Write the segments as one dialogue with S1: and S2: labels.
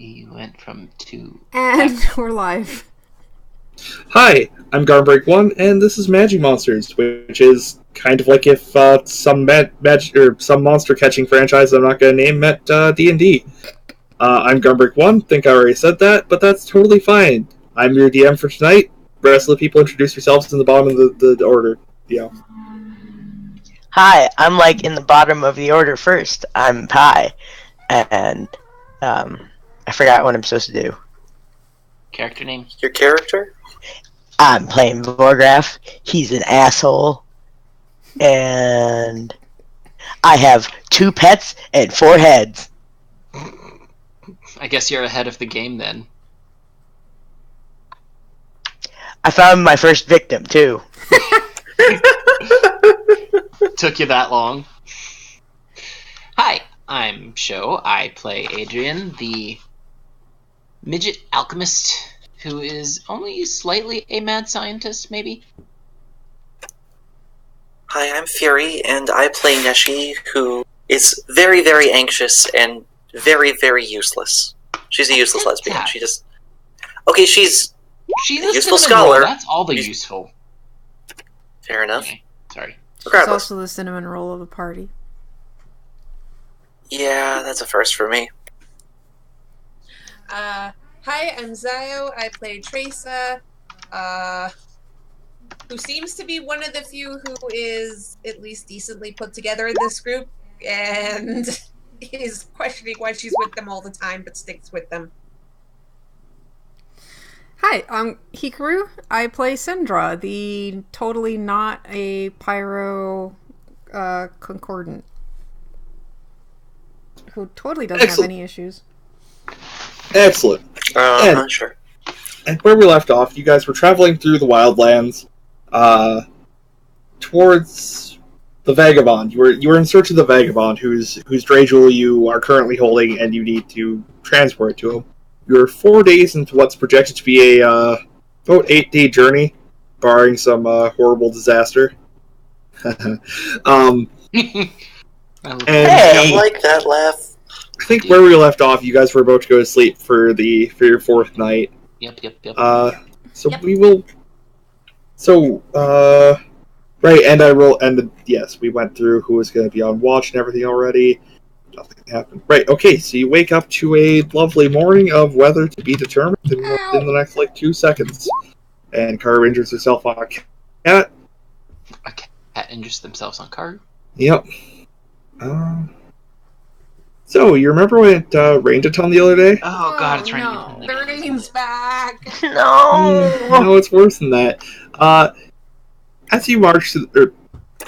S1: You went from 2...
S2: And we're live.
S3: Hi, I'm Garmbreak1, and this is MajiMonsters, which is kind of like if some some monster catching franchise I'm not going to name met D&D. I'm Garmbreak1, think I already said that, but that's totally fine. I'm your DM for tonight. The rest of the people introduce yourselves in the bottom of the order. Yeah.
S4: Hi, I'm in the bottom of the order first. I'm Pi, and I forgot what I'm supposed to do.
S1: Character name?
S5: Your character?
S4: I'm playing Vorgraph. He's an asshole, and I have 2 pets and 4 heads.
S1: I guess you're ahead of the game then.
S4: I found my first victim too.
S1: Took you that long. Hi, I'm Sho. I play Adrian, the midget alchemist who is only slightly a mad scientist, maybe?
S5: Hi, I'm Fury, and I play Neshi, who is very, very anxious and very, very useless. She's a useless lesbian.
S1: Yeah.
S5: She's
S1: She's
S5: a
S1: a
S5: useful
S1: cinnamon roll.
S5: scholar.
S1: That's all the useful.
S5: Fair enough.
S1: Okay, sorry.
S2: It's
S5: Regardless.
S2: also the cinnamon roll of the party.
S5: Yeah, that's a first for me.
S6: Hi, I'm Zayo. I play Tresa, who seems to be one of the few who is at least decently put together in this group, and is questioning why she's with them all the time, but sticks with them.
S2: Hi, I'm Hikaru. I play Syndra, the totally not a pyro concordant, who totally doesn't have any issues.
S3: Excellent.
S5: Sure.
S3: And where we left off, you guys were traveling through the wildlands towards the Vagabond. You were in search of the Vagabond, whose Dragul you are currently holding, and you need to transport it to him. You're 4 days into what's projected to be a about 8-day journey, barring some horrible disaster.
S5: Hey,
S3: Hey.
S5: I like that laugh.
S3: I think where we left off, you guys were about to go to sleep for your 4th night.
S1: Yep.
S3: We will. So, right, and yes, we went through who was going to be on watch and everything already. Nothing happened. Right, okay, so you wake up to a lovely morning of weather to be determined in the next, 2 seconds. And Kara injures herself on a cat.
S1: A cat injures themselves on card.
S3: Yep. So, you remember when it rained a ton the other day?
S1: Oh god, it's raining.
S2: no.
S6: The rain's back!
S4: No.
S3: No, it's worse than that. As you march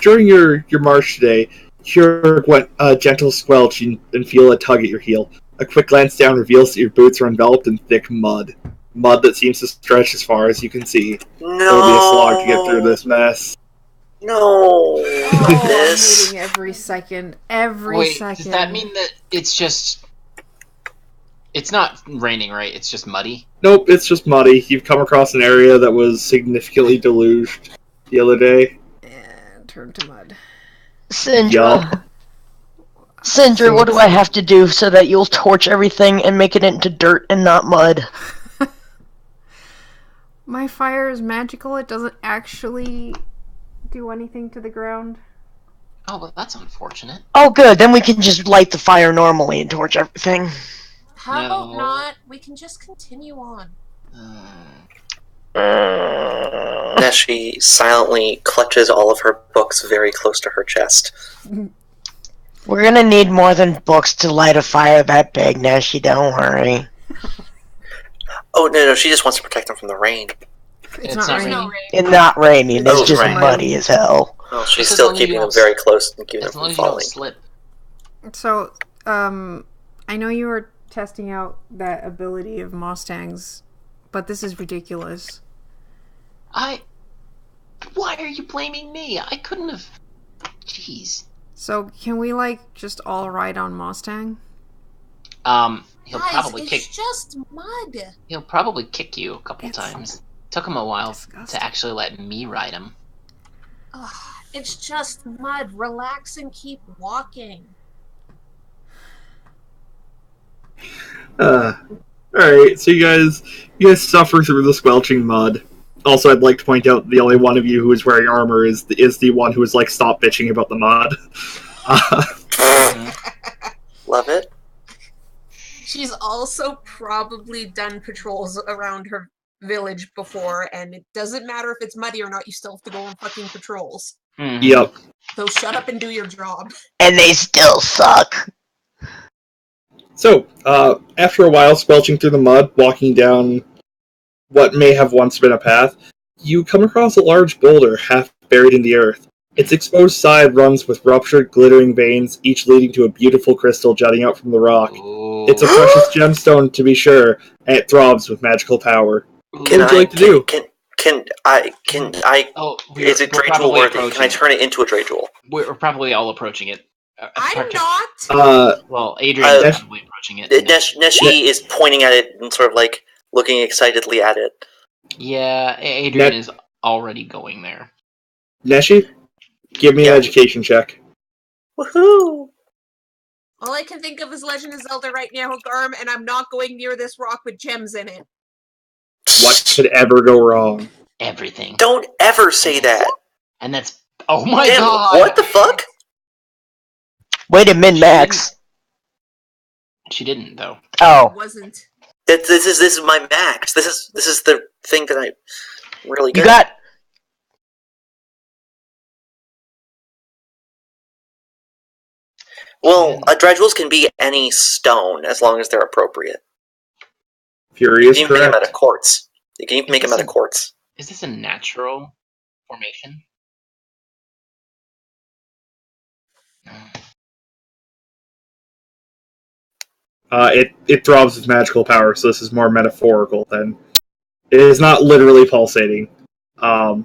S3: during your march today, hear a gentle squelch and feel a tug at your heel. A quick glance down reveals that your boots are enveloped in thick mud. Mud that seems to stretch as far as you can see.
S5: No.
S3: It'll be a slog to get through this mess.
S5: No.
S2: Oh, I'm
S5: This.
S2: hating every second.
S1: Wait,
S2: second.
S1: does that mean that it's just... It's not raining, right? It's just muddy?
S3: Nope, it's just muddy. You've come across an area that was significantly deluged the other day.
S2: And turn to mud.
S4: Syndra, what do I have to do so that you'll torch everything and make it into dirt and not mud?
S2: My fire is magical. It doesn't actually do anything to the ground.
S1: Oh, well, that's unfortunate.
S4: Oh, good. Then we can just light the fire normally and torch everything.
S6: How about
S1: No.
S6: not? We can just continue on.
S5: Neshi silently clutches all of her books very close to her chest.
S4: We're gonna need more than books to light a fire that big, Neshi. Don't worry.
S5: Oh, no, she just wants to protect them from the rain.
S2: It's
S1: not
S2: not
S1: raining.
S2: raining.
S4: It's not raining. It's
S5: Oh,
S4: just
S5: right.
S4: muddy as hell.
S5: Well, she's
S1: Just as
S5: still
S1: long as
S5: keeping
S1: you
S5: them
S1: don't
S5: very close and keeping
S1: As
S5: them
S1: long
S5: from
S1: as you don't
S5: falling.
S1: slip.
S2: So, I know you were testing out that ability of Mustangs, but this is ridiculous.
S1: Why are you blaming me? I couldn't have... Jeez.
S2: So, can we, just all ride on Mustang?
S1: He'll
S6: Guys,
S1: probably
S6: it's
S1: kick...
S6: just mud.
S1: He'll probably kick you a couple times. Took him a while
S2: disgusting.
S1: to actually let me ride him.
S6: Ugh, it's just mud. Relax and keep walking.
S3: Alright, so you guys suffer through the squelching mud. Also, I'd like to point out the only one of you who is wearing armor is the one who is like, stop bitching about the mud.
S5: Love it.
S6: She's also probably done patrols around her village before, and it doesn't matter if it's muddy or not, you still have to go on fucking patrols.
S1: Mhm.
S3: Yep.
S6: So shut up and do your job.
S4: And they still suck.
S3: So, after a while squelching through the mud, walking down what may have once been a path, you come across a large boulder half buried in the earth. Its exposed side runs with ruptured, glittering veins, each leading to a beautiful crystal jutting out from the rock.
S1: Ooh.
S3: It's a precious gemstone, to be sure, and it throbs with magical power. What would you like to do?
S5: Can I?
S1: Oh,
S5: Is it
S1: we're
S5: Dreidel
S1: probably
S5: worthy? Can I
S1: approaching
S5: turn it into a Dreidel?
S1: We're probably all approaching it.
S6: I'm not!
S1: Well, Adrian's
S3: Nesh-
S1: probably approaching it.
S5: Neshi is pointing at it and sort of like looking excitedly at it.
S1: Yeah, Adrian is already going there.
S3: Neshi, give me an education check.
S5: Woohoo!
S6: All I can think of is Legend of Zelda right now, Garm, and I'm not going near this rock with gems in it.
S3: What could ever go wrong?
S1: Everything.
S5: Don't ever say that.
S1: And that's... Oh my
S5: Damn,
S1: god!
S5: what the fuck?
S4: Way to min-max.
S1: She didn't, though.
S4: Oh.
S6: It wasn't.
S5: This is my max. This is the thing that I really
S4: You
S5: good.
S4: got...
S5: Well, Dreidels can be any stone as long as they're appropriate.
S3: Fury
S5: You
S3: is
S5: can even make them out
S3: correct.
S5: of quartz. You can even make them out of quartz.
S1: Is this a natural formation?
S3: It throbs with magical power, so this is more metaphorical than... It is not literally pulsating.
S1: I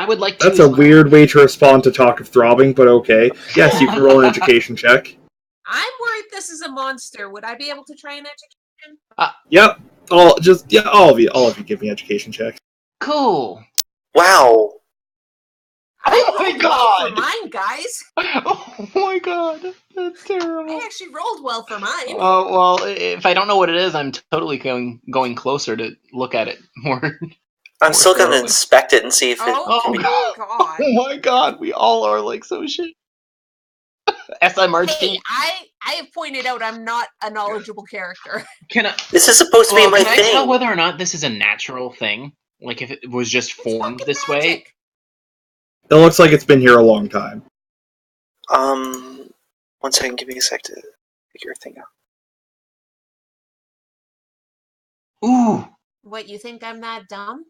S1: would like to...
S3: That's a weird way to respond to talk of throbbing, but okay. Yes, you can roll an education check.
S6: I'm worried this is a monster. Would I be able to try an education?
S3: Yep. All of you give me education check.
S1: Cool.
S5: Wow.
S1: Oh my
S6: rolled
S1: god!
S6: well for mine, guys.
S1: Oh my god, that's terrible.
S6: I actually rolled well for mine.
S1: Well, if I don't know what it is, I'm totally going closer to look at it more.
S5: I'm still gonna
S1: thoroughly.
S5: inspect it and see if it
S6: Oh,
S5: can be...
S6: God.
S1: Oh my god, we all are like so shit. SMRT.
S6: Hey, I have pointed out I'm not a knowledgeable character.
S1: Can I?
S5: This is supposed to be my
S1: Can I tell
S5: thing.
S1: whether or not this is a natural thing? Like if it was just formed
S6: It's
S1: this
S6: fucking
S1: way?
S6: magic.
S3: It looks like it's been here a long time.
S5: 1 second, give me a sec to figure a thing out.
S1: Ooh.
S6: What, you think I'm that dumb?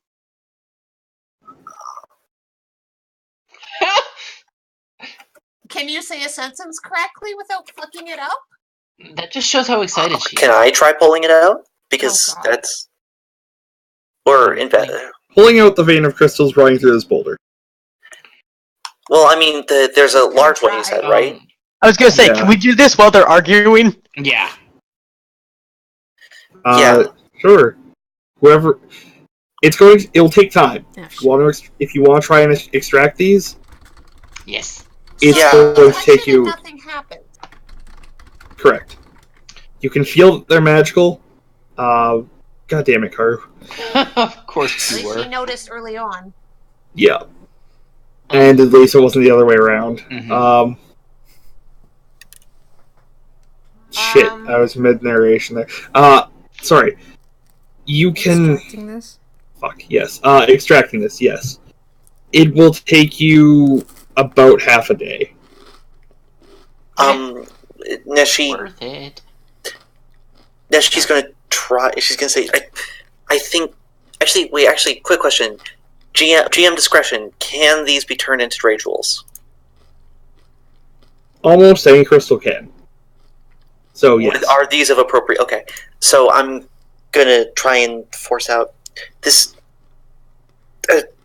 S6: Can you say a sentence correctly without fucking it up?
S1: That just shows how excited she
S5: Can
S1: is.
S5: I try pulling it out? Because
S6: Oh, God.
S5: that's... Or
S3: Pulling out the vein of crystals running through this boulder.
S5: well, I mean, there's a large one you said, right?
S4: I was gonna say,
S3: Yeah.
S4: can we do this while they're arguing?
S1: Yeah.
S5: Yeah.
S3: Sure. Whoever... It'll take time.
S2: Yeah,
S3: If you want to try and extract these,
S1: Yes.
S3: it's
S5: Yeah.
S3: going to
S6: Touch
S3: take
S6: it
S3: you...
S6: and nothing happened.
S3: Correct. You can feel that they're magical. God damn it, Karu.
S1: Of course
S6: At
S1: you
S6: least
S1: were.
S6: she noticed early on.
S3: Yeah. And at least it wasn't the other way around.
S1: Mhm.
S3: Shit, I was mid-narration there. Sorry. You can...
S2: Extracting this?
S3: Fuck, yes. Extracting this, yes. It will take you about half a day.
S5: Neshi,
S1: Worth it.
S5: Neshi's gonna try. She's gonna say, I think. Actually, quick question. GM discretion. Can these be turned into Dreidels?
S3: Almost any crystal can. So, yes.
S5: Are these of appropriate? Okay, so I'm gonna try and force out this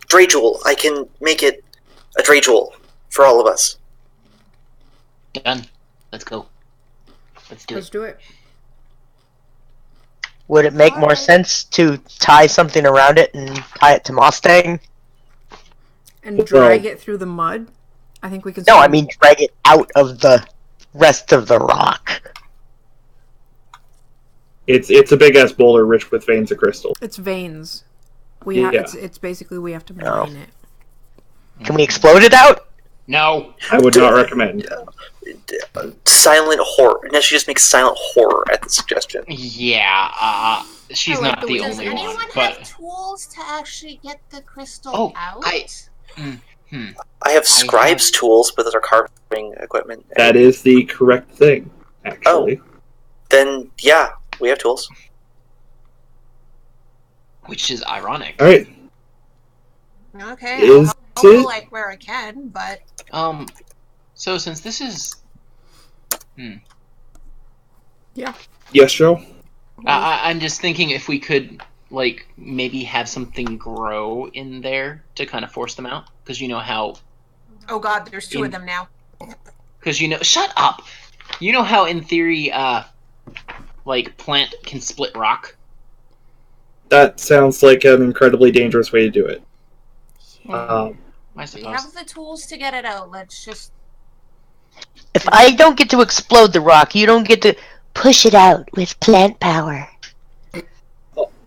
S5: Dreidel. I can make it a Dreidel for all of us.
S1: Done. Let's go. Let's do
S2: Let's
S1: it.
S2: do it.
S4: Would it make more
S6: Alright.
S4: sense to tie something around it and tie it to Mustang?
S2: And drag it through the mud? I think we can.
S4: No, I
S2: swim.
S4: mean drag it out of the rest of the rock.
S3: It's a big ass boulder rich with veins of crystal.
S2: It's veins.
S3: Yeah.
S2: It's basically we have to mine it.
S4: Can we explode it out?
S1: No.
S3: I would not recommend.
S5: Silent horror. Now she just makes silent horror at the suggestion.
S1: Yeah, she's
S2: I like
S1: not
S2: the
S1: the
S2: way-
S6: Does
S1: only
S6: anyone
S1: one,
S6: have
S1: but
S6: tools to actually get the crystal
S1: Oh,
S6: out?
S5: I have scribe's tools with our carving equipment.
S3: That is the correct thing, actually.
S5: Then, yeah, we have tools.
S1: which is ironic.
S3: All right.
S6: Okay,
S3: Is
S6: I'll go
S3: it?
S6: like where I can, but
S1: So since this is,
S3: Yes, Joe.
S1: I'm just thinking if we could like maybe have something grow in there to kind of force them out, because you know how,
S6: oh god, there's two of them now.
S1: because you know, shut up. You know how in theory, like plant can split rock.
S3: That sounds like an incredibly dangerous way to do it.
S1: I
S6: We
S1: suppose.
S6: have the tools to get it out. Let's just.
S4: If I don't get to explode the rock, you don't get to push it out with plant power.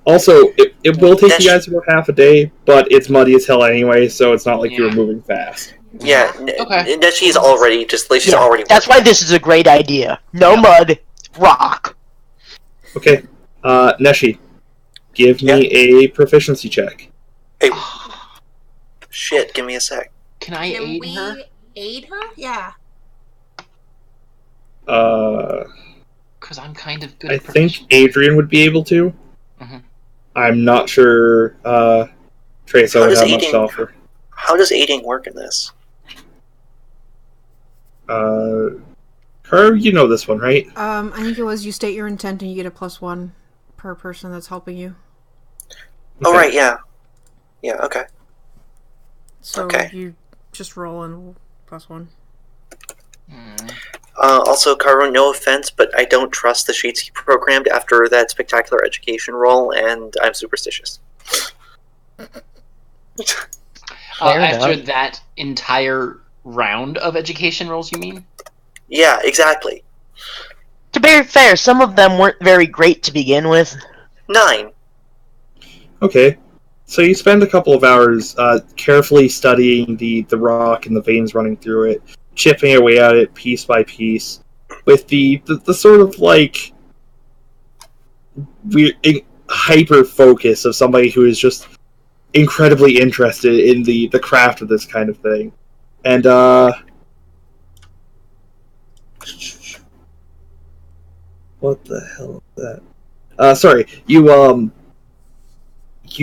S3: Also, it will take
S5: That's-
S3: you guys about half a day, but it's muddy as hell anyway, so it's not like you're
S1: Yeah.
S3: moving fast.
S5: Yeah,
S1: Okay.
S5: and she's already she's already.
S4: That's why this is a great idea. No mud, rock.
S3: Okay, Neshi, give me a proficiency check.
S5: Hey, shit, give me a sec.
S1: Can I
S6: Can
S1: aid
S6: we
S1: her?
S6: aid her? Yeah.
S1: Because I'm kind of good.
S3: I
S1: at
S3: think
S1: proficiency.
S3: Adrian would be able to.
S1: Mhm.
S3: I'm not sure Trace
S5: How
S3: would
S5: does
S3: have much
S5: aiding-
S3: to offer.
S5: How does aiding work in this?
S3: Her, you know this one, right?
S2: I think it was you state your intent and you get a +1 per person that's helping you.
S5: Oh,
S3: Okay.
S5: right, yeah. Yeah, okay.
S2: So
S5: Okay.
S2: you just roll and +1.
S5: Also, Karu, no offense, but I don't trust the sheets he programmed after that spectacular education roll, and I'm superstitious.
S1: After
S4: enough.
S1: that entire round of education rolls, you mean?
S5: Yeah, exactly.
S4: To be fair, some of them weren't very great to begin with.
S5: 9.
S3: Okay. So you spend a couple of hours carefully studying the rock and the veins running through it, chipping away at it piece by piece, with the sort of like weird hyper focus of somebody who is just incredibly interested in the craft of this kind of thing. And what the hell is that? Sorry, you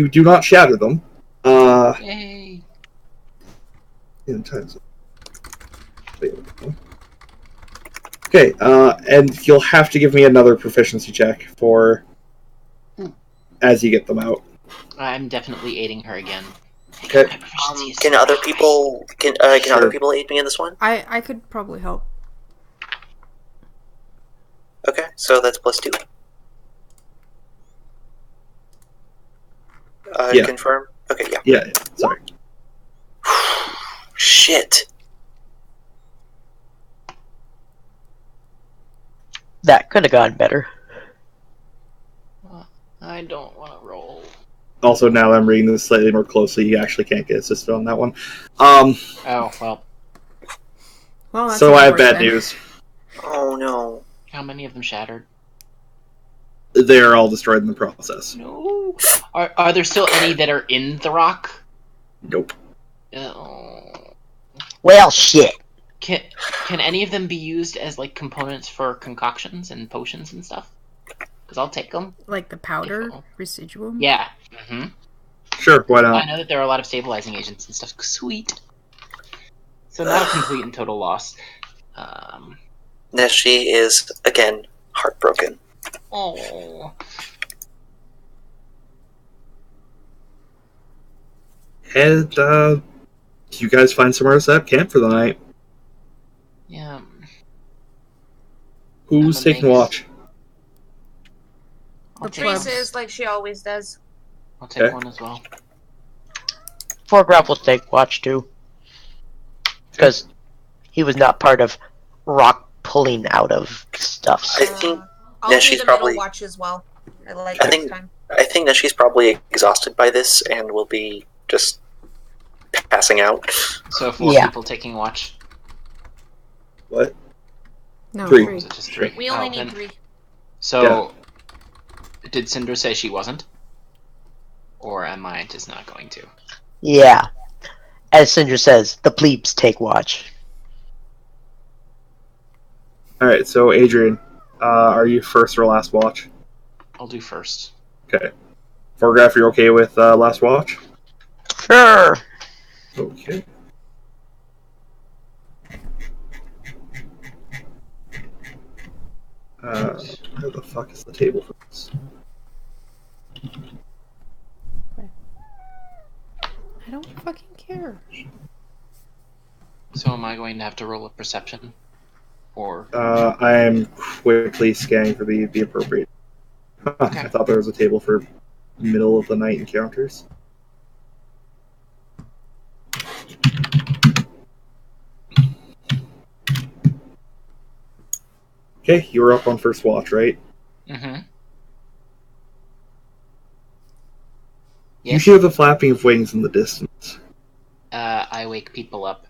S3: do not shatter them.
S1: Yay!
S3: In times. Okay, and you'll have to give me another proficiency check for as you get them out.
S1: I'm definitely aiding her again.
S3: Okay.
S1: My proficiency is
S5: Can
S1: so
S5: other
S1: high.
S5: people can
S3: Sure.
S5: other people aid me in this one?
S2: I could probably help.
S5: Okay, so that's +2.
S3: Yeah.
S5: Confirm. Okay, yeah.
S3: Yeah, sorry.
S5: Shit.
S4: That could have gone better.
S1: I don't want to roll.
S3: Also, now that I'm reading this slightly more closely, you actually can't get assisted on that one.
S1: Oh well.
S2: Well, that's
S3: So I have
S2: even worse
S3: bad
S2: then.
S3: news.
S5: Oh no.
S1: How many of them shattered?
S3: They are all destroyed in the process.
S1: No. Are there still any that are in the rock?
S3: Nope.
S1: Oh.
S4: Well, shit.
S1: Can any of them be used as like components for concoctions and potions and stuff? Because I'll take them.
S2: Like the powder
S1: If-
S2: residuum.
S1: Yeah.
S3: Sure, why
S1: I
S3: not?
S1: know that there are a lot of stabilizing agents and stuff. Sweet. So not a complete and total loss.
S5: Neshi is again heartbroken.
S1: Oh.
S3: And, you guys find somewhere to set up camp for the night.
S1: Yeah.
S3: Who's
S1: I'm
S3: taking
S1: amazed.
S3: watch?
S1: I'll take
S6: Trace
S1: one.
S6: is like she always does.
S1: I'll take
S3: Okay.
S1: one as well.
S4: Foreground will take watch too. Because He was not part of rock pulling out of stuff.
S5: I think
S6: I'll do
S5: she's
S6: the
S5: probably-
S6: middle watch as well.
S5: I
S6: next
S5: think-
S6: time.
S5: I think that she's probably exhausted by this and will be just passing out.
S1: So 4
S4: Yeah.
S1: people taking watch.
S3: What?
S2: No,
S3: 3.
S1: Or is it just 3?
S6: We only
S1: Oh,
S6: need
S1: then-
S6: 3.
S1: So, did Cinder say she wasn't? Or am I just not going to?
S4: Yeah. As Cinder says, the plebes take watch.
S3: Alright, so Adrian, are you first or last watch?
S1: I'll do first.
S3: Okay. Photograph, you're okay with last watch?
S4: Sure.
S3: Okay. Where the fuck is the table for this?
S2: I don't fucking care.
S1: So am I going to have to roll a perception? Or...
S3: I am quickly scanning for the appropriate.
S1: Okay.
S3: I thought there was a table for middle of the night encounters. Okay, you were up on first watch, right?
S1: Mm-hmm.
S3: You
S1: Yes.
S3: hear the flapping of wings in the distance.
S1: I wake people up.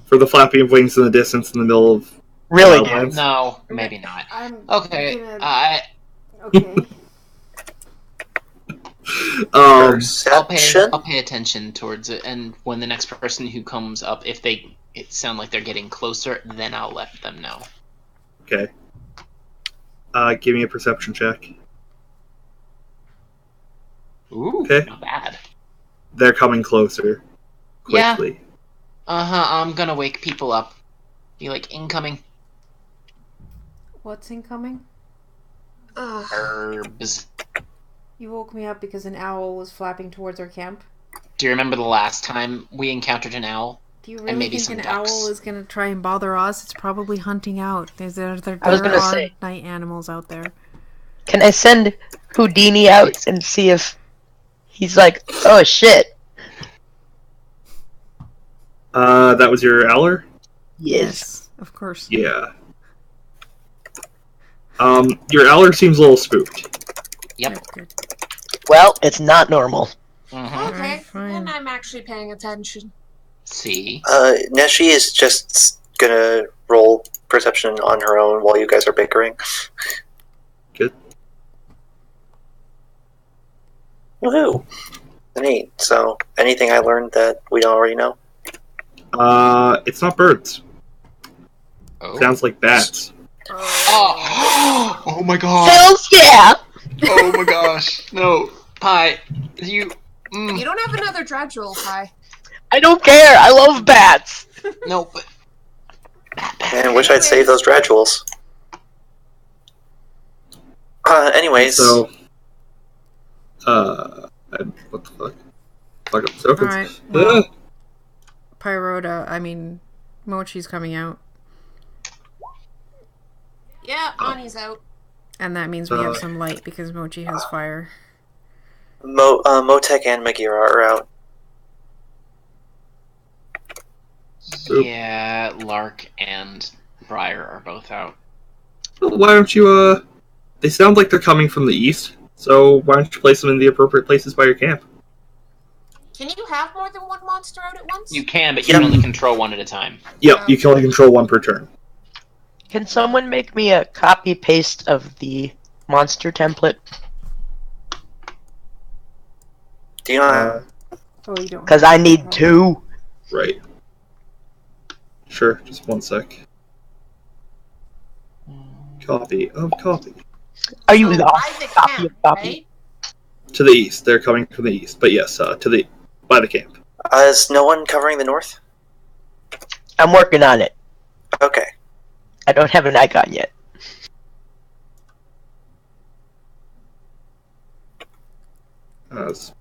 S3: For the flapping of wings in the distance in the middle of...
S4: Really?
S3: Wildlands?
S1: No, maybe not.
S2: I'm
S1: Okay,
S2: gonna-
S1: Uh,
S2: okay.
S5: Perception?
S1: I'll pay attention towards it, and when the next person who comes up, if it sound like they're getting closer, then I'll let them know.
S3: Okay. Give me a perception check.
S1: Ooh,
S3: Okay.
S1: not bad.
S3: They're coming closer.
S1: Yeah.
S3: Quickly.
S1: I'm gonna wake people up. Be like, incoming
S2: What's incoming?
S6: Ugh.
S1: herbs.
S2: You woke me up because an owl was flapping towards our camp.
S1: Do you remember the last time we encountered an owl?
S2: Do you
S1: And
S2: really
S1: maybe
S2: think
S1: some
S2: an
S1: ducks.
S2: owl is going to try and bother us? It's probably hunting out. There
S4: I was
S2: are
S4: gonna say-
S2: night animals out there.
S4: Can I send Houdini out and see if he's like, oh shit?
S3: That was your Owler?
S4: Yes.
S2: Of course.
S3: Yeah. Your Owler seems a little spooked.
S1: Yep.
S2: Good.
S4: Well, it's not normal.
S1: Mm-hmm.
S6: Okay,
S2: Fine.
S6: then I'm actually paying attention.
S1: See?
S5: Neshi is just gonna roll perception on her own while you guys are bickering.
S3: Good.
S5: Woohoo! Neat. So, anything I learned that we don't already know?
S3: It's not birds.
S1: Oh.
S3: Sounds like bats.
S1: Oh. Oh my god.
S4: Hells yeah!
S1: Oh my gosh. No. Pie. You.
S6: You don't have another dredge roll, Pie.
S4: I don't care. I love bats.
S1: No, but.
S5: Man, I wish I'd saved those graduals. Anyways,
S3: So, what the fuck? Fuck up tokens.
S2: Alright, well, Mochi's coming out.
S6: Yeah, Ani's out.
S2: And that means we have some light because Mochi has fire.
S5: Motek and Megira are out.
S1: Yeah, Lark and Briar are both out.
S3: Why don't you, they sound like they're coming from the east, so why don't you place them in the appropriate places by your camp?
S6: Can you have more than one monster out at once?
S1: You can, but you can only control one at a time.
S3: Yep, you can only control one per turn.
S4: Can someone make me a copy paste of the monster template?
S5: Do you know?
S2: Oh, you don't.
S4: Because I need 2.
S3: Right. Sure, just one sec. Copy of copy.
S4: Are you
S6: So
S4: lost?
S6: by the
S4: Copy
S6: camp,
S4: of copy.
S6: right?
S3: To the east. They're coming from the east. But yes, by the camp.
S5: Is no one covering the north?
S4: I'm working on it.
S5: Okay.
S4: I don't have an icon yet.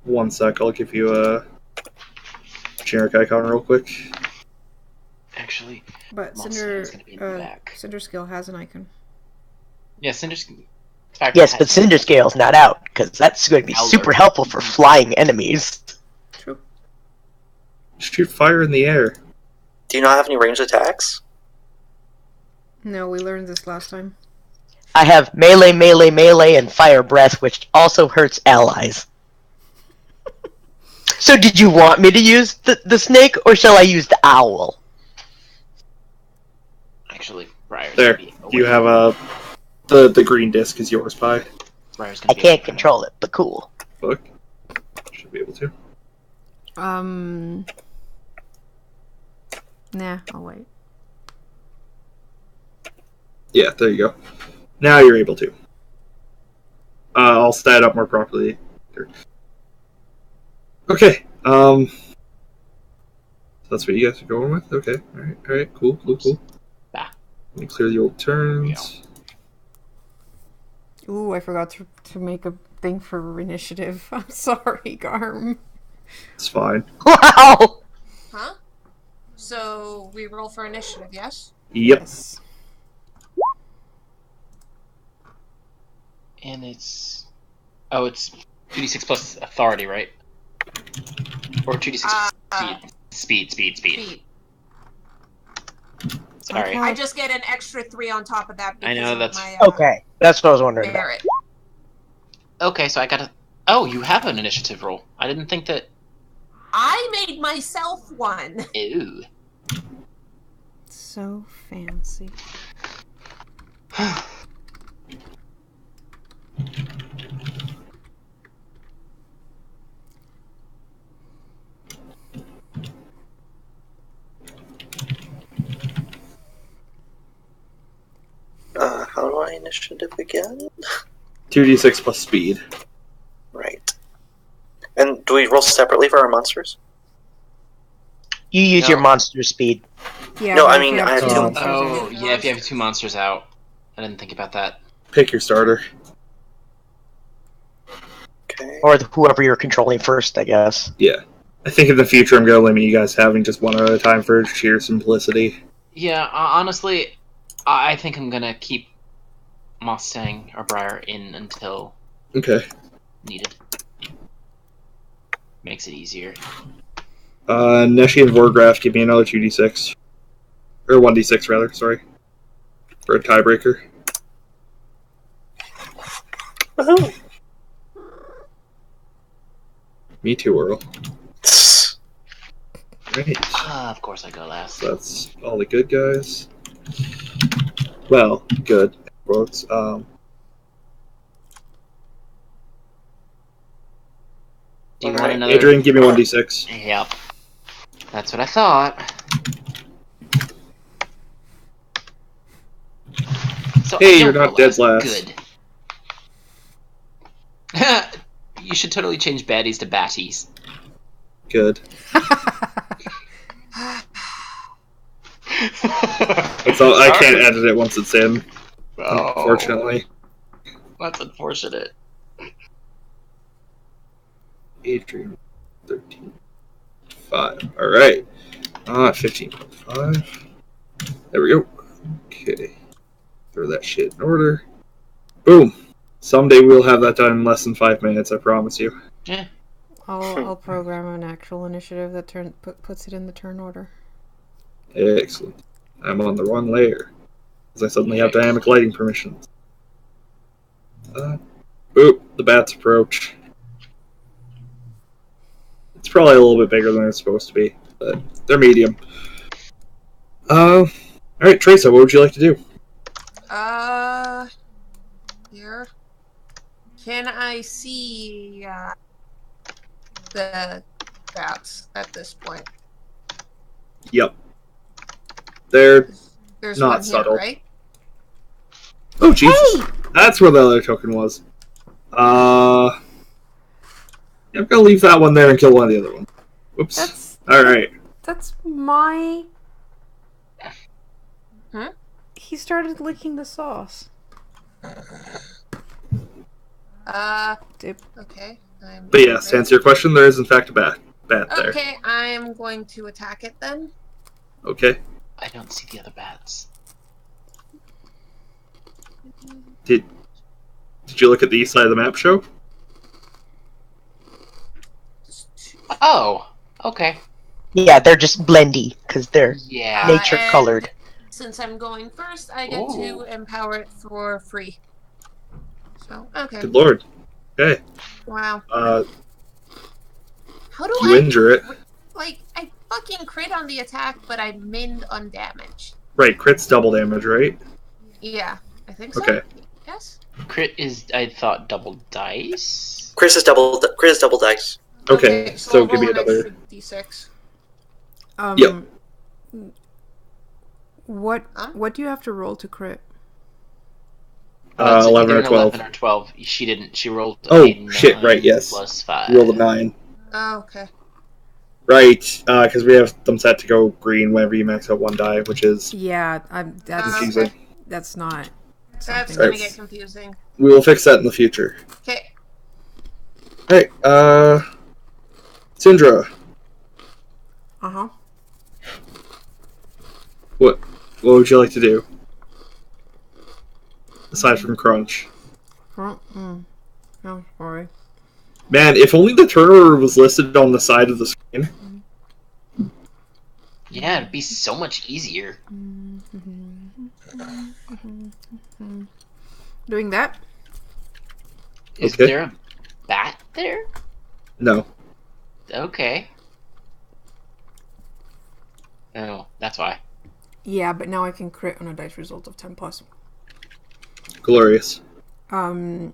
S3: One sec, I'll give you a generic icon real quick.
S1: Actually,
S2: But
S1: Mustang's gonna be in the back.
S2: Cinder Skill has an icon.
S1: yeah, Cinder's.
S4: Yes, but Cinder Scale's not out, because that's going to be super helpful for flying enemies.
S2: True.
S3: Shoot fire in the air.
S5: Do you not have any ranged attacks?
S2: No, we learned this last time.
S4: I have melee, melee, melee, and fire breath, which also hurts allies. So did you want me to use the snake, or shall I use the owl?
S1: Actually, Briar's
S3: There,
S1: gonna be
S3: you
S1: away.
S3: have the green disc is yours, Pie.
S1: Briar's gonna
S4: I
S1: be
S4: can't
S1: away.
S4: control it, but cool.
S3: Look, should be able to.
S2: Nah, I'll wait.
S3: Yeah, there you go. Now you're able to. I'll stat up more properly. Here. Okay. That's what you guys are going with. Okay. All right. Cool.
S1: Bah.
S3: Let me clear the old turns.
S2: Ooh, I forgot to make a thing for initiative. I'm sorry, Garm.
S3: It's fine.
S4: Wow!
S6: Huh? So we roll for initiative, yes?
S3: Yep.
S2: Yes.
S1: And it's... Oh, it's 2d6 plus authority, right? Or 2d6 speed.
S6: Speed.
S1: Sorry.
S2: Okay.
S6: I just get an extra 3 on top of that because
S1: I know,
S6: of
S1: that's-
S6: my
S4: Okay, that's what I was wondering about.
S6: merit.
S1: Okay, so I gotta... Oh, you have an initiative roll. I didn't think that...
S6: I made myself one.
S1: Ew.
S2: So fancy.
S5: How do I initiative again?
S3: 2d6 plus speed.
S5: Right. And do we roll separately for our monsters?
S4: You use
S1: No.
S4: your monster speed.
S2: Yeah.
S5: No,
S2: but
S5: I
S2: if
S5: mean,
S2: you
S5: I have
S2: two
S5: two.
S2: monsters in.
S1: Oh, yeah, if you have 2 monsters out. I didn't think about that.
S3: Pick your starter.
S5: Okay.
S4: Or whoever you're controlling first, I guess.
S3: Yeah. I think in the future I'm going to limit you guys having just one at a time for sheer simplicity.
S1: Yeah, honestly, I think I'm gonna keep Mustang or Briar in until
S3: Okay.
S1: needed. Makes it easier.
S3: Neshi and Vorgraf, give me another 2d6. Or 1d6, rather, sorry. For a tiebreaker.
S5: Woohoo!
S3: Me too, Earl. Right.
S1: Of course I go last.
S3: So that's all the good guys. Well, good. Quotes.
S1: Do you want
S3: Alright,
S1: another?
S3: Adrian, give me 1d6.
S1: Yep. That's what I thought. So
S3: Hey,
S1: I
S3: you're
S1: don't
S3: not
S1: go
S3: dead last.
S1: Good. You should totally change baddies to batties.
S3: Good. That's all, I can't edit it once it's in, unfortunately.
S1: That's unfortunate.
S3: Adrian, 13. 5. Alright. 15.5. There we go. Okay. Throw that shit in order. Boom. Someday we'll have that done in less than 5 minutes, I promise you.
S1: Yeah.
S2: I'll program an actual initiative that puts it in the turn order.
S3: Excellent. I'm on the wrong layer. Because I suddenly have dynamic lighting permissions. Boop. The bats approach. It's probably a little bit bigger than it's supposed to be, but they're medium. Alright, Teresa, what would you like to do?
S6: Here. Can I see the bats at this point?
S3: Yep. They're...
S6: There's
S3: Not
S6: one here,
S3: subtle.
S6: right?
S3: Oh, Jesus. That's where the other token was. Yeah, I'm gonna leave that one there and kill one of the other ones. Whoops. Alright.
S2: That's my...
S6: Huh?
S2: He started licking the sauce. Dip.
S6: Okay.
S3: But yes, to answer your question, there is in fact a bat there.
S6: Okay, I'm going to attack it then.
S3: Okay.
S1: I don't see the other bats.
S3: Did you look at the east side of the map show?
S1: Oh, okay.
S4: Yeah, they're just blendy because they're
S1: Yeah.
S4: nature
S6: and
S4: colored.
S6: Since I'm going first, I get to empower it for free. So, okay.
S3: Good lord. Okay.
S6: Wow. How do
S3: You injure it.
S6: Like, I fucking crit on the attack, but I minned on damage.
S3: Right, crit's double damage, right?
S6: Yeah, I think so.
S3: Okay.
S6: Yes?
S1: Crit is, I thought, double dice?
S5: Chris is double dice.
S3: Okay, so
S6: I'll
S3: give me
S6: roll an
S3: another.
S6: extra d6.
S3: Yep.
S2: What do you have to roll to crit?
S1: It's
S3: 11
S1: either
S3: or
S1: an
S3: 12.
S1: 11 or 12. She didn't. She rolled
S3: Oh,
S1: a 9
S3: shit, right, yes.
S1: plus 5.
S3: You rolled a 9.
S6: Oh, okay.
S3: Right, because we have them set to go green whenever you max out one die, which is
S2: Yeah, that's
S3: confusing.
S2: that's not.
S6: That's
S2: something
S6: gonna
S3: Right.
S6: get confusing.
S3: We will fix that in the future.
S6: Okay.
S3: Alright, Syndra,
S2: Uh-huh.
S3: what would you like to do? Aside from crunch.
S2: Oh, sorry.
S3: Man, if only the turner was listed on the side of the screen.
S1: Yeah, it'd be so much easier.
S2: Doing that?
S1: Is
S3: Okay.
S1: there a bat there?
S3: No.
S1: Okay. Oh, that's why.
S2: Yeah, but now I can crit on a dice result of 10 plus.
S3: Glorious.
S2: And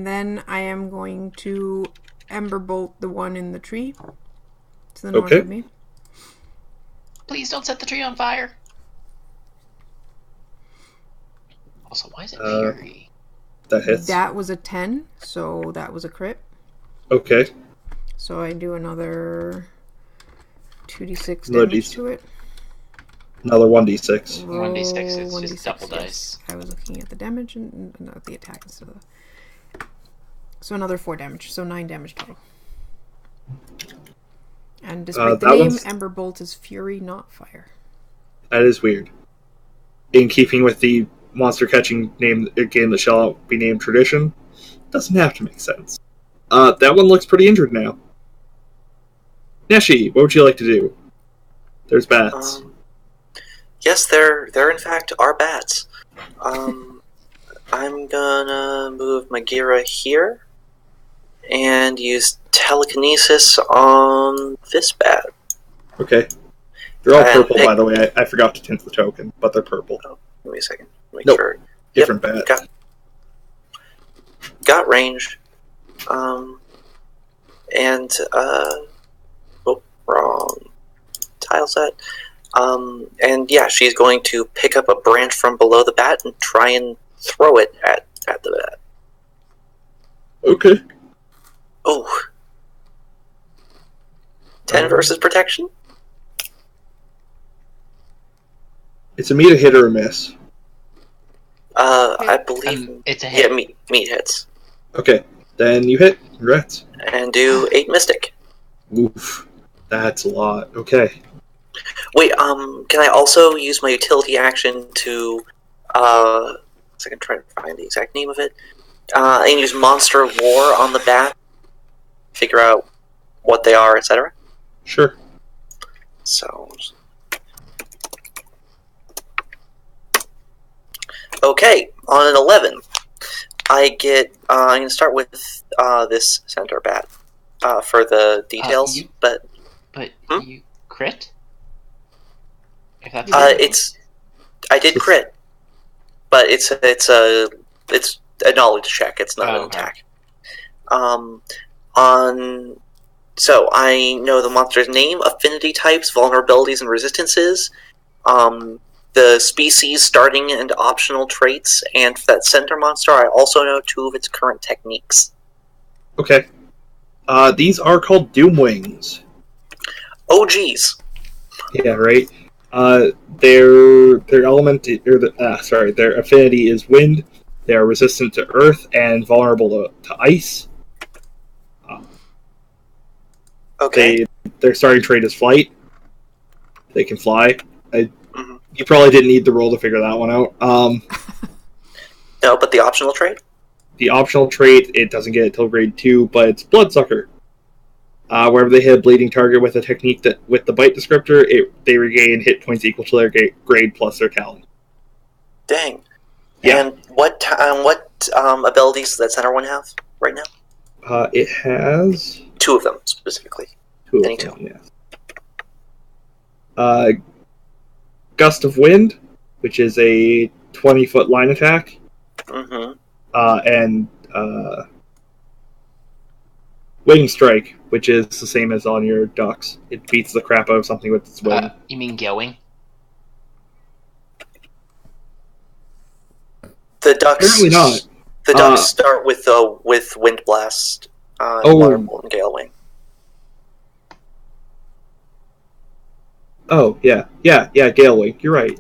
S2: then I am going to Ember Bolt the one in the tree to the north
S3: Okay.
S2: of me.
S1: Please don't set the tree on fire. Also, why is it fury?
S3: That hits.
S2: That was a 10, so that was a crit.
S3: Okay.
S2: So I do another 2d6
S3: Another
S2: damage
S3: D6.
S2: to it.
S3: Another 1d6.
S1: 1d6 is
S2: Roll
S1: just
S2: 1d6,
S1: double
S2: yes.
S1: dice.
S2: I was looking at the damage and not the attack instead of the... So another 4 damage, so 9 damage total. And despite the
S3: that
S2: name,
S3: one's-
S2: Ember Bolt is fury, not fire.
S3: That is weird. In keeping with the monster catching game that shall be named tradition, doesn't have to make sense. That one looks pretty injured now. Neshi, what would you like to do? There's bats.
S5: Yes, there in fact are bats. I'm gonna move Magira here and use telekinesis on this bat.
S3: Okay. They're all purple,
S5: pick-
S3: by the way. I forgot to tint the token, but they're purple.
S5: Give me a second. Make
S3: Nope.
S5: sure.
S3: Different bat.
S5: Got range. Wrong tile set. And yeah, she's going to pick up a branch from below the bat and try and throw it at the bat.
S3: Okay.
S5: Oh. 10 versus protection?
S3: It's a meet a hit or a miss.
S5: I believe...
S1: It's a hit.
S5: Yeah, meat hits.
S3: Okay. Then you hit. Congrats.
S5: And do 8 mystic.
S3: Oof. That's a lot. Okay.
S5: Wait, can I also use my utility action to, so I can try to find the exact name of it, and use Monster Lore on the bat, figure out what they are, etc.?
S3: Sure.
S5: So... Okay, on an 11, I get, I'm going to start with this centaur bat for the details, but...
S1: But
S5: Hmm?
S1: you crit? If that's
S5: I did crit, but it's a knowledge check. It's not an attack. So I know the monster's name, affinity types, vulnerabilities, and resistances. The species, starting and optional traits, and for that centaur monster, I also know 2 of its current techniques.
S3: Okay. These are called Doom Wings.
S5: Oh, geez.
S3: Yeah, right. Their element, or their affinity is wind. They are resistant to earth and vulnerable to ice.
S5: Okay.
S3: Their starting trait is flight. They can fly.
S5: Mhm.
S3: You probably didn't need the roll to figure that one out.
S5: No, but the optional trait?
S3: The optional trait, it doesn't get it till grade 2, but it's Bloodsucker. Wherever they hit a bleeding target with a technique that with the bite descriptor, they regain hit points equal to their grade plus their talent.
S5: Dang.
S3: Yeah.
S5: And what abilities does that center one have right now?
S3: It has
S5: 2 of them specifically.
S3: two
S5: Any
S3: of them.
S5: two.
S3: Yeah. Gust of Wind, which is a 20-foot line attack,
S5: Mm-hmm.
S3: and Wing Strike, which is the same as on your ducks. It beats the crap out of something with its wing.
S1: You mean going?
S5: The ducks.
S3: Apparently not.
S5: The ducks start with Wind Blast, Waterbolt, and Gale Wing.
S3: Oh, yeah, Gale Wing. You're right.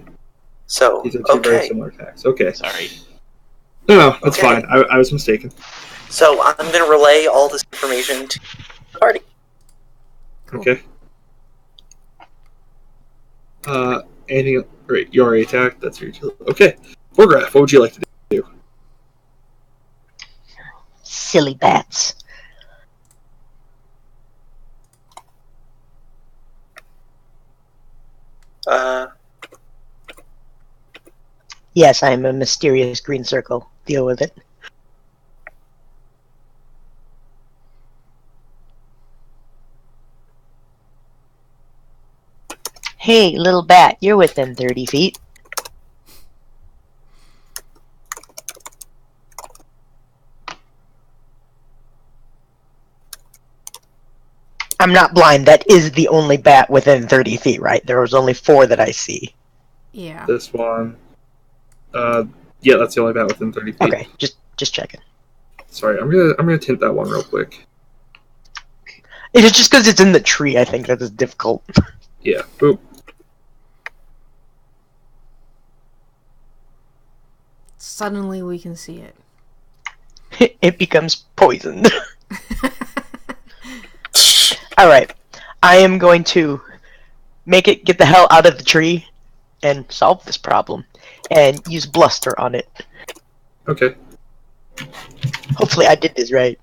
S5: So,
S3: These are two very similar attacks. Okay.
S1: Sorry.
S3: No, that's
S5: Okay.
S3: fine. I was mistaken.
S5: So I'm going to relay all this information to the party.
S2: Cool.
S3: Okay. Anything? Right, you already attacked. That's your utility. Okay. Borgraph, what would you like to do?
S4: Silly bats. Yes, I am a mysterious green circle. Deal with it. Hey, little bat, you're within 30 feet. I'm not blind. That is the only bat within 30 feet, right? There was only 4 that I see.
S2: Yeah.
S3: This one. Yeah, that's the only bat within 30 feet.
S4: Okay, just checking.
S3: Sorry, I'm gonna tint that one real quick.
S4: It is just because it's in the tree. I think that is difficult.
S3: Yeah. Boop.
S2: Suddenly we can see it.
S4: It becomes poisoned. Alright. I am going to get the hell out of the tree and solve this problem. And use bluster on it.
S3: Okay.
S4: Hopefully I did this right.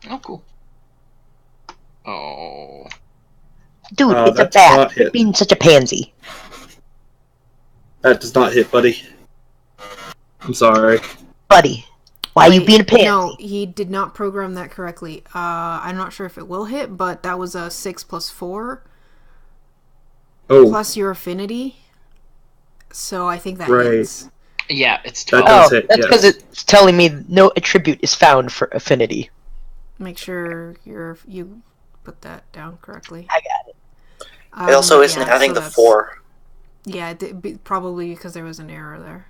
S1: Oh, cool. Oh.
S4: Dude, it's a
S3: that does not
S4: bat.
S3: hit.
S4: Quit being such a pansy.
S3: That does not hit, buddy. I'm sorry.
S4: Buddy, why are you
S2: Wait,
S4: being a pansy?
S2: No, he did not program that correctly. I'm not sure if it will hit, but that was a 6 plus 4
S3: Oh,
S2: plus your affinity. So I think that
S3: Right.
S2: hits.
S1: Yeah, it's
S3: That
S1: 12.
S3: does
S4: Oh,
S3: hit,
S4: that's
S3: yes.
S4: because it's telling me no attribute is found for affinity.
S2: Make sure you put that down correctly.
S4: I got it.
S5: It also isn't
S2: yeah,
S5: adding
S2: so
S5: the
S2: that's-
S5: 4.
S2: Yeah, probably because there was an error there.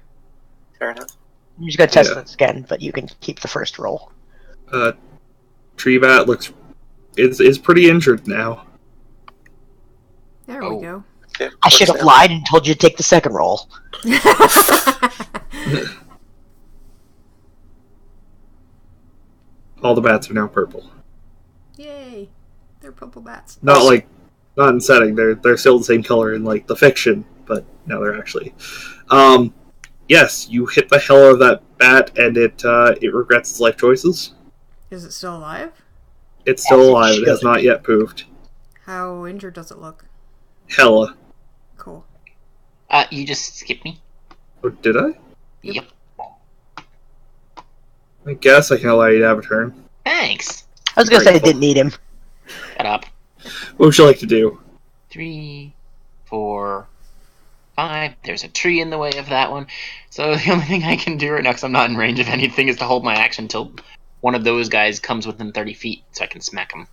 S5: Fair enough.
S4: I'm just gonna test
S3: Yeah.
S4: this again, but you can keep the first roll.
S3: Tree bat is pretty injured now.
S2: There
S1: Oh.
S2: we go.
S5: Yeah,
S4: I should have
S5: works out.
S4: lied and told you to take the second roll.
S3: All the bats are now purple.
S2: Yay! They're purple bats.
S3: Not in setting. They're still the same color in like the fiction, but now they're actually. Yes, you hit the hell out of that bat, and it regrets its life choices.
S2: Is it still alive?
S3: It's still
S4: As it
S3: alive. It has
S4: should.
S3: not yet poofed.
S2: How injured does it look?
S3: Hella.
S2: Cool.
S1: You just skipped me?
S3: Oh, did I?
S1: Yep.
S3: I guess I can allow you to have a turn.
S1: Thanks.
S4: I was gonna say I
S3: Grateful.
S4: didn't need him.
S1: Shut up.
S3: What would you like to do?
S1: 3, 4, 5. There's a tree in the way of that one. So the only thing I can do right now, because I'm not in range of anything, is to hold my action until one of those guys comes within 30 feet so I can smack him.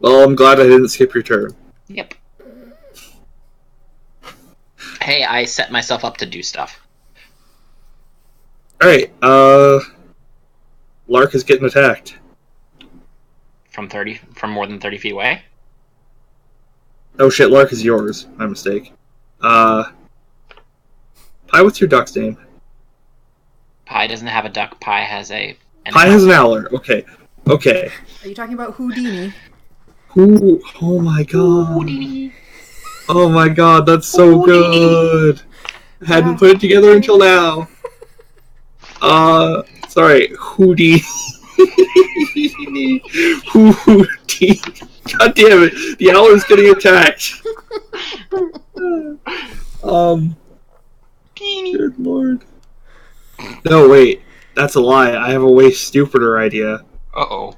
S3: Well, I'm glad I didn't skip your turn.
S1: Yep. Hey, I set myself up to do stuff.
S3: Alright, Lark is getting attacked.
S1: From more than 30 feet away?
S3: Oh shit, Lark is yours. My mistake. Pie, what's your duck's name?
S1: Pi doesn't have a duck. Pi has a...
S3: Pie has an owler. Okay. Okay.
S2: Are you talking about Houdini?
S3: Who? Oh my god. Oh my god, that's so good. Hadn't put it together until now. Sorry, Houdini. Houdini. God damn it, the owl's getting attacked. Good lord. No, wait, that's a lie. I have a way stupider idea.
S1: Uh-oh.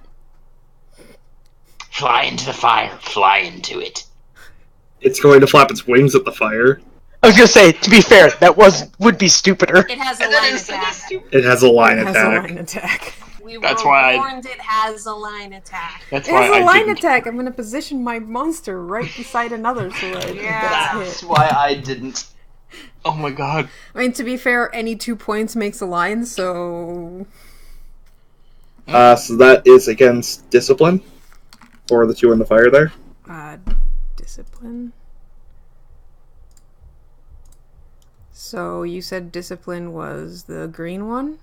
S1: Fly into the fire. Fly into it.
S3: It's going to flap its wings at the fire.
S4: I was gonna say, to be fair, that would be stupider.
S6: It has a line attack.
S3: It has a line
S2: It has
S3: attack.
S2: a line attack.
S6: We
S1: That's
S6: were
S1: why I-
S6: warned it has a line attack.
S1: That's
S2: It
S1: why
S2: has a
S1: I
S2: line
S1: didn't.
S2: attack. I'm gonna position my monster right beside another so that it
S6: Yeah.
S2: gets hit.
S1: why I didn't. Oh my god.
S2: I mean, to be fair, any 2 points makes a line, so...
S3: So that is against discipline. Or the two in the fire there.
S2: Discipline. So you said discipline was the green one?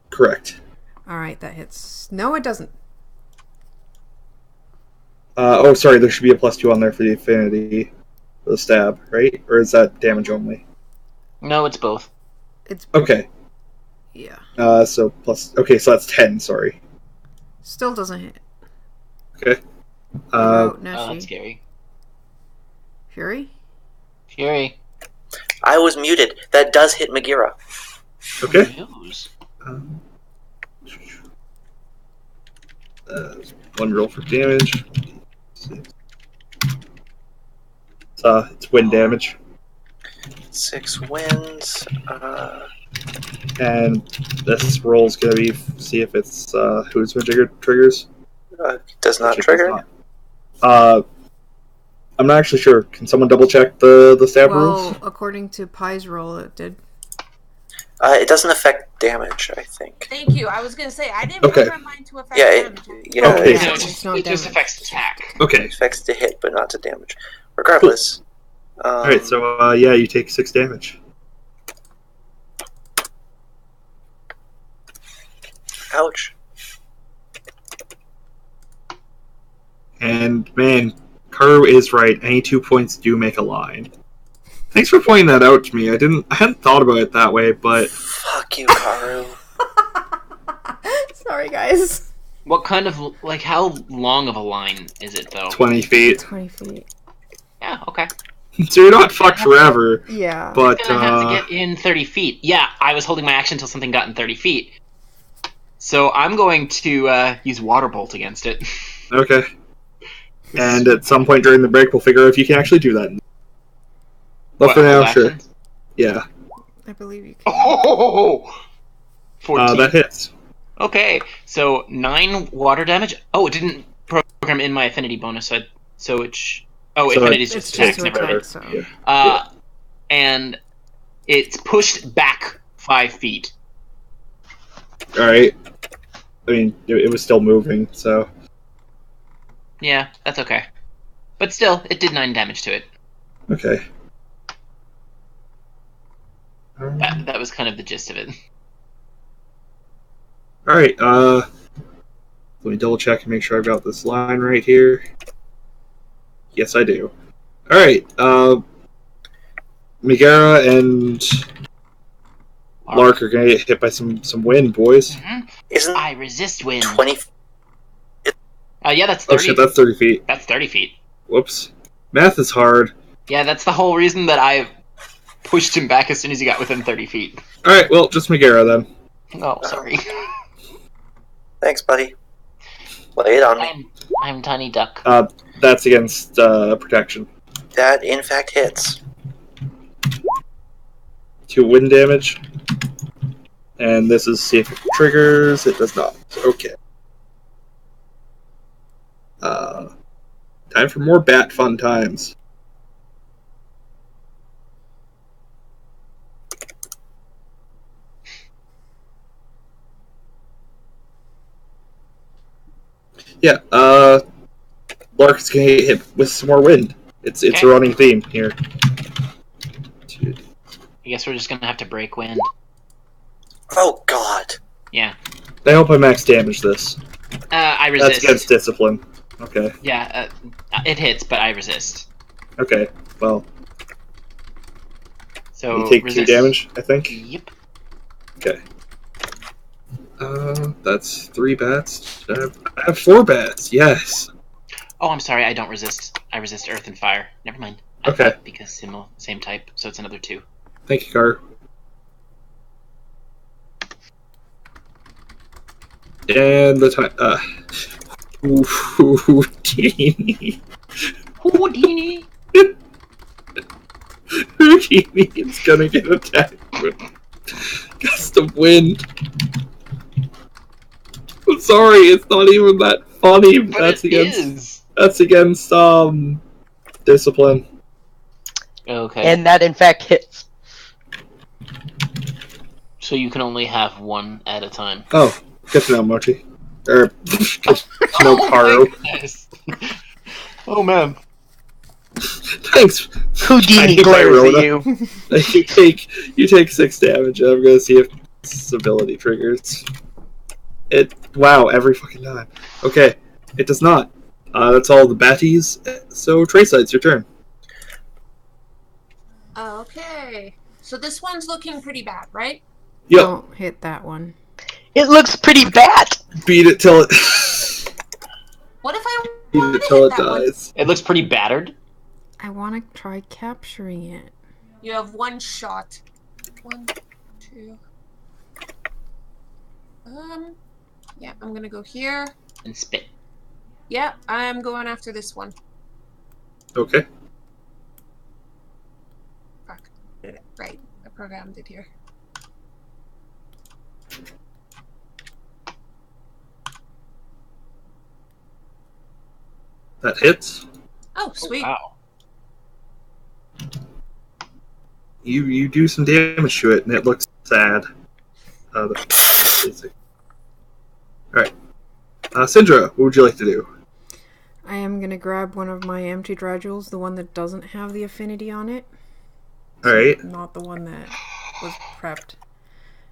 S3: Correct.
S2: Alright, that hits. No, it doesn't.
S3: Oh, sorry, there should be a +2 on there for the affinity. For the stab, right? Or is that damage only?
S1: No, it's both.
S2: It's...
S3: Okay.
S2: yeah.
S3: So plus... Okay, so that's 10, sorry.
S2: Still doesn't hit.
S3: Okay.
S2: Oh,
S1: Oh,
S2: no,
S1: that's
S2: she.
S1: scary.
S2: Fury?
S1: Fury.
S5: I was muted. That does hit Magira.
S3: Okay.
S1: News.
S3: One roll for damage. It's wind damage.
S5: 6 wins.
S3: And this roll's gonna be see if it's who's triggers.
S5: Does not
S3: Which it
S5: trigger.
S3: does not. I'm not actually sure. Can someone double check the stab rules?
S2: Well, according to Pie's roll, it did.
S5: It doesn't affect damage, I think.
S6: Thank you. I was going to say, I didn't
S3: Okay.
S6: program mine to affect
S5: Yeah,
S6: damage.
S3: Okay.
S1: No,
S2: It's not
S1: it just
S2: damage.
S1: affects attack.
S3: Okay.
S5: It affects the hit, but not to damage. Regardless.
S3: Alright, so yeah, you take 6 damage.
S5: Ouch.
S3: And man, Karu is right. Any 2 points do make a line. Thanks for pointing that out to me. I hadn't thought about it that way, but
S5: Fuck you, Karu.
S2: Sorry, guys.
S1: What kind of, like, how long of a line is it, though?
S3: 20 feet.
S2: 20 feet.
S1: Yeah, okay.
S3: So you're not fucked forever.
S2: Yeah.
S3: But
S1: I'm gonna have to get in 30 feet. Yeah, I was holding my action until something got in 30 feet. So I'm going to use Water Bolt against it.
S3: okay. And at some point during the break, we'll figure out if you can actually do that. But for now, sure.
S1: Actions?
S3: Yeah.
S2: I believe you can.
S1: Oh! 14.
S3: That hits.
S1: Okay, so 9 water damage. Oh, it didn't program in my affinity bonus, so it's... Oh,
S3: So
S1: affinity is
S2: It's
S1: just
S2: just
S1: attack,
S2: to
S1: never
S2: attack,
S1: mind.
S2: so...
S3: Yeah.
S1: And it's pushed back 5 feet.
S3: Alright. I mean, it was still moving, so...
S1: Yeah, that's okay. But still, it did 9 damage to it.
S3: Okay.
S1: That was kind of the gist of it.
S3: Alright, let me double check and make sure I've got this line right here. Yes, I do. Alright, Megara and Lark are gonna get hit by some wind, boys.
S5: Isn't
S1: I resist wind.
S5: 20...
S1: Yeah, that's
S3: Oh
S1: 30.
S3: shit, that's 30 feet.
S1: That's 30 feet.
S3: Whoops. Math is hard.
S1: Yeah, that's the whole reason that I pushed him back as soon as he got within 30 feet.
S3: Alright, well, just Megara then.
S1: Oh, sorry.
S5: Thanks, buddy. Lay it on me.
S1: I'm Tiny Duck.
S3: That's against protection.
S5: That, in fact, hits.
S3: 2 wind damage. And this is see if it triggers. It does not. Okay. Time for more bat fun times. Yeah, Lark's gonna get hit with some more wind. It's
S1: Okay.
S3: a running theme here.
S1: I guess we're just gonna have to break wind.
S5: Oh, God.
S1: Yeah.
S3: I hope I max damage this.
S1: I
S3: That's
S1: resist.
S3: against discipline. Okay.
S1: Yeah, it hits, but I resist.
S3: Okay. Well,
S1: So
S3: you take
S1: resist.
S3: 2 damage, I think.
S1: Yep.
S3: Okay. That's 3 bats. I have 4 bats. Yes.
S1: Oh, I'm sorry. I don't resist. I resist earth and fire. Never mind. I
S3: Okay.
S1: thought because same type, so it's another 2.
S3: Thank you, Gar. And the time. Houdini.
S1: Houdini.
S3: Houdini is gonna get attacked with gust of wind. I'm sorry, it's not even that funny.
S1: But
S3: That's
S1: it
S3: against.
S1: is.
S3: That's against discipline.
S1: Okay.
S4: And that, in fact, hits.
S1: So you can only have 1 at a time.
S3: Oh, good to know, Mochi. Or good to know, Karu.
S1: Goodness. Oh man.
S3: Thanks.
S4: Houdini
S3: Tiny
S4: glares
S3: Rhoda.
S4: at you.
S3: You take 6 damage. I'm gonna see if this ability triggers. Wow, every fucking time. Okay, it does not. That's all the batties. So Trace, it's your turn.
S6: Okay. So this one's looking pretty bad, right?
S3: Yep.
S2: Don't hit that one.
S4: It looks pretty bad.
S3: Beat it till it.
S6: What if I
S3: Beat
S6: want
S3: it
S6: to
S3: till
S6: hit
S3: it
S6: that one?
S3: dies.
S1: It looks pretty battered.
S2: I want to try capturing it.
S6: You have 1 shot. 1, 2. Yeah, I'm gonna go here.
S1: And spit.
S6: Yeah, I'm going after this one.
S3: Okay.
S6: Fuck. Did it right. I programmed it here.
S3: That hits.
S6: Oh, sweet.
S1: Wow.
S3: You do some damage to it, and it looks sad. Alright. Syndra, what would you like to do?
S2: I am going to grab one of my empty Dradules, the one that doesn't have the affinity on it.
S3: Alright.
S2: Not the one that was prepped.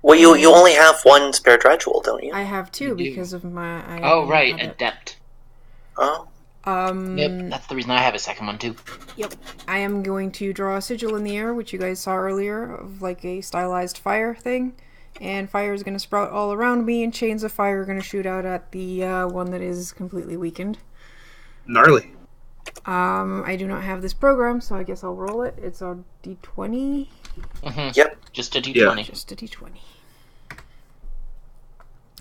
S5: Well, you only have 1 spare Dredgewell, don't you?
S2: I have 2
S1: You do.
S2: because of my...
S1: Oh right, adept.
S5: Oh.
S1: Yep, that's the reason I have a second one too.
S2: Yep. I am going to draw a sigil in the air, which you guys saw earlier, of like a stylized fire thing. And fire is going to sprout all around me, and chains of fire are going to shoot out at the one that is completely weakened.
S3: Gnarly.
S2: I do not have this program, so I guess I'll roll it. It's a d20.
S1: Mm-hmm.
S5: Yep.
S1: Just a d20.
S3: Yeah.
S2: Just a d20.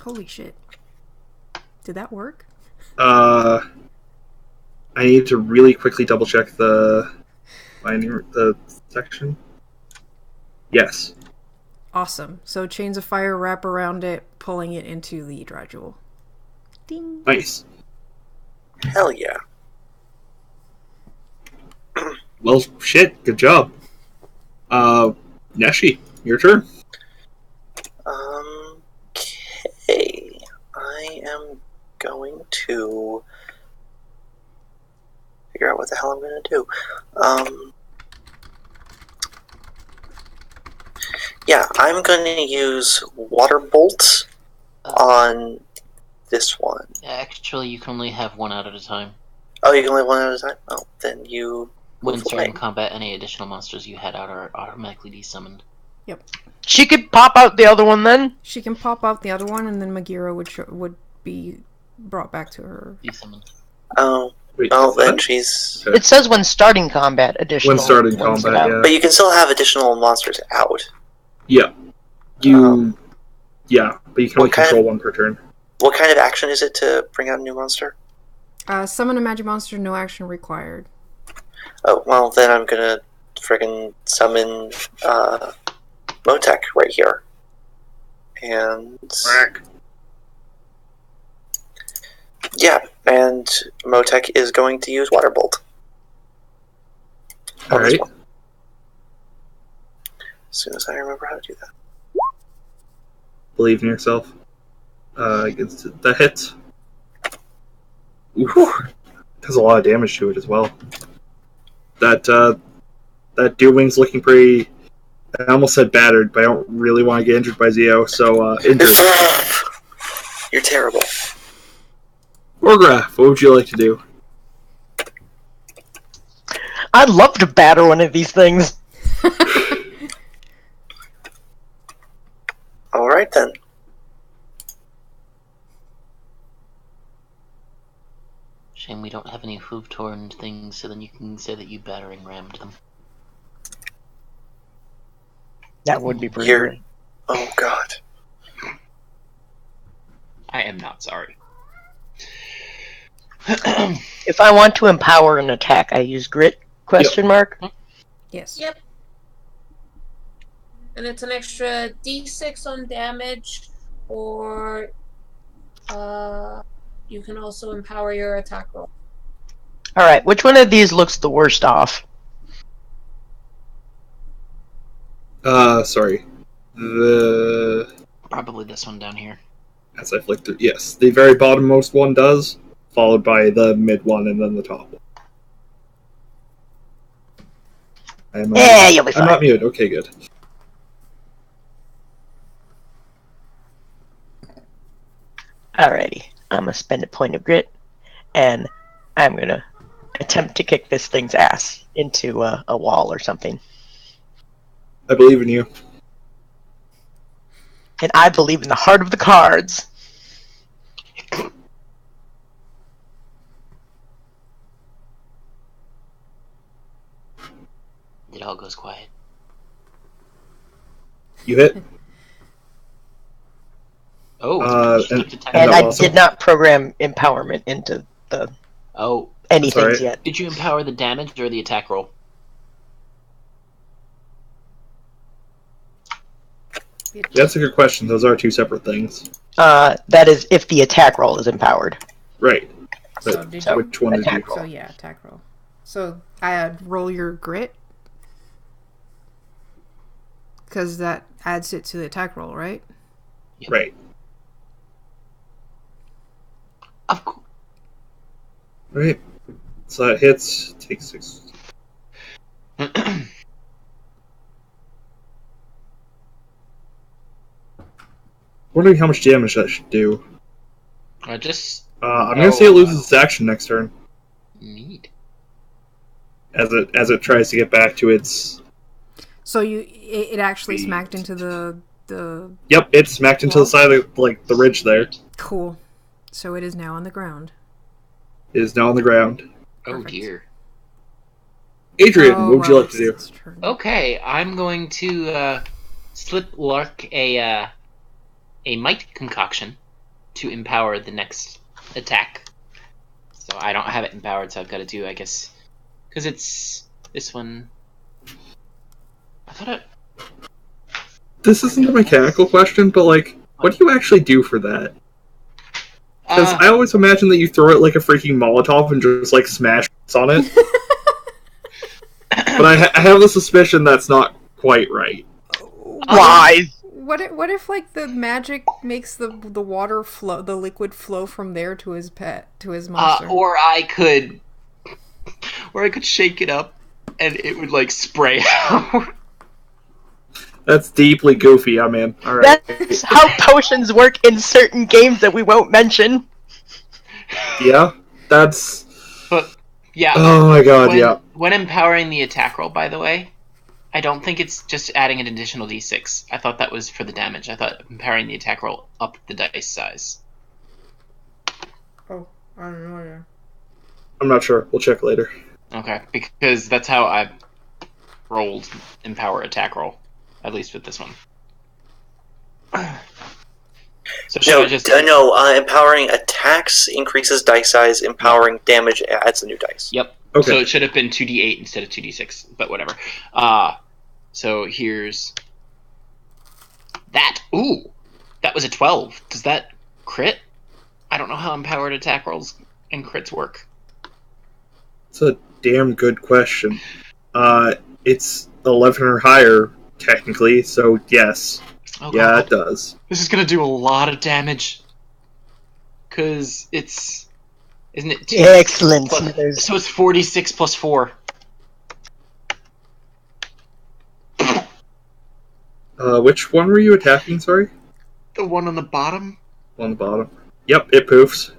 S2: Holy shit. Did that work?
S3: I need to really quickly double check the section. Yes.
S2: Awesome. So chains of fire wrap around it, pulling it into the Dradule. Ding.
S3: Nice.
S5: Hell yeah.
S3: Well, shit. Good job. Neshi, your turn.
S5: Okay. I am going to figure out what the hell I'm going to do. Yeah, I'm going to use Water Bolt on this one.
S1: Actually, you can only have 1 out at a time.
S5: Oh, you can only have 1 at a time? Oh, then you...
S1: When
S5: move
S1: starting
S5: away.
S1: combat, any additional monsters you had out are automatically desummoned.
S4: She could pop out the other one then.
S2: She can pop out the other one, and then Magira would be brought back to her.
S1: Desummoned.
S5: Oh,
S3: Wait,
S5: well, then
S3: what?
S5: she's...
S3: Okay.
S4: It says when starting combat, additional.
S3: When starting
S4: ones
S3: combat,
S4: out.
S3: yeah.
S5: But you can still have additional monsters out.
S3: Yeah. Yeah, but you can only
S5: What kind
S3: control 1 per turn.
S5: What kind of action is it to bring out a new monster?
S2: Summon a MajiMonster, no action required.
S5: Oh, well, then I'm gonna friggin' summon Motek right here. And... yeah, and Motek is going to use Water Bolt. On this
S3: Alright.
S5: one. As soon as I remember how to do that.
S3: Believe in yourself. Against that hits. Ooh. Does a lot of damage to it as well. That Deer Wing's looking pretty... I almost said battered, but I don't really want to get injured by Zio, so injured.
S5: You're terrible.
S3: Orgraph, what would you like to do?
S4: I'd love to batter one of these things.
S5: Alright then.
S1: Shame we don't have any hoof-torn things, so then you can say that you battering rammed them.
S4: That would be pretty
S5: Here.
S4: good.
S5: Oh god.
S1: I am not sorry.
S4: If I want to empower an attack, I use grit? Question mark?
S2: Yes.
S6: Yep. And it's an extra d6 on damage, or you can also empower your attack roll.
S4: Alright, which one of these looks the worst off?
S3: Sorry.
S1: Probably this one down here.
S3: As I flick through, yes, the very bottommost one does, followed by the mid one and then the top one. You'll be fine. I'm not muted. Okay, good.
S4: Alrighty, I'm gonna spend a point of grit, and I'm gonna attempt to kick this thing's ass into a wall or something.
S3: I believe in you.
S4: And I believe in the heart of the cards.
S1: It all goes quiet.
S3: You hit?
S1: Oh,
S4: and I did not program empowerment into the anything
S3: right.
S4: yet.
S1: Did you empower the damage or the attack roll?
S3: That's a good question. Those are two separate things.
S4: That is if the attack roll is empowered.
S3: Right.
S2: So
S3: But
S2: did you
S3: which one did you?
S2: So yeah, attack roll. So I roll your grit because that adds it to the attack roll, right?
S1: Yep.
S3: Right.
S1: Of course.
S3: Right. So that hits. Takes 6. Wondering how much damage that should do.
S1: I just.
S3: I'm gonna say it loses its action next turn.
S1: Neat.
S3: As it tries to get back to its.
S2: So it actually smacked into the.
S3: Yep, it smacked into the side of the ridge there.
S2: Cool. So it is now on the ground.
S3: It is now on the ground.
S1: Oh
S2: Perfect.
S1: dear.
S3: Adrian, what would you like to do?
S1: Okay, I'm going to slip Lark a might concoction to empower the next attack. So I don't have it empowered, so I've got to do, I guess, because it's this one. I thought it.
S3: This isn't a mechanical question, but what do you actually do for that? Because I always imagine that you throw it like a freaking Molotov and just smash on it. But I have a suspicion that's not quite right.
S4: Why?
S2: What if the magic makes the water flow, the liquid flow from there to his monster?
S1: Or I could shake it up and it would spray out.
S3: That's deeply goofy, I'm in. Alright.
S4: That's how potions work in certain games that we won't mention.
S3: Yeah, that's...
S1: But, yeah.
S3: Oh my god, yeah.
S1: When empowering the attack roll, by the way, I don't think it's just adding an additional d6. I thought that was for the damage. I thought empowering the attack roll upped the dice size.
S2: Oh, I don't know. Yeah.
S3: I'm not sure. We'll check later.
S1: Okay, because that's how I rolled empower attack roll. At least with this one. So
S5: empowering attacks increases dice size. Empowering damage adds a new dice.
S1: Yep.
S3: Okay.
S1: So it should have been 2d8 instead of 2d6, but whatever. So here's that. Ooh, that was a 12. Does that crit? I don't know how empowered attack rolls and crits work.
S3: It's a damn good question. It's 11 or higher. Technically, so yes.
S1: Oh,
S3: yeah,
S1: God.
S3: it does.
S1: This is going to do a lot of damage. Because it's... Isn't it...
S4: Excellent.
S1: So it's 46 plus 4.
S3: Which one were you attacking, sorry?
S1: The one on the bottom?
S3: On the bottom. Yep, it poofs.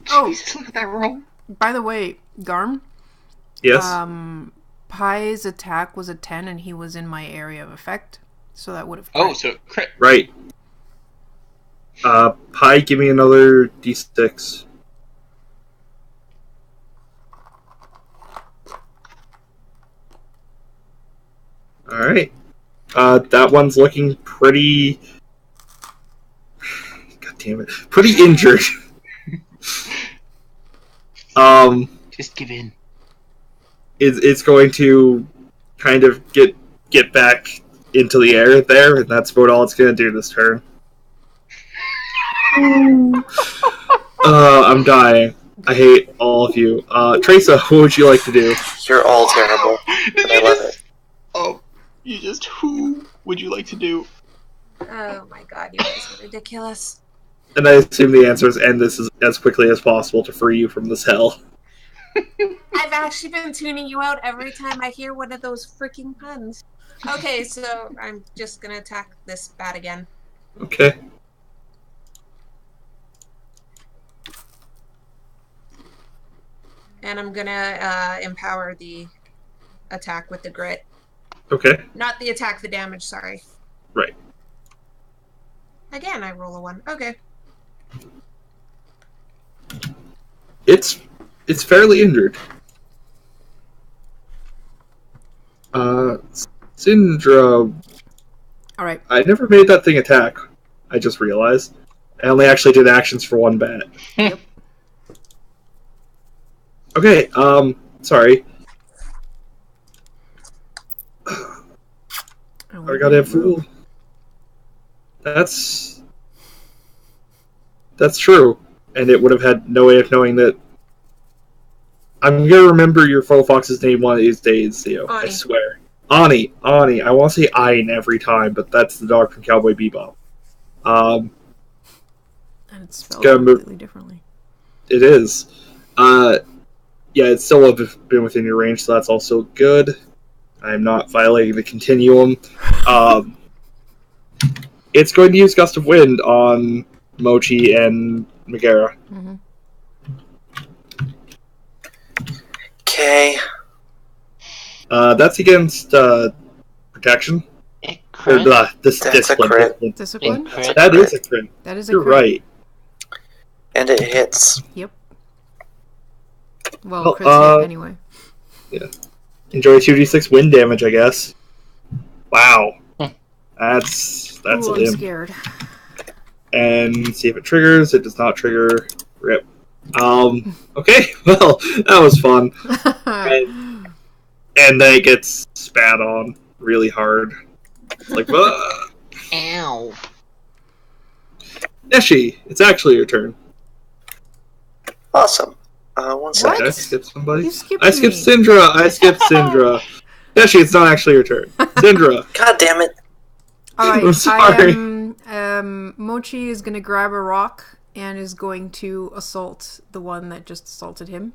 S2: Oh,
S1: Jesus, look at that roll.
S2: by the way, Garm,
S3: Yes.
S2: Pai's attack was a 10 and he was in my area of effect, so that would have
S1: Oh, so crit.
S3: Right. Pi, give me another d6. Alright. That one's looking pretty... God damn it. Pretty injured.
S1: Just give in.
S3: It's going to kind of get back into the air there, and that's about all it's going to do this turn. I'm dying. I hate all of you. Teresa, what would you like to do?
S5: You're all terrible.
S1: Did
S5: I
S1: you
S5: love
S1: just... Oh, you just... Who would you like to do?
S6: Oh my god, you guys are ridiculous.
S3: And I assume the answer is end this as quickly as possible to free you from this hell.
S6: I've actually been tuning you out every time I hear one of those freaking puns. Okay, so I'm just gonna attack this bat again.
S3: Okay.
S6: And I'm gonna empower the attack with the grit.
S3: Okay.
S6: Not the attack, the damage, sorry.
S3: Right.
S6: Again, I roll a 1. Okay.
S3: It's fairly injured. Syndra...
S2: Alright.
S3: I never made that thing attack. I just realized. I only actually did actions for one bat.
S2: Yep.
S3: Okay, sorry. I gotta have fool. That's true. And it would have had no way of knowing that. I'm gonna remember your faux fox's name one of these days, Theo. I
S6: Ani.
S3: swear. Ani. I want to say Ein every time, but that's the dog from Cowboy Bebop.
S2: And it's spelled
S3: Gotta move-
S2: completely differently.
S3: It is. Yeah, it still would have been within your range, so that's also good. I'm not violating the continuum. It's going to use Gust of Wind on Mochi and Megara.
S2: Mm-hmm.
S5: Okay.
S3: That's against protection.
S1: It
S3: Or,
S1: crit.
S5: That's a
S3: discipline.
S5: crit.
S2: Discipline?
S1: Crit.
S3: That is a crit.
S2: That is a
S3: You're
S2: crit.
S3: right.
S5: And it hits.
S2: Yep. Well,
S3: Well,
S2: crits hit anyway.
S3: Enjoy 2d6 wind damage, I guess. Wow. That's
S2: Ooh,
S3: a
S2: I'm
S3: limb.
S2: scared.
S3: And see if it triggers. It does not trigger. Rip. Okay, well, that was fun. And then it gets spat on really hard. It's like,
S1: Ow.
S3: Neshi, it's actually your turn.
S5: Awesome. One second.
S3: Did I skip somebody?
S2: You skipped
S3: I skipped
S2: me.
S3: Syndra. I skipped Syndra. Neshi, it's not actually your turn. Syndra.
S5: God damn it.
S2: Alright,
S3: I'm sorry.
S2: Mochi is gonna grab a rock and is going to assault the one that just assaulted him.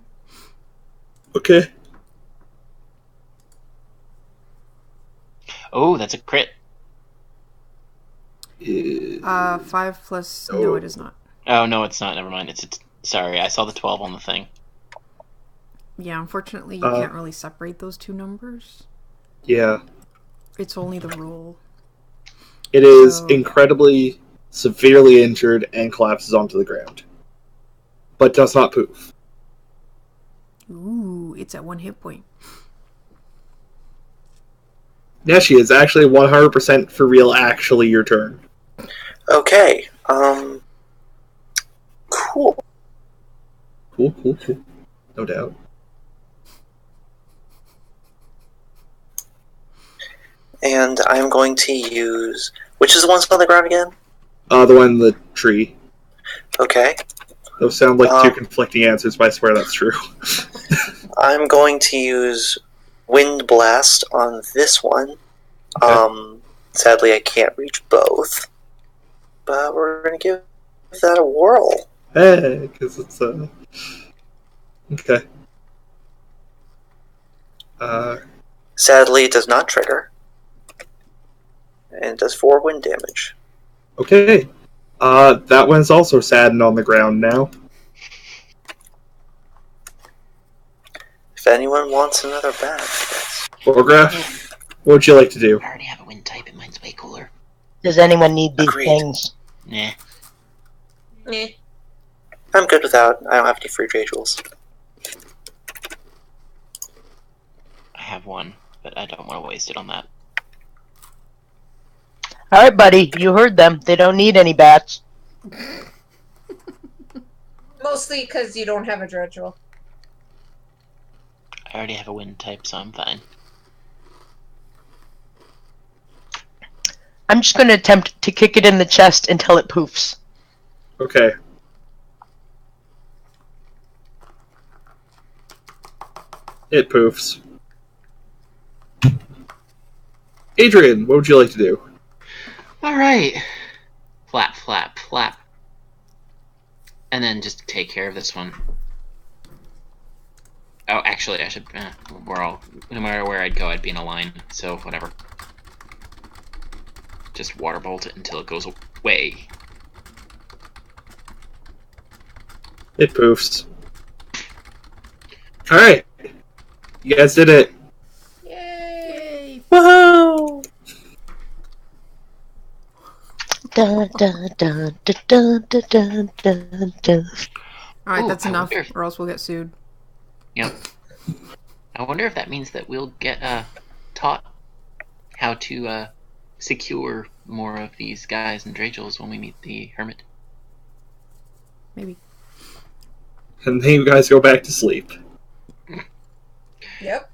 S3: Okay.
S1: Oh, that's a crit.
S2: 5 plus... No, it is not.
S1: Oh, no, it's not. Never mind. It's sorry, I saw the 12 on the thing.
S2: Yeah, unfortunately, you can't really separate those two numbers.
S3: Yeah.
S2: It's only the roll.
S3: It is
S2: So-
S3: incredibly severely injured and collapses onto the ground. But does not poof.
S2: Ooh, it's at 1 hit point.
S3: Neshi, is actually 100% for real actually your turn.
S5: Okay. Cool.
S3: Cool. No doubt.
S5: And I'm going to use... Which is the one's on the ground again?
S3: The one in the tree.
S5: Okay.
S3: Those sound like two conflicting answers, but I swear that's true.
S5: I'm going to use Wind Blast on this one.
S3: Okay.
S5: Sadly, I can't reach both. But we're going to give that a whirl.
S3: Hey, because it's okay.
S5: Sadly, it does not trigger. And it does 4 wind damage.
S3: Okay. That one's also saddened on the ground now.
S5: If anyone wants another bat, I guess.
S3: Photograph, what would you like to do?
S1: I already have a wind type, and mine's way cooler.
S4: Does anyone need these
S5: Agreed.
S4: things?
S1: Nah.
S6: Eh.
S5: I'm good without. I don't have any free jewels.
S1: I have one, but I don't want to waste it on that.
S4: Alright, buddy, you heard them. They don't need any bats.
S6: Mostly because you don't have a Dredgel.
S1: I already have a wind type, so I'm fine.
S4: I'm just gonna attempt to kick it in the chest until it poofs.
S3: Okay. It poofs. Adrian, what would you like to do?
S1: Alright. Flap, flap, flap. And then just take care of this one. Oh, actually, I should... no matter where I'd go, I'd be in a line, so whatever. Just water bolt it until it goes away.
S3: It poofs. Alright. You guys did it.
S6: Yay!
S4: Woohoo! Dun, dun, dun, dun, dun, dun, dun, dun.
S2: Alright,
S1: Ooh,
S2: that's
S1: I
S2: enough,
S1: wonder if-
S2: or else we'll get sued.
S1: Yep. I wonder if that means that we'll get taught how to secure more of these guys and Dragels when we meet the Hermit.
S2: Maybe.
S3: And then you guys go back to sleep.
S6: Yep.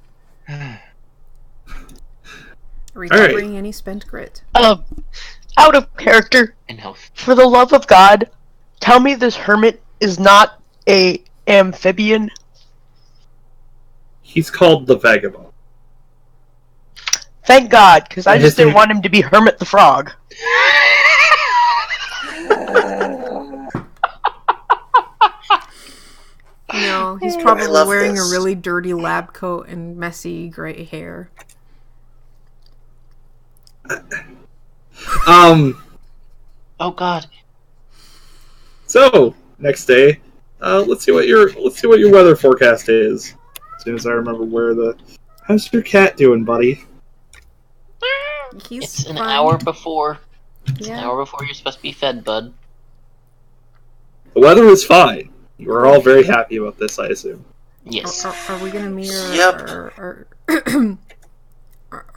S2: Recovering any spent grit.
S4: Out of character.
S1: And health.
S4: For the love of God, tell me this hermit is not a amphibian.
S3: He's called the Vagabond.
S4: Thank God, because I
S3: And
S4: just
S3: his
S4: didn't
S3: name-
S4: want him to be Hermit the Frog.
S2: No, he's probably
S5: love
S2: wearing
S5: this.
S2: a really dirty lab coat and messy gray hair.
S1: Oh God.
S3: So, next day, let's see what your weather forecast is. As soon as I remember where the... How's your cat doing, buddy?
S2: He's
S1: It's an
S2: fine.
S1: hour before. It's an
S2: Yeah.
S1: hour before you're supposed to be fed, bud.
S3: The weather is fine. You are all very happy about this, I assume.
S1: Yes.
S2: Are we gonna meet
S5: Yep.
S2: our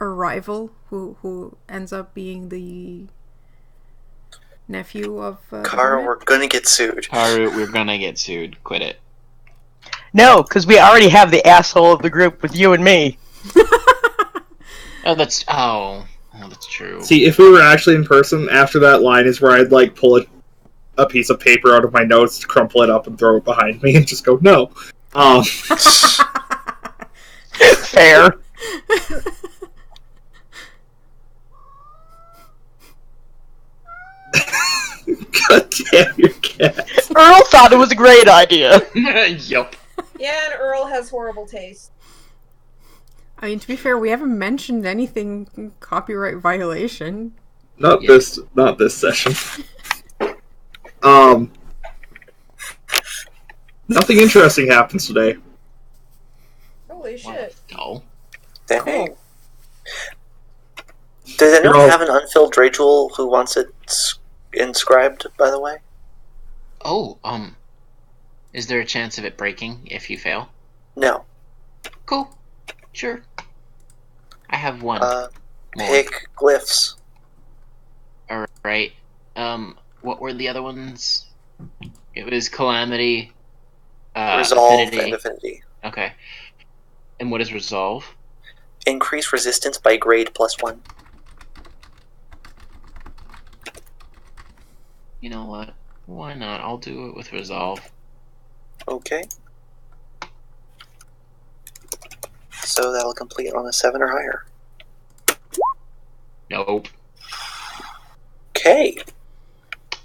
S2: rival who ends up being the nephew of the
S5: Kara,
S2: hermit?
S5: we're gonna get sued.
S1: Haru, we're gonna get sued. Quit it.
S4: No, because we already have the asshole of the group with you and me.
S1: Oh, that's that's true.
S3: See, if we were actually in person, after that line is where I'd, like, pull a piece of paper out of my notes, crumple it up, and throw it behind me, and just go, no.
S4: Fair.
S3: God damn your cat.
S4: Earl thought it was a great idea.
S1: Yup.
S6: Yeah, and Earl has horrible taste.
S2: I mean, to be fair, we haven't mentioned anything copyright violation.
S3: Not
S1: Yeah.
S3: this session. Nothing interesting happens today.
S6: Holy shit.
S1: No.
S5: Dang.
S2: Cool.
S5: Does anyone
S3: You're all-
S5: have an unfilled Dragel who wants it inscribed, by the way?
S1: Oh, is there a chance of it breaking if you fail?
S5: No.
S1: Cool. Sure. I have one. More.
S5: Pick glyphs.
S1: Alright. What were the other ones? It was Calamity,
S5: Resolve
S1: Affinity.
S5: and Affinity.
S1: Okay. And what is Resolve?
S5: Increase resistance by grade +1.
S1: You know what? Why not? I'll do it with Resolve.
S5: Okay. So that'll complete on a 7 or higher.
S1: Nope.
S5: Okay.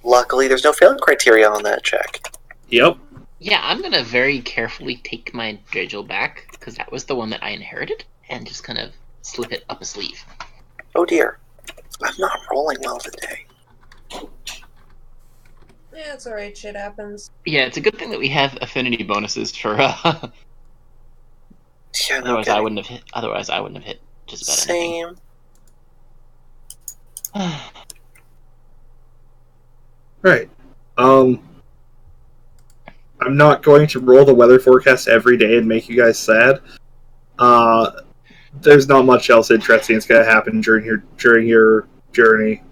S5: Luckily, there's no failing criteria on that check.
S3: Yep.
S1: Yeah, I'm gonna very carefully take my Dragel back, because that was the one that I inherited, and just kind of slip it up a sleeve.
S5: Oh dear. I'm not rolling well today.
S6: Yeah, it's alright, shit happens.
S1: Yeah, it's a good thing that we have affinity bonuses for
S5: Yeah, no
S1: Otherwise, I
S5: kidding.
S1: wouldn't have hit. Otherwise, I wouldn't have hit just about anything.
S5: Same.
S3: Right. I'm not going to roll the weather forecast every day and make you guys sad. There's not much else interesting that's going to happen during your journey.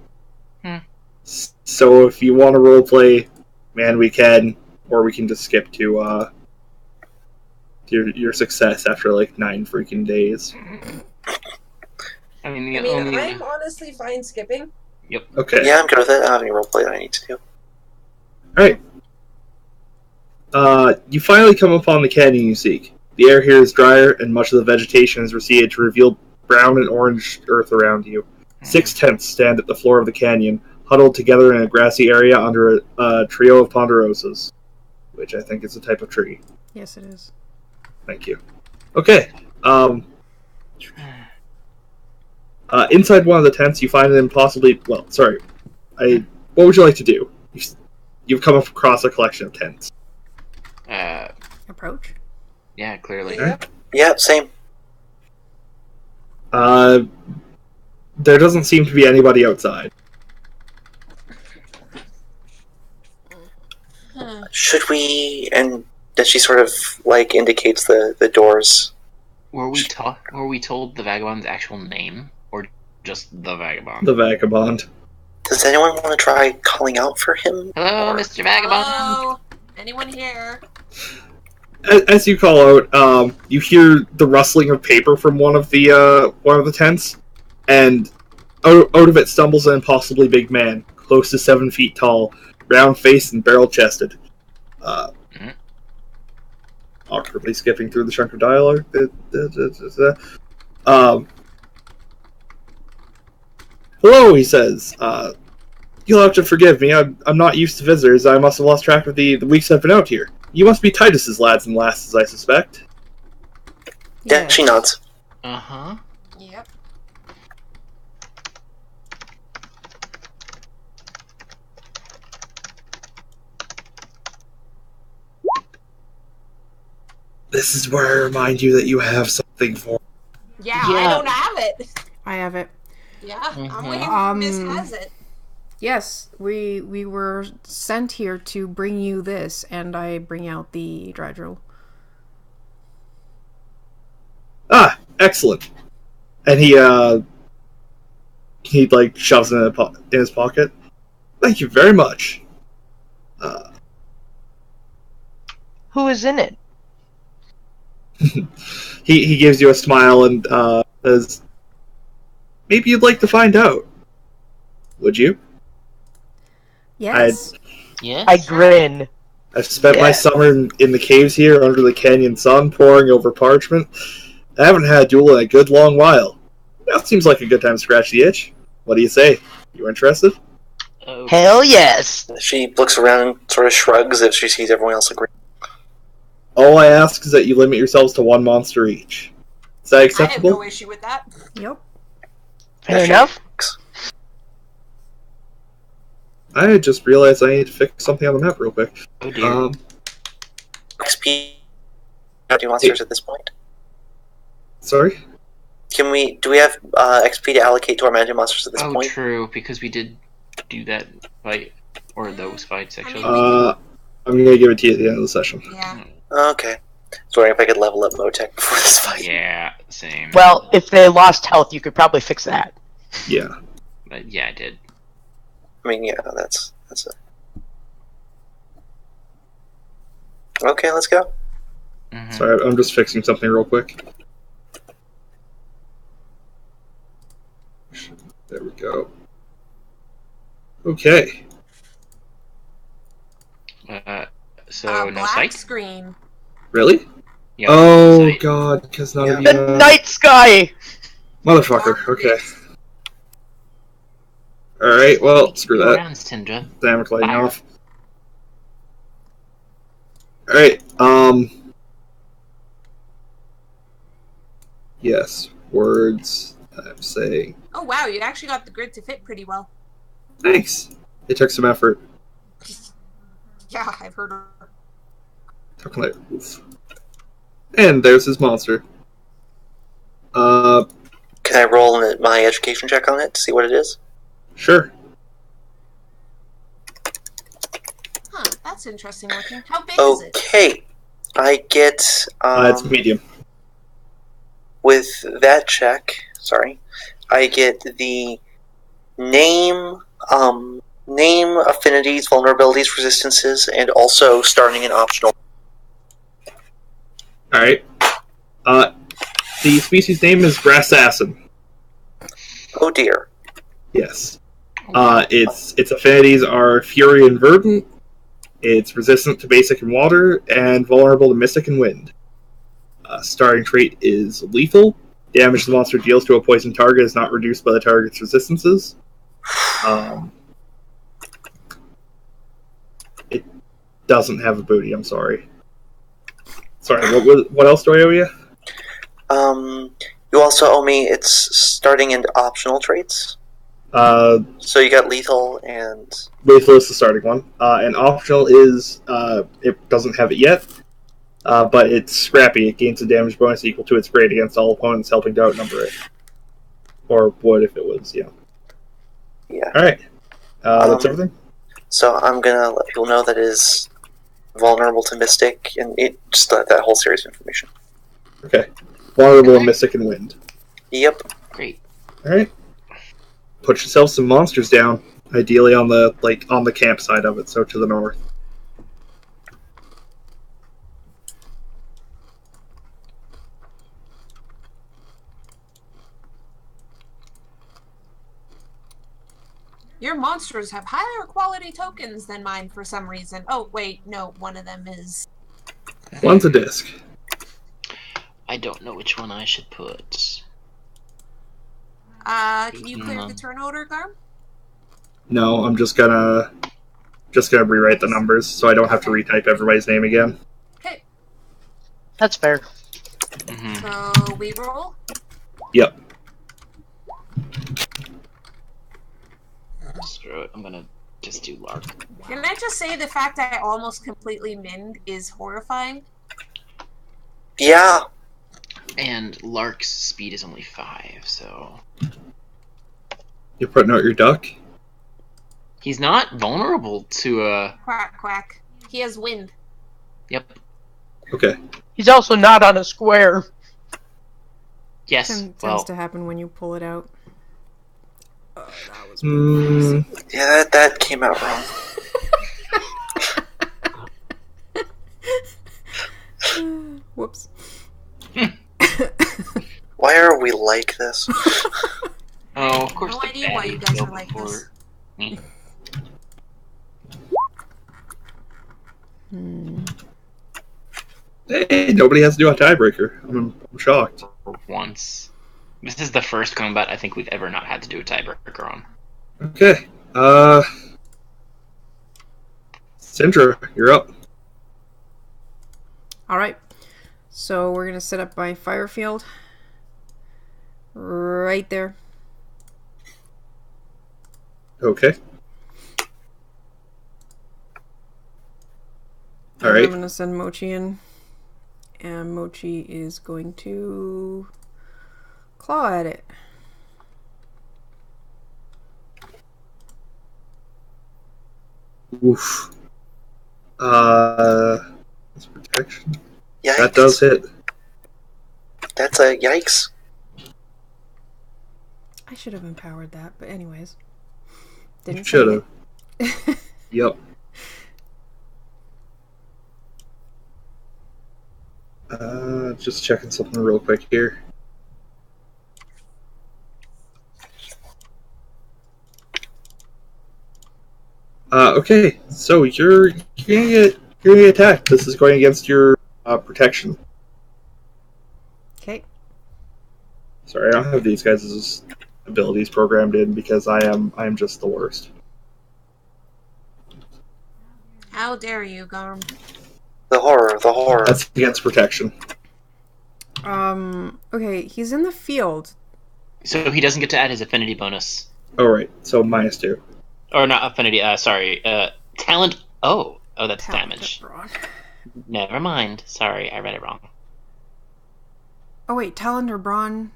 S3: So if you want to roleplay, man, we can, or we can just skip to your success after like 9 freaking days.
S1: I mean,
S6: I'm honestly fine skipping.
S1: Yep.
S3: Okay.
S5: Yeah, I'm good with it. I don't have any roleplay that I need to do.
S3: Alright. You finally come upon the canyon you seek. The air here is drier, and much of the vegetation is receded to reveal brown and orange earth around you. 6 tents stand at the floor of the canyon, huddled together in a grassy area under a trio of ponderosas, which I think is a type of tree.
S2: Yes, it is.
S3: Thank you. Okay. Inside one of the tents, you find an impossibly... Well, sorry. What would you like to do? You've come across a collection of tents.
S2: Approach?
S1: Yeah, clearly.
S5: Yeah, same.
S3: There doesn't seem to be anybody outside.
S5: Should we... And that she sort of, like, indicates the doors.
S1: Were we told the Vagabond's actual name, or just the Vagabond?
S3: The Vagabond.
S5: Does anyone want to try calling out for him?
S1: Hello, Mr. Vagabond.
S6: Hello? Anyone here?
S3: As you call out, you hear the rustling of paper from one of the tents, and out of it stumbles an impossibly big man, close to 7 feet tall, round-faced and barrel-chested. Awkwardly skipping through the chunk of dialogue. Hello, he says. You'll have to forgive me. I'm not used to visitors. I must have lost track of the weeks I've been out here. You must be Titus's lads and lasses, I suspect.
S5: Yeah,
S2: Yes.
S5: she nods.
S1: Uh-huh.
S6: Yep.
S3: This is where I remind you that you have something for me.
S6: Yeah, I don't have it.
S2: I have it.
S6: Yeah, I'm waiting for Miss has it.
S2: Yes, we were sent here to bring you this, and I bring out the dry drill.
S3: Ah, excellent. And he like shoves it in his pocket. Thank you very much.
S4: Who is in it?
S3: He gives you a smile and says, "Maybe you'd like to find out. Would you?
S2: Yes.
S1: Yeah.
S4: I grin.
S3: I've spent my summer in the caves here under the canyon sun, poring over parchment. I haven't had a duel in a good long while. Now seems like a good time to scratch the itch. What do you say? You interested?"
S1: Oh.
S4: Hell yes.
S5: She looks around and sort of shrugs if she sees everyone else agree.
S3: All I ask is that you limit yourselves to 1 monster each. Is that
S6: I have
S3: acceptable?
S6: no issue with that.
S2: Yep.
S4: Fair enough.
S3: I just realized I need to fix something on the map real quick.
S1: Oh dear.
S5: XP. Do monsters at this point?
S3: Sorry?
S5: Do we have XP to allocate to our MajiMonsters at this
S1: Oh,
S5: point?
S1: true, because we did do that fight, or those fights, actually.
S3: I'm gonna give it to you at the end of the session.
S6: Yeah.
S5: Okay. So wondering if I could level up Motec before this fight.
S1: Yeah, same.
S4: Well, if they lost health, you could probably fix that.
S3: Yeah.
S1: But yeah, I did.
S5: I mean, yeah, that's it. Okay, let's go.
S1: Mhm.
S3: Sorry, I'm just fixing something real quick. There we go. Okay.
S1: So no
S6: black
S1: sight?
S6: screen.
S3: Really?
S1: Yeah.
S3: Oh
S1: sight.
S3: god, because none of
S5: Yeah.
S3: you...
S4: The night sky!
S3: Motherfucker, okay. Alright, well, screw that.
S1: Rounds, Tindra.
S3: Damn it, lighting
S1: Fire.
S3: off. Alright, yes, words, I'm saying...
S6: Oh wow, you actually got the grid to fit pretty well.
S3: Thanks! It took some effort.
S6: Yeah, I've heard her.
S3: Talking like oof. And there's his monster.
S5: Can I roll my education check on it to see what it is?
S3: Sure.
S6: Huh, that's interesting looking. How big is it?
S5: Okay. I get...
S3: It's medium.
S5: with that check, I get the name, affinities, vulnerabilities, resistances, and also starting an optional.
S3: Alright. The species name is Grassassin.
S5: Oh dear.
S3: Yes. Its affinities are Fury and Verdant. It's resistant to basic and water, and vulnerable to mystic and wind. Starting trait is lethal. Damage the monster deals to a poison target is not reduced by the target's resistances. It doesn't have a booty, I'm sorry. Sorry, what else do I owe you?
S5: You also owe me its starting and optional traits. So you got lethal and...
S3: Lethal is the starting one. And optional is, it doesn't have it yet, but it's scrappy. It gains a damage bonus equal to its grade against all opponents, helping to outnumber it. Or would if it was,
S5: Yeah.
S3: Alright. That's everything?
S5: So I'm gonna let people know that it is vulnerable to Mystic, and it just that whole series of information.
S3: Okay. Vulnerable and Mystic and Wind.
S5: Yep.
S1: Great.
S3: Alright. Put yourself some monsters down. Ideally on the campsite of it, so to the north.
S6: Your monsters have higher quality tokens than mine for some reason. Oh, wait, no, one of them is...
S3: One's a disc.
S1: I don't know which one I should put.
S6: Can you clear the turn order, Garm?
S3: No, I'm just gonna rewrite the numbers so I don't have to retype everybody's name again.
S6: Okay.
S4: That's fair.
S6: So we roll?
S3: Yep.
S1: Screw it. I'm gonna just do Lark.
S6: Can I just say the fact I almost completely minned is horrifying?
S5: Yeah.
S1: And Lark's speed is only 5, so...
S3: You're putting out your duck?
S1: He's not vulnerable to
S6: Quack, quack. He has wind.
S1: Yep.
S3: Okay.
S4: He's also not on a square.
S1: Yes,
S2: Tends to happen when you pull it out.
S6: Oh,
S2: that was
S5: yeah, that came out wrong.
S2: Whoops.
S5: Why are we like this?
S1: Oh, of course.
S6: No idea why you guys are like this.
S1: Me.
S3: Hey, nobody has to do a tiebreaker. I'm shocked.
S1: Once. This is the first combat I think we've ever not had to do a tiebreaker on.
S3: Okay. Sindra, you're up.
S2: Alright. So we're going to set up my fire field. Right there.
S3: Okay. Alright.
S2: I'm going to send Mochi in. And Mochi is going to claw at it.
S3: Oof. That's protection.
S5: Yikes.
S3: That does hit.
S5: That's a yikes.
S2: I should have empowered that, but anyways.
S3: You should have. Yep. Just checking something real quick here. Okay, so you're gonna get attacked. This is going against your protection.
S2: Okay.
S3: Sorry, I don't have these guys' abilities programmed in because I am just the worst.
S6: How dare you, Garm?
S5: The horror, the horror.
S3: That's against protection.
S2: Okay, he's in the field.
S1: So he doesn't get to add his affinity bonus.
S3: Oh, right. So -2.
S1: Or not affinity, sorry. Talent. Oh, that's
S2: Talent,
S1: damage.
S2: that's wrong.
S1: Never mind. Sorry, I read it wrong.
S2: Oh wait, Talent or Brawn?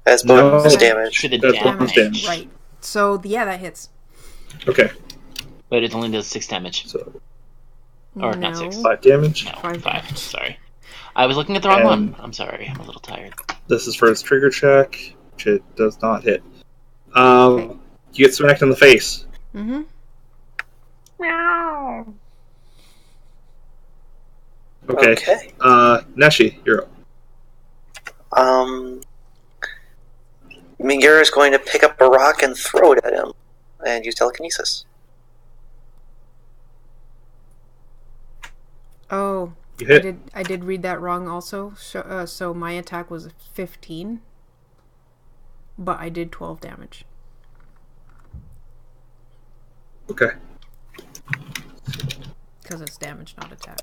S5: As
S3: No.
S5: bonus
S2: Okay.
S5: damage.
S1: For the
S3: That's bonus
S1: damage.
S3: damage.
S2: Right. So, yeah, that hits.
S3: Okay,
S1: But it only does 6 damage.
S3: so
S1: Or
S2: no.
S1: not 6.
S3: 5 damage.
S1: No,
S2: 5
S1: 5.
S2: damage.
S1: Sorry. I was looking at the wrong
S3: And-
S1: one. I'm sorry. I'm a little tired.
S3: This is for his trigger check, which it does not hit.
S2: Okay.
S3: You get smacked in the face.
S2: Mm-hmm.
S3: Okay. Neshi, you're up.
S5: Mingir is going to pick up a rock and throw it at him, and use telekinesis.
S2: Oh,
S3: You hit.
S2: I did read that wrong also. So my attack was 15, but I did 12 damage.
S3: Okay,
S2: Because it's damage, not attack.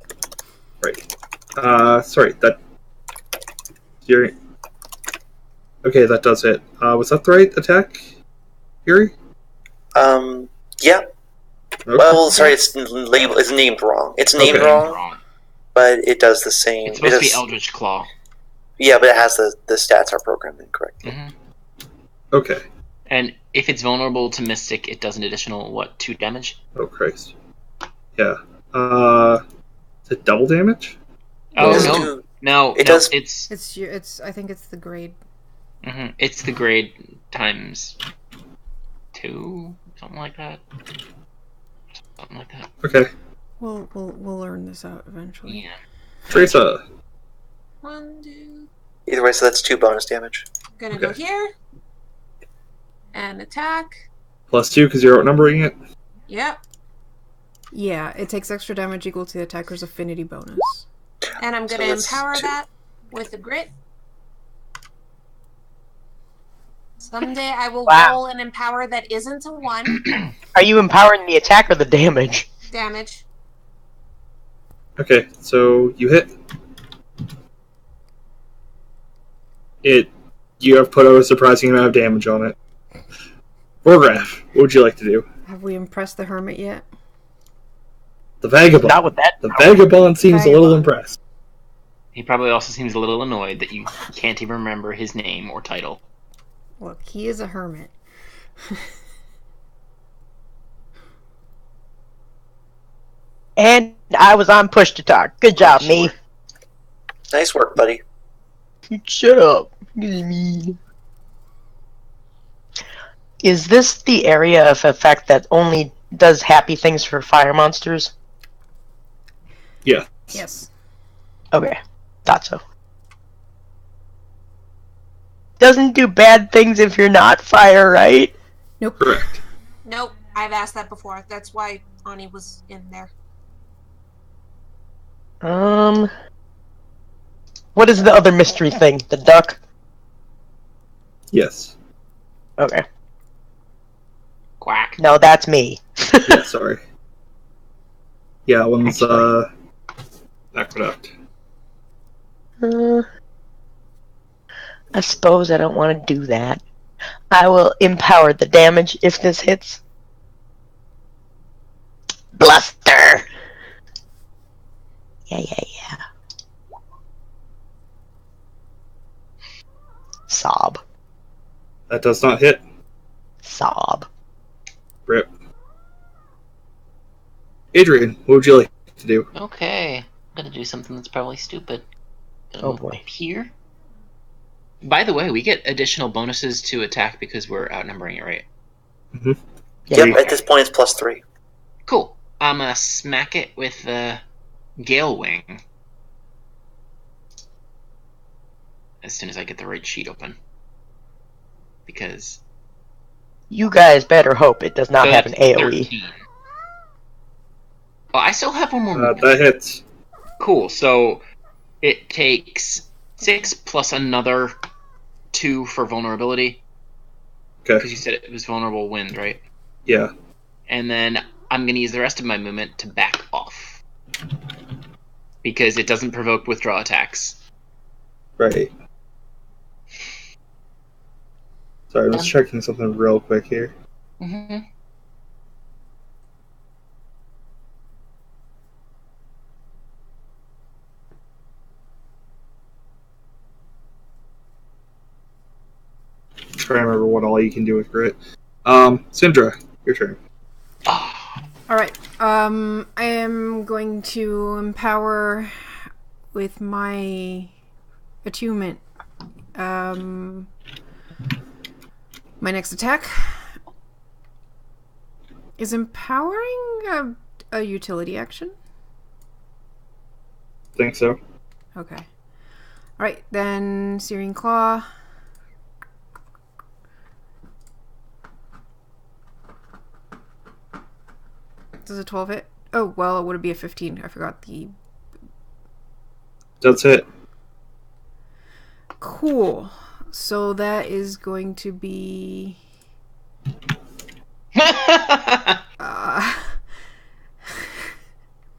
S3: right. Sorry, that. You're. Okay, that does hit. Was that the right attack, Yuri?
S5: Yeah.
S3: Okay.
S5: Well, sorry, it's named wrong. It's named
S3: Okay.
S5: wrong, but it does the same.
S1: It's supposed
S5: it
S1: to be
S5: does-
S1: Eldritch Claw.
S5: Yeah, but it has the stats are programmed incorrectly.
S1: Hmm.
S3: Okay.
S1: And if it's vulnerable to Mystic, it does an additional, 2 damage?
S3: Oh Christ. Yeah. Is it double damage?
S1: Oh,
S5: Does it
S1: no.
S5: do-
S1: No,
S5: It
S1: no,
S5: does-
S2: It's I think it's the grade.
S1: it's the grade times 2, something like that. Something like that.
S3: Okay.
S2: We'll learn this out eventually.
S1: Yeah.
S3: Teresa.
S6: 1, 2.
S5: Either way, so that's 2 bonus damage.
S6: Gonna go
S3: Okay.
S6: here. And attack.
S3: +2 because you're outnumbering it.
S6: Yep.
S2: Yeah, it takes extra damage equal to the attacker's affinity bonus.
S6: And I'm
S5: So
S6: gonna
S5: that's
S6: empower
S5: 2.
S6: that with a grit. Someday I will
S4: Wow.
S6: roll an empower that isn't a 1
S4: Are you empowering the attack or the damage?
S6: damage.
S3: Okay, so you hit. You have put a surprising amount of damage on it. Vorgraf, what would you like to do?
S2: Have we impressed the hermit yet?
S3: The Vagabond.
S4: Not with that.
S3: The Vagabond seems a little
S2: Vagabond.
S3: impressed.
S1: He probably also seems a little annoyed that you can't even remember his name or title.
S2: Look, he is a hermit.
S4: And I was on push to talk. Good job, me.
S5: Nice work, buddy.
S4: Shut up. Is this the area of effect that only does happy things for fire monsters?
S3: Yeah.
S2: Yes.
S4: Okay, thought so. Doesn't do bad things if you're not fire, right?
S2: Nope.
S3: Correct.
S6: Nope. I've asked that before. That's why Ani was in there.
S4: What is the other mystery thing? The duck?
S3: Yes.
S4: Okay.
S1: Quack.
S4: No, that's me.
S3: Yeah, sorry. Yeah, one's Aqueduct.
S4: I suppose I don't want to do that. I will empower the damage if this hits. Bluster! Yeah. Sob.
S3: That does not hit.
S4: Sob.
S3: Rip. Adrian, what would you like to do?
S1: Okay. I'm gonna do something that's probably stupid. Gonna
S4: Oh,
S1: move
S4: boy.
S1: up here. By the way, we get additional bonuses to attack because we're outnumbering it, right?
S4: Yeah,
S5: Yep, at this point it's +3.
S1: Cool. I'm gonna smack it with the Gale Wing. As soon as I get the right sheet open. Because
S4: You guys better hope it does not have an AoE.
S1: 13. Oh, I still have one more movement.
S3: That hits.
S1: Cool. So it takes 6 plus another 2 for vulnerability.
S3: Okay.
S1: Because you said it was vulnerable wind, right?
S3: Yeah.
S1: And then I'm going to use the rest of my movement to back off. Because it doesn't provoke withdraw attacks.
S3: Right. Sorry, I'm just checking something real quick here.
S1: Mm-hmm.
S3: and all you can do with grit. Syndra, your turn.
S2: Alright, I am going to empower with my attunement. My next attack is empowering a utility action.
S3: Think so.
S2: Okay. Alright, then Searing Claw. Does a 12 hit? Oh, well, it would be a 15. I forgot the...
S3: That's it.
S2: Cool. So that is going to be...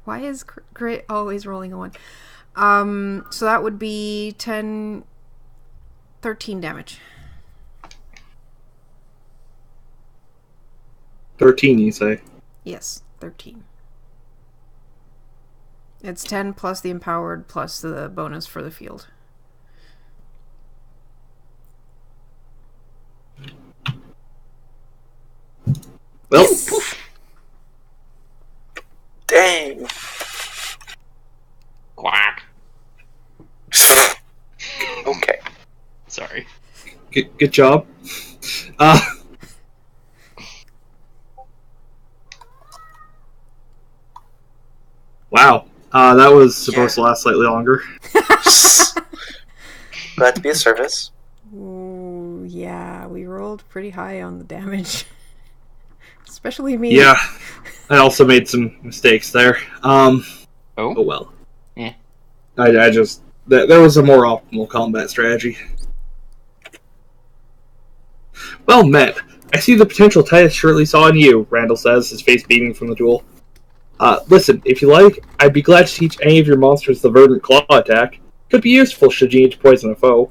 S2: Why is crit always rolling a 1? So that would be 13 damage.
S3: 13, you say?
S2: Yes, 13. It's 10 plus the empowered plus the bonus for the field.
S3: Well,
S5: Dang.
S1: Quack.
S5: Okay.
S1: Sorry.
S3: good job. Wow. That was supposed to last slightly longer.
S5: Glad to be of service.
S2: Ooh, yeah, we rolled pretty high on the damage. Especially me.
S3: Yeah. I also made some mistakes there. Oh well.
S1: Yeah.
S3: I just... There was a more optimal combat strategy. Well met. I see the potential Titus surely saw in you, Randall says, his face beaming from the duel. Listen, if you like, I'd be glad to teach any of your monsters the Verdant Claw attack. Could be useful should you need to poison a foe.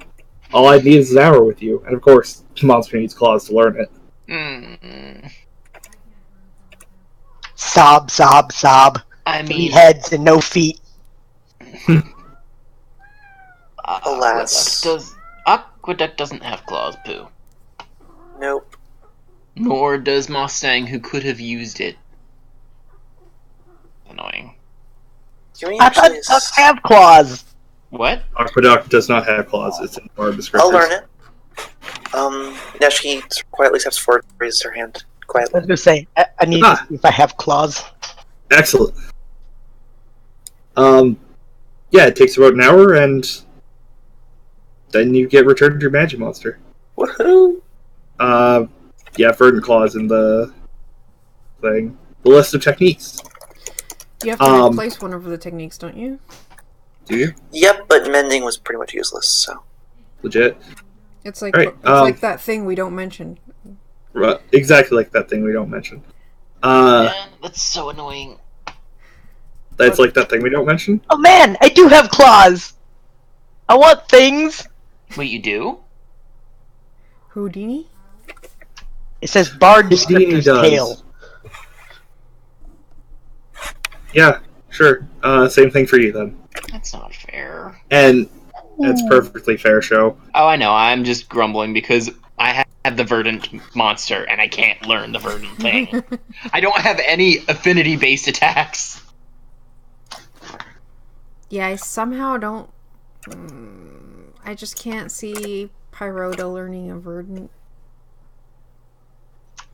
S3: All I'd need is an hour with you, and of course, the monster needs claws to learn it.
S4: Sob, sob, sob.
S1: I
S4: 3
S1: mean,
S4: heads and no feet.
S5: Alas.
S1: Aqueduct doesn't have claws, Pooh.
S5: Nope.
S1: Nor does Mustang, who could have used it. Annoying.
S5: You mean
S4: I thought
S5: actually
S4: ducks have claws.
S1: What?
S3: Aqueduct does not have claws. It's in our descriptors.
S5: I'll learn it. Now she quietly steps forward, raises her hand
S4: I
S5: quietly.
S4: was gonna say, I need to see if I have claws.
S3: Excellent. Yeah, it takes about an hour, and then you get returned to your MajiMonster.
S5: Woohoo!
S3: Yeah, Verdant Claws in the thing. The list of techniques.
S2: You have to replace one of the techniques, don't you?
S3: Do you?
S5: Yep, but mending was pretty much useless, so.
S3: Legit.
S2: It's like
S3: Right,
S2: it's like that thing we don't mention.
S3: Exactly like that thing we don't mention.
S1: Man, that's so annoying.
S3: That's like that thing we don't mention?
S4: Oh man, I do have claws. I want things.
S1: Wait, you do?
S2: Houdini?
S4: It says Bard
S3: Houdini
S4: Descriptor's
S3: does.
S4: tail.
S3: Yeah, sure. Same thing for you then.
S1: That's not fair.
S3: And it's perfectly fair, show.
S1: Oh, I know. I'm just grumbling because I have the Verdant monster and I can't learn the Verdant thing. I don't have any affinity-based attacks.
S2: Yeah, I somehow don't... I just can't see Pyroda learning a Verdant.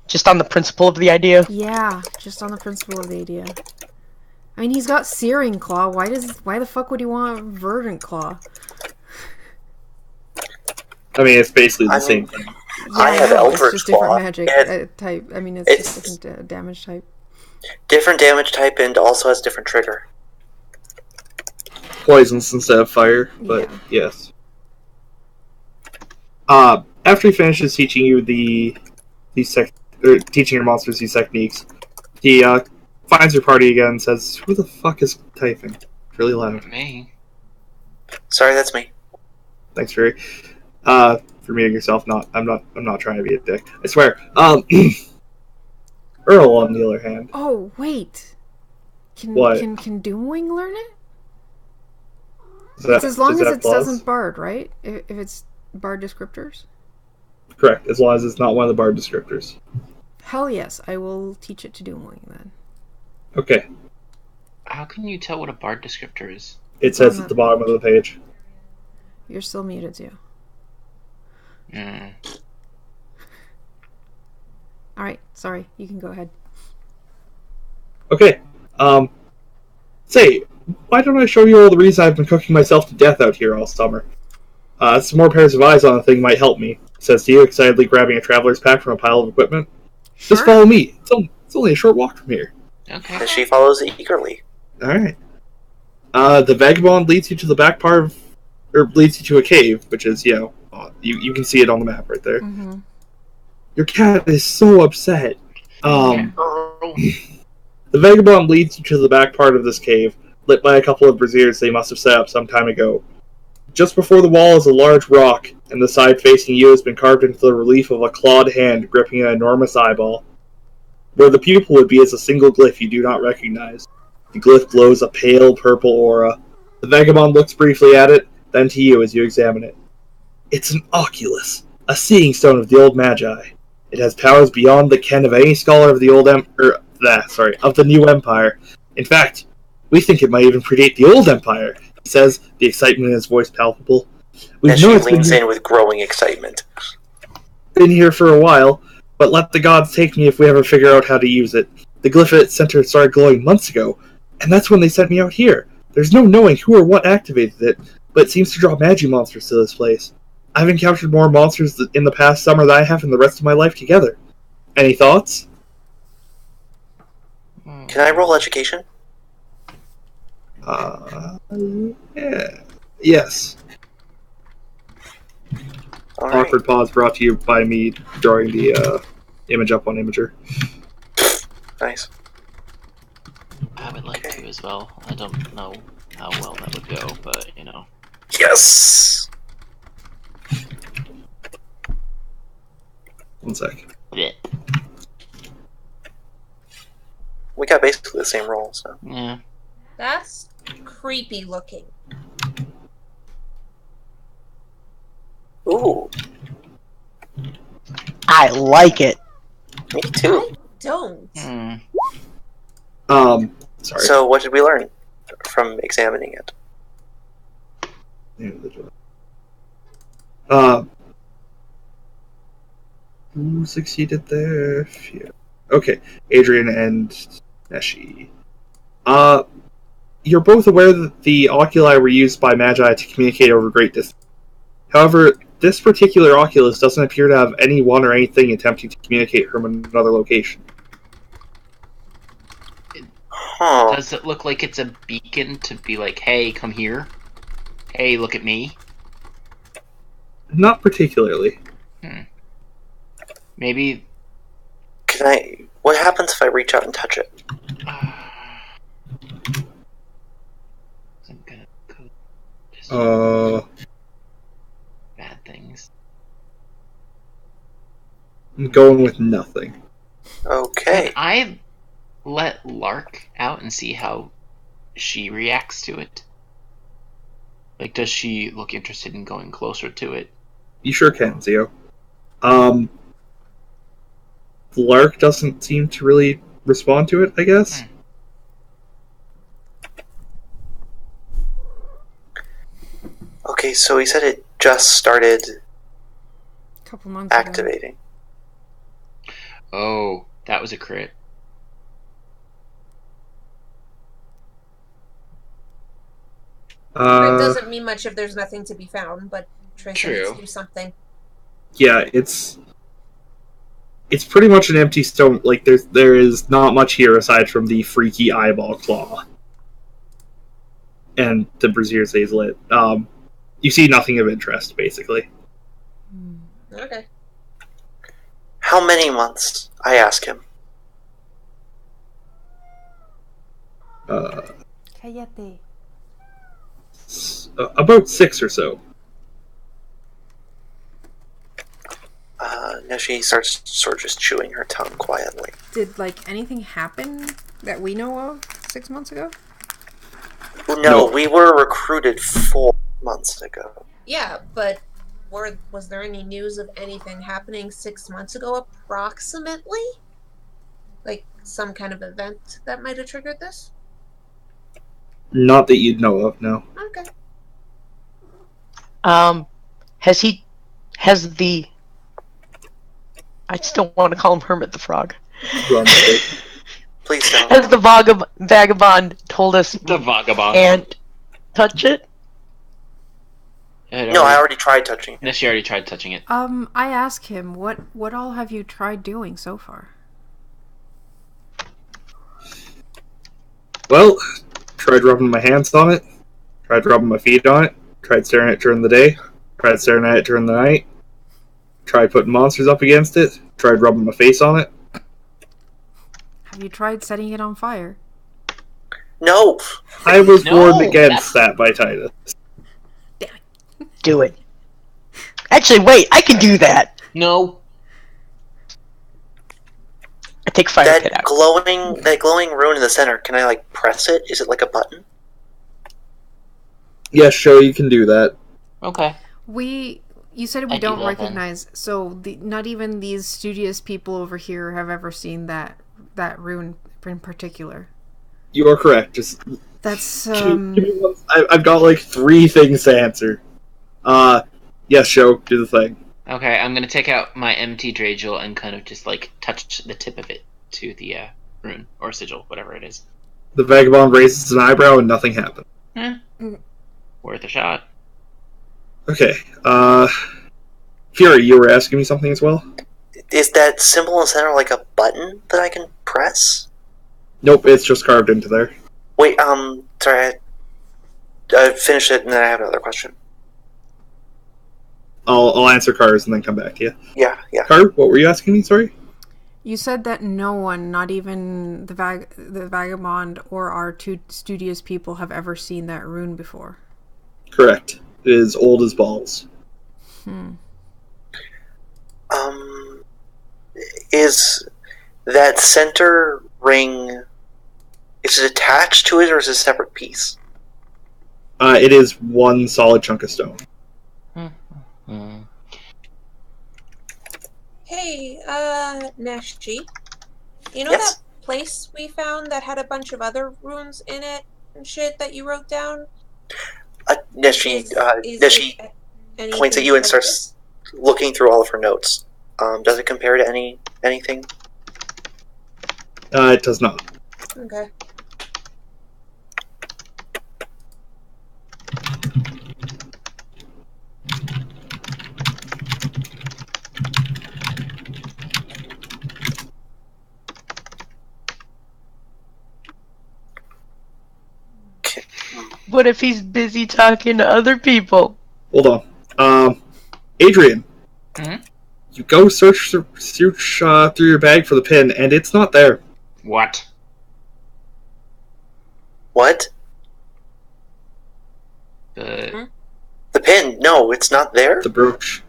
S4: Just on the principle of the idea.
S2: Yeah, just on the principle of the idea. I mean, he's got Searing Claw. Why the fuck would he want Verdant Claw?
S3: I mean, it's basically the same thing.
S2: Yeah,
S5: I have
S2: know,
S5: Eldritch
S2: it's just different
S5: Claw.
S2: magic type. I mean, it's just different damage type.
S5: Different damage type and also has different trigger.
S3: Poisons instead of fire, but
S2: Yeah.
S3: yes. After he finishes teaching you teaching your monsters these techniques, he finds your party again and says, "Who the fuck is typing?" Really loud.
S1: Me.
S5: Sorry, that's me.
S3: Thanks, Ray. For muting yourself. I'm not trying to be a dick. I swear. Earl, on the other hand.
S2: Oh wait, can
S3: What?
S2: can Doomwing learn it?
S3: Is that-
S2: It's as long
S3: is
S2: as
S3: that
S2: it
S3: clause?
S2: doesn't Bard, right? If it's Bard descriptors.
S3: Correct, as long as it's not one of the bard descriptors.
S2: Hell yes, I will teach it to do more then.
S3: Okay.
S1: How can you tell what a bard descriptor is?
S3: It says at the bottom of the page.
S2: You're still muted, too.
S1: Mm.
S2: Alright, sorry. You can go ahead.
S3: Okay. Say, why don't I show you all the reason I've been cooking myself to death out here all summer? Some more pairs of eyes on the thing might help me, says Dio, excitedly grabbing a traveler's pack from a pile of equipment.
S2: Sure.
S3: Just follow me. It's only a short walk from here.
S1: Okay.
S5: And she follows eagerly.
S3: Alright. The Vagabond leads you to the back part of... Or leads you to a cave, which is, you can see it on the map right there.
S2: Mm-hmm.
S3: Your cat is so upset.
S1: Earl.
S3: The Vagabond leads you to the back part of this cave, lit by a couple of braziers they must have set up some time ago. Just before the wall is a large rock, and the side facing you has been carved into the relief of a clawed hand gripping an enormous eyeball. Where the pupil would be is a single glyph you do not recognize. The glyph glows a pale purple aura. The Vagabond looks briefly at it, then to you as you examine it. It's an oculus, a seeing stone of the old Magi. It has powers beyond the ken of any scholar of the of the new empire. In fact, we think it might even predate the old empire, he says, the excitement in his voice palpable.
S5: And she leans in with growing excitement.
S3: Been here for a while, but let the gods take me if we ever figure out how to use it. The glyph at its center started glowing months ago, and that's when they sent me out here. There's no knowing who or what activated it, but it seems to draw MajiMonsters to this place. I've encountered more monsters in the past summer than I have in the rest of my life together. Any thoughts?
S5: Can I roll education?
S3: Yeah. Yes.
S5: All right.
S3: Awkward pause brought to you by me drawing the image up on Imager.
S5: Nice.
S1: I would like to as well. I don't know how well that would go, but
S5: Yes!
S3: One sec.
S1: Yeah.
S5: We got basically the same roll, so.
S1: Yeah.
S6: That's creepy looking.
S5: Ooh,
S4: I like it.
S5: me too.
S6: Don't.
S3: Sorry.
S5: So, what did we learn from examining it?
S3: Who succeeded there? Phew. Okay, Adrian and Neshi. You're both aware that the oculi were used by Magi to communicate over great distance. However, this particular oculus doesn't appear to have anyone or anything attempting to communicate from another location.
S5: Huh.
S1: Does it look like it's a beacon to be like, hey, come here? Hey, look at me?
S3: Not particularly.
S1: Maybe...
S5: Can I... What happens if I reach out and touch it?
S1: I'm gonna go just bad things.
S3: I'm going with nothing.
S5: Okay.
S1: Can I let Lark out and see how she reacts to it? Like, does she look interested in going closer to it?
S3: You sure can, Zio. Lark doesn't seem to really respond to it, I guess.
S5: Okay, so he said it just started
S2: A couple months ago.
S5: activating.
S1: Oh, that was a crit.
S6: It doesn't mean much if there's nothing to be found, but Tracy needs to do something.
S3: Yeah, it's pretty much an empty stone. Like there is not much here aside from the freaky eyeball claw and the braziers he's lit. You see nothing of interest, basically.
S6: Okay.
S5: How many months? I ask him.
S2: Cállate.
S3: About 6 or so.
S5: No, she starts sort of just chewing her tongue quietly.
S2: Did, anything happen that we know of 6 months ago?
S5: No, we were recruited 4 months ago.
S6: Yeah, but was there any news of anything happening 6 months ago, approximately? Like some kind of event that might have triggered this?
S3: Not that you'd know of, no.
S6: Okay.
S4: Has the... I still want to call him Hermit the Frog.
S3: Run with it.
S5: Please don't.
S4: Has the Vagabond told us
S1: The Vagabond.
S4: can't touch it?
S5: No, I already tried touching it.
S1: No, she already tried touching it.
S2: I asked him, what all have you tried doing so far?
S3: Well, tried rubbing my hands on it, tried rubbing my feet on it, tried staring at it during the day, tried staring at it during the night, tried putting monsters up against it, tried rubbing my face on it.
S2: Have you tried setting it on fire?
S5: No!
S3: I was
S1: No,
S3: warned against that by Titus.
S4: Do it. Actually, wait, I can do that.
S1: No.
S4: I take fire pit
S5: That
S4: out.
S5: glowing rune in the center, can I, like, press it? Is it like a button?
S3: Yes, sure, you can do that.
S1: Okay.
S2: You said we
S1: I do
S2: don't
S1: that, then.
S2: recognize, so not even these studious people over here have ever seen that rune in particular.
S3: You are correct. Just
S2: That's,
S3: give me one. I've got like 3 things to answer. Yes, show, do the thing.
S1: Okay, I'm gonna take out my empty Dragel and kind of just like touch the tip of it to the rune or sigil, whatever it is.
S3: The Vagabond raises an eyebrow and nothing happens.
S1: Worth a shot.
S3: Okay, Fury, you were asking me something as well?
S5: Is that symbol in the center like a button that I can press?
S3: Nope, it's just carved into there.
S5: Wait, sorry, I finished it and then I have another question.
S3: I'll answer Cars and then come back to you.
S5: Yeah.
S3: Car, what were you asking me, sorry?
S2: You said that no one, not even the Vagabond or our 2 studious people, have ever seen that rune before.
S3: Correct. It is old as balls.
S5: Is that center ring, is it attached to it or is it a separate piece?
S3: It is one solid chunk of stone.
S6: Hey, Nashji. You know
S5: Yes?
S6: that place we found that had a bunch of other runes in it and shit that you wrote down?
S5: Neshi
S6: Is it
S5: points at you and starts looking through all of her notes. Does it compare to anything?
S3: It does not.
S6: Okay.
S4: What if he's busy talking to other people?
S3: Hold on. Adrian.
S1: Mhm?
S3: You go search through your bag for the pin, and it's not there.
S1: What?
S5: What?
S1: The
S5: The pin? No, it's not there?
S3: The brooch.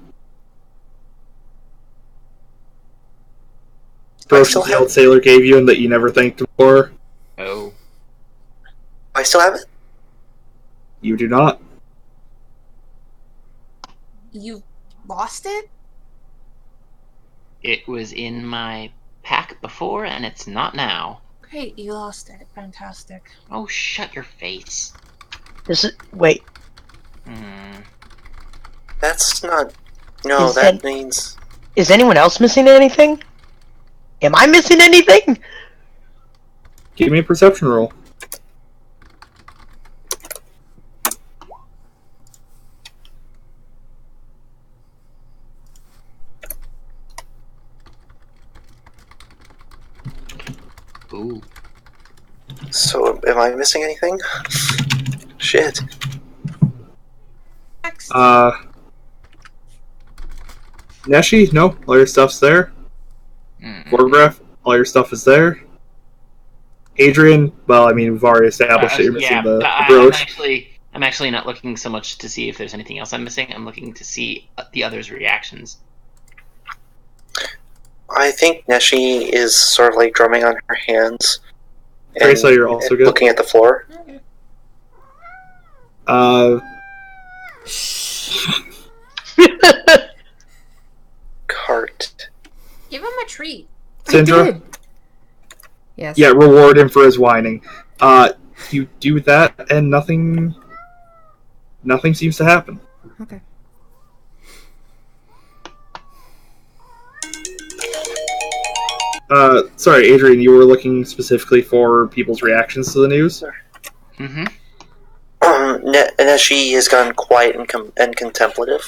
S5: I
S3: Brooch
S5: still
S3: the
S5: have
S3: old sailor gave you and that you never thanked him for.
S1: oh.
S5: I still have it?
S3: You do not.
S6: You lost it?
S1: It was in my pack before, and it's not now.
S6: Great, you lost it. Fantastic.
S1: Oh, shut your face.
S4: Wait,
S5: That's not... No,
S4: Is
S5: that
S4: that-
S5: means...
S4: is anyone else missing anything? Am I missing anything?
S3: Give me a perception roll.
S1: Ooh.
S5: So, am I missing anything? Shit.
S6: Next.
S3: Neshi, no, all your stuff's there. Photograph, all your stuff is there. Adrian, well, I mean, we've already established that you're missing the brooch.
S1: I'm actually not looking so much to see if there's anything else I'm missing. I'm looking to see the others' reactions.
S5: I think Neshi is sort of like drumming on her hands.
S3: Teresa, you're also good.
S5: Looking at the floor. Cart.
S6: Give him a treat.
S3: Syndra?
S2: I did. Yes.
S3: Yeah, reward him for his whining. You do that, and nothing seems to happen.
S2: Okay.
S3: Sorry, Adrian, you were looking specifically for people's reactions to the news?
S1: Mm-hmm.
S5: Neshi has gone quiet and contemplative.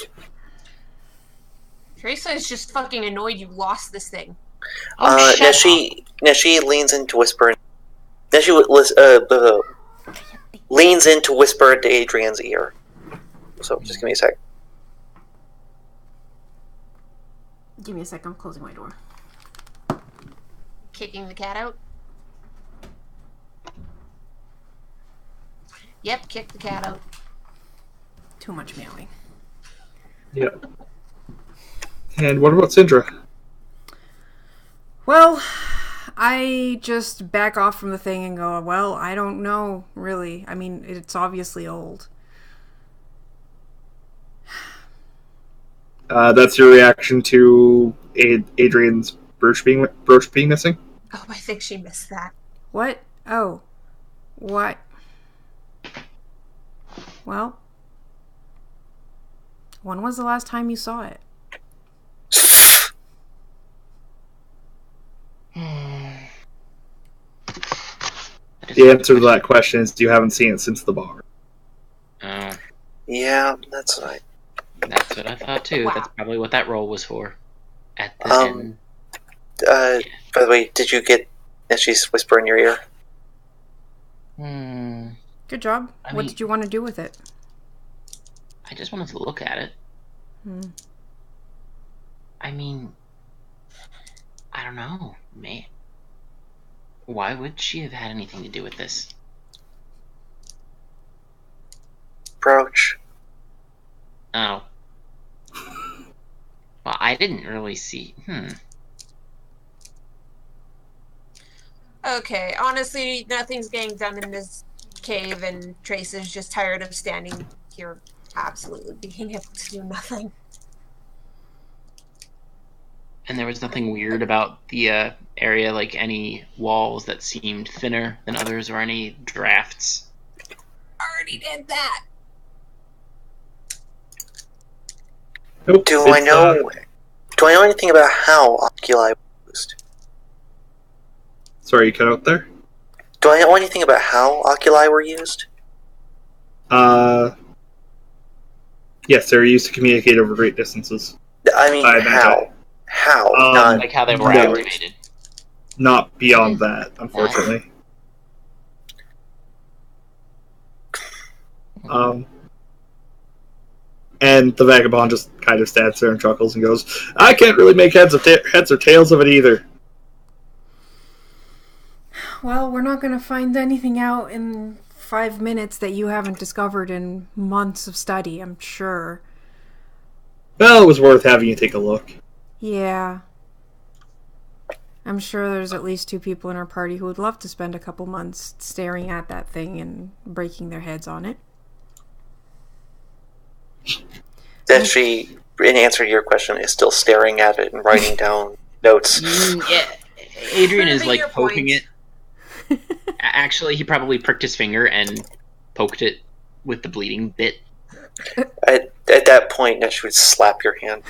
S6: Teresa is just fucking annoyed you lost this thing.
S1: Oh, shut up.
S5: Neshi leans in to whisper. Neshi leans in to whisper into Adrian's ear. So just give me a sec.
S2: Give me a sec, I'm closing my door.
S6: Kicking the cat out? Yep, kick the cat out.
S2: Too much meowing.
S3: Yeah. And what about Syndra?
S2: Well, I just back off from the thing and go, well, I don't know, really. I mean, it's obviously old.
S3: That's your reaction to Adrian's brooch being missing?
S6: Oh, I think she missed that.
S2: What? Oh. What? Well, when was the last time you saw it?
S3: The answer to that question is you haven't seen it since the bar.
S5: Yeah, that's right.
S1: That's what I thought too.
S6: Wow.
S1: That's probably what that roll was for. At the end.
S5: By the way, did you get Neshi's whisper in your ear?
S2: Good job.
S1: I
S2: What
S1: mean-
S2: did you want to do with it?
S1: I just wanted to look at it. I mean, I don't know, man. Why would she have had anything to do with this?
S5: Brooch.
S1: Oh. Well, I didn't really see.
S6: Okay, honestly, nothing's getting done in this cave, and Trace is just tired of standing here absolutely being able to do nothing.
S1: And there was nothing weird about the area, like any walls that seemed thinner than others, or any drafts.
S6: Already did that!
S3: Nope,
S5: Do I know anything about how oculi were used?
S3: Sorry, you cut out there?
S5: Do I know anything about how oculi were used?
S3: Yes, they're used to communicate over great distances.
S5: I mean, how? How? Not
S1: Like how they were
S3: No.
S1: activated.
S3: Not beyond that, unfortunately. And the Vagabond just kind of stands there and chuckles and goes, I can't really make heads or tails of it either.
S2: Well, we're not going to find anything out in 5 minutes that you haven't discovered in months of study, I'm sure.
S3: Well, it was worth having you take a look.
S2: Yeah. I'm sure there's at least 2 people in our party who would love to spend a couple months staring at that thing and breaking their heads on it.
S5: that she, in answer to your question, is still staring at it and writing down notes.
S1: Yeah, Adrian is
S6: Proving
S1: like
S6: your
S1: poking
S6: point.
S1: it. Actually, he probably pricked his finger and poked it with the bleeding bit.
S5: At that point, she would slap your hand.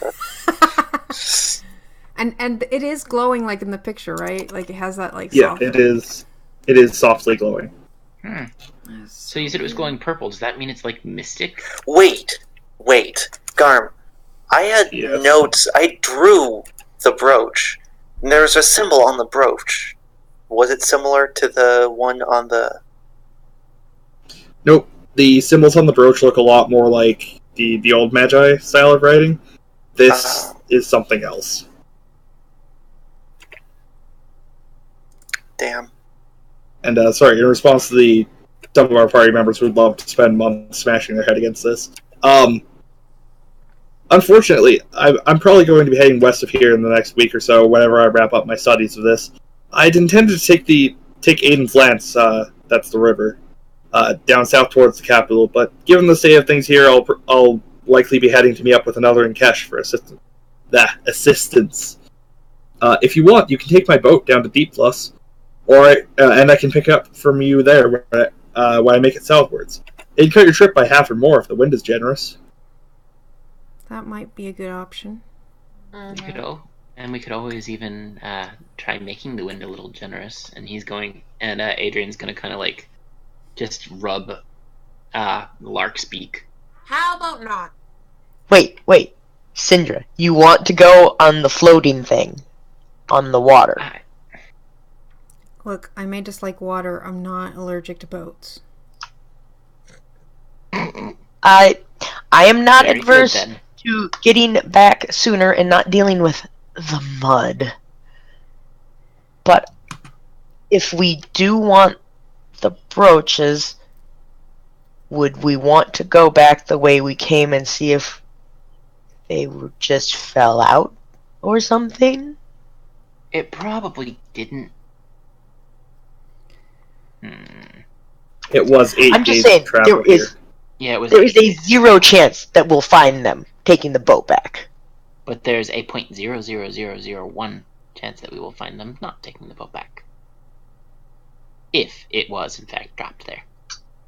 S2: And it is glowing like in the picture, right? Like it has that like
S3: Yeah,
S2: soft...
S3: it is. It is softly glowing.
S1: So you said it was glowing purple. Does that mean it's like mystic?
S5: Wait, Garm. I had
S3: Yes.
S5: notes. I drew the brooch. And there was a symbol on the brooch. Was it similar to the one on the...
S3: Nope. The symbols on the brooch look a lot more like the old Magi style of writing. This is something else.
S5: Damn.
S3: And sorry, in response to some of our party members would love to spend months smashing their head against this. Unfortunately, I'm probably going to be heading west of here in the next week or so, whenever I wrap up my studies of this. I'd intended to take Aiden's Lance, that's the river, down south towards the capital, but given the state of things here, I'll likely be heading to meet up with another Nkesh for assistance. If you want, you can take my boat down to Deep Plus, and I can pick it up from you there when I make it southwards. It'd cut your trip by half or more if the wind is generous.
S2: That might be a good option.
S1: We could always even try making the wind a little generous. And Adrian's gonna kind of like just rub Lark's beak.
S6: How about not?
S4: Wait. Syndra, you want to go on the floating thing? On the water?
S2: Look, I may dislike water. I'm not allergic to boats.
S4: I am not
S1: Very
S4: adverse
S1: good, then.
S4: to getting back sooner and not dealing with the mud. But if we do want the brooches, would we want to go back the way we came and see if they just fell out or something?
S1: It probably didn't.
S3: It was 8
S4: I'm just
S3: days
S4: saying,
S3: of travel here.
S1: Yeah, it was.
S4: There is a 0 chance that we'll find them taking the boat back.
S1: But there's a 0.00001 chance that we will find them not taking the boat back. If it was, in fact, dropped there.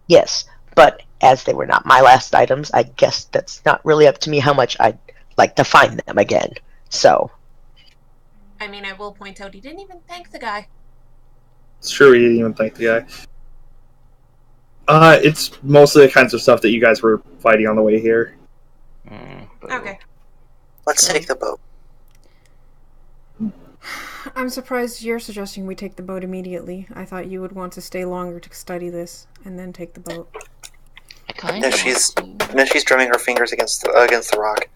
S4: Yes, but as they were not my last items, I guess that's not really up to me how much I'd like to find them again. So.
S6: I mean, I will point out he didn't even thank the guy.
S3: It's true, he didn't even thank the guy. It's mostly the kinds of stuff that you guys were fighting on the way here.
S6: Okay.
S5: Let's take the boat.
S2: I'm surprised you're suggesting we take the boat immediately. I thought you would want to stay longer to study this and then take the boat.
S5: No, she's drumming her fingers against the rock.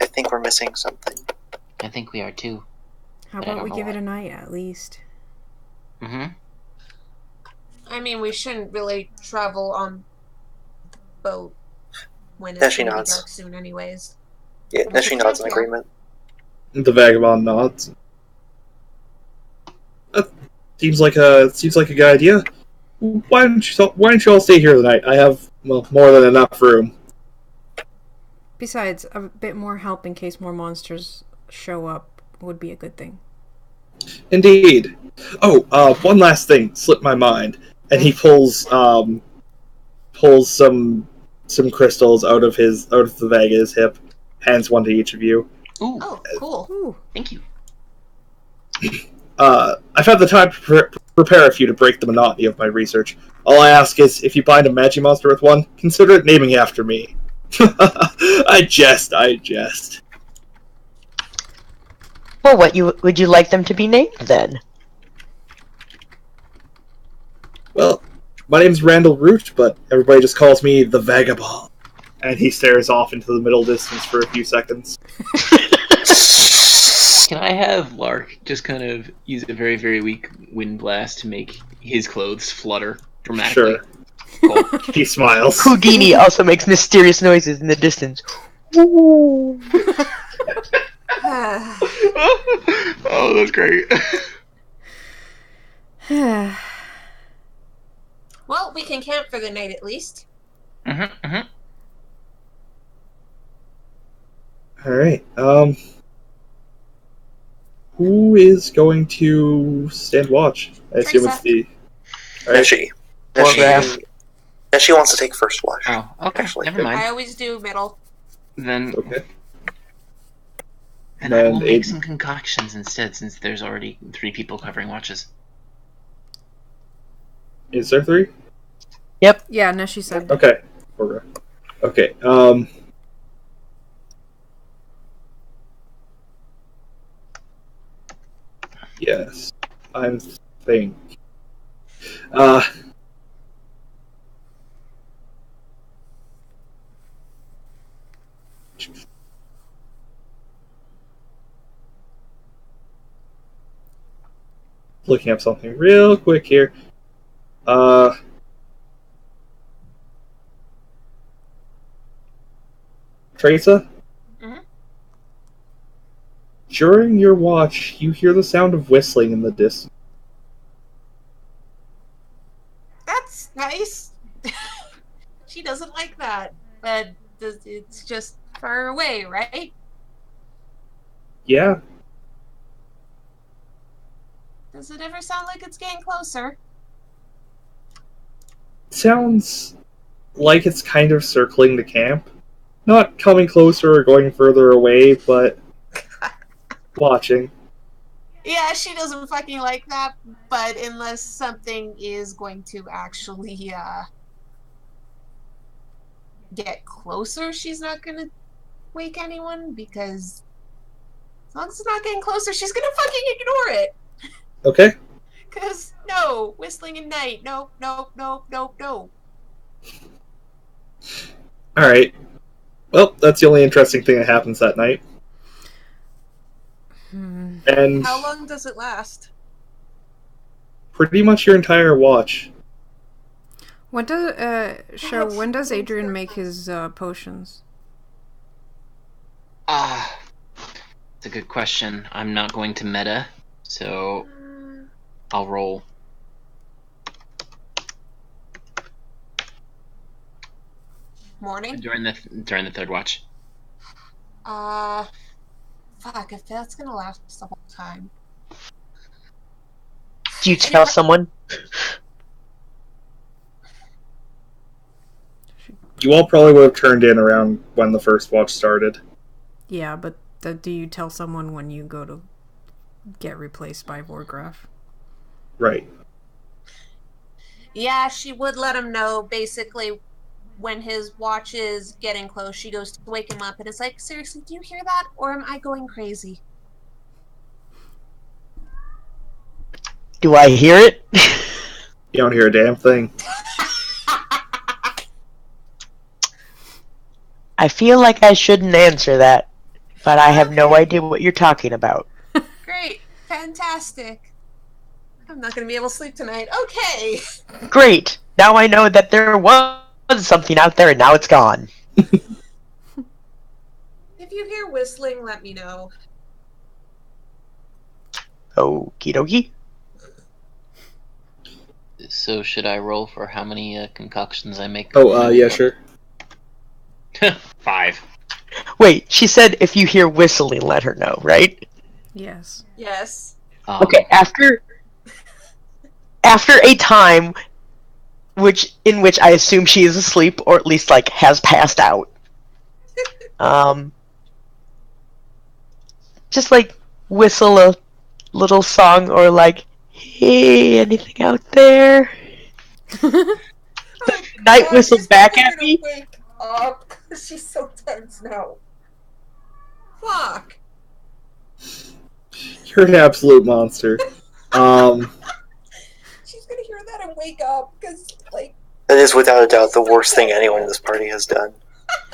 S5: I think we're missing something.
S1: I think we are too.
S2: How
S1: But I
S2: about
S1: don't
S2: we
S1: know
S2: give
S1: what.
S2: it a night at least?
S6: I mean, we shouldn't really travel on the boat when
S5: Yeah,
S6: it's
S5: she
S6: going to be
S5: nods.
S6: dark soon anyways.
S5: Yeah, no, she nods in agreement.
S3: The Vagabond nods. That seems like a good idea. Why don't you all stay here tonight? I have more than enough room.
S2: Besides, a bit more help in case more monsters show up would be a good thing.
S3: Indeed. Oh, one last thing slipped my mind, and he pulls some crystals out of the Vaga's hip, hands one to each of you.
S1: Ooh,
S6: Oh, cool.
S2: Ooh.
S1: thank you.
S3: I've had the time to prepare a few to break the monotony of my research. All I ask is, if you find a MajiMonster with one, consider it naming after me. I jest.
S4: Well, would you like them to be named then?
S3: Well, my name's Randall Root, but everybody just calls me the Vagabond. And he stares off into the middle distance for a few seconds.
S1: Can I have Lark just kind of use a very, very weak wind blast to make his clothes flutter dramatically?
S3: Sure.
S1: Cool.
S3: He smiles.
S4: Houdini also makes mysterious noises in the distance. Ooh.
S1: Oh, that's great.
S6: Well, we can camp for the night at least.
S3: Alright, who is going to stand watch? I assume it's the... Alright.
S5: She wants to take first watch.
S1: Oh, okay.
S5: Actually.
S1: Never mind.
S6: I always do middle.
S1: Then
S3: Okay.
S1: I will
S3: And
S1: make
S3: Aiden.
S1: some concoctions instead, since there's already 3 people covering watches.
S3: Is there 3?
S2: Yeah, Neshi said.
S3: Okay. Okay, yes. I think. Looking up something real quick here. Teresa?
S6: Mhm.
S3: During your watch, you hear the sound of whistling in the distance.
S6: That's nice. She doesn't like that. But It's just far away, right?
S3: Yeah.
S6: Does it ever sound like it's getting closer?
S3: Sounds like it's kind of circling the camp. Not coming closer or going further away, but watching.
S6: Yeah, she doesn't fucking like that, but unless something is going to actually get closer, she's not gonna wake anyone, because as long as it's not getting closer, she's gonna fucking ignore it.
S3: Okay.
S6: Because, no, whistling at night. No, no, no, no, no.
S3: Alright. Well, that's the only interesting thing that happens that night. And
S6: How long does it last?
S3: pretty much your entire watch.
S2: When does Adrian make his potions?
S1: It's a good question. I'm not going to meta, so I'll roll.
S6: Morning?
S1: During the third watch.
S6: Fuck, if that's gonna last the whole time.
S4: Do you tell someone?
S3: You all probably would have turned in around when the first watch started.
S2: Yeah, but do you tell someone when you go to get replaced by Vorgraf?
S3: Right.
S6: Yeah, she would let him know, basically, when his watch is getting close, she goes to wake him up, and it's like, seriously, do you hear that? Or am I going crazy?
S4: Do I hear it?
S3: You don't hear a damn thing.
S4: I feel like I shouldn't answer that, but I have no idea what you're talking about.
S6: Great. Fantastic. I'm not going to be able to sleep tonight. Okay.
S4: Great! Now I know that there was something out there and now it's gone.
S6: If you hear whistling, let me know.
S4: Okie dokie.
S1: So should I roll for how many concoctions I make?
S3: Oh, yeah, sure.
S1: 5.
S4: Wait, she said if you hear whistling, let her know, right?
S2: Yes.
S6: Yes.
S4: Okay, after a time in which I assume she is asleep, or at least like has passed out. Just like whistle a little song, or like, hey, anything out there? Night
S6: God,
S4: whistle
S6: she's
S4: back
S6: probably
S4: at
S6: gonna
S4: me.
S6: Wake up, 'cause she's so tense now. Fuck.
S3: You're an absolute monster.
S6: She's gonna hear that and wake up, because, like...
S5: That is without a doubt the worst thing anyone in this party has done.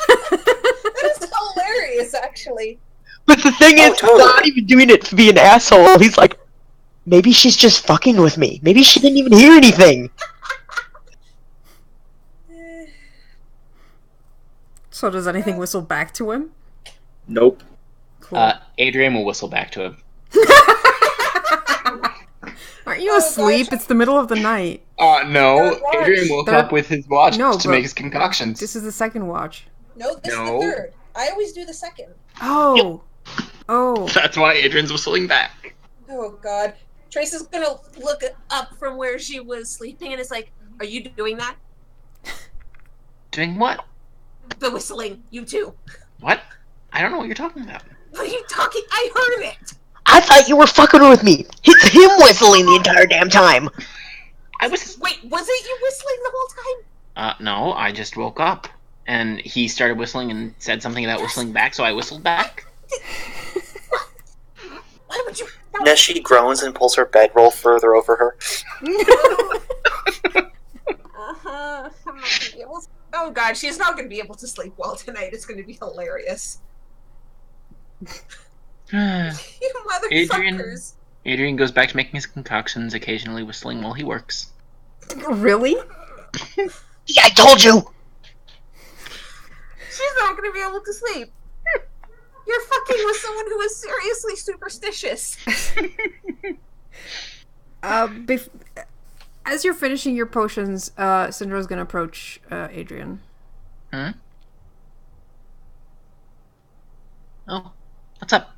S6: That is hilarious, actually.
S4: But the thing is,
S5: totally.
S4: he's not even doing it to be an asshole. He's like, maybe she's just fucking with me. Maybe she didn't even hear anything.
S2: So does anything whistle back to him?
S3: Nope.
S2: Cool.
S1: Adrian will whistle back to him.
S2: Aren't you asleep? It's the middle of the night.
S1: No.
S6: Third watch.
S1: Adrian woke
S2: Third-
S1: up with his watch
S2: No,
S1: to
S2: but
S1: make his concoctions.
S2: This is the second watch.
S6: No, this is
S1: No.
S6: the third. I always do the second.
S2: Oh. Oh.
S1: That's why Adrian's whistling back.
S6: Oh, God. Trace is gonna look up from where she was sleeping, and it's like, are you doing that?
S1: Doing what?
S6: The whistling. You too.
S1: What? I don't know what you're talking about.
S6: What are you talking? I heard it!
S4: I thought you were fucking with me. It's him whistling the entire damn time.
S1: I was...
S6: Wait, was it you whistling the whole time?
S1: No, I just woke up. And he started whistling and said something about whistling back, so I whistled back.
S6: Why would you... No.
S5: Neshi groans and pulls her bedroll further over her.
S6: I'm not gonna be able to... Oh, God, she's not gonna be able to sleep well tonight. It's gonna be hilarious. You motherfuckers.
S1: Adrian goes back to making his concoctions, occasionally whistling while he works.
S2: Really?
S4: Yeah, I told you.
S6: She's not gonna be able to sleep. You're fucking with someone who is seriously superstitious.
S2: As you're finishing your potions, Syndra's gonna approach Adrian.
S1: Hmm? Oh, what's up?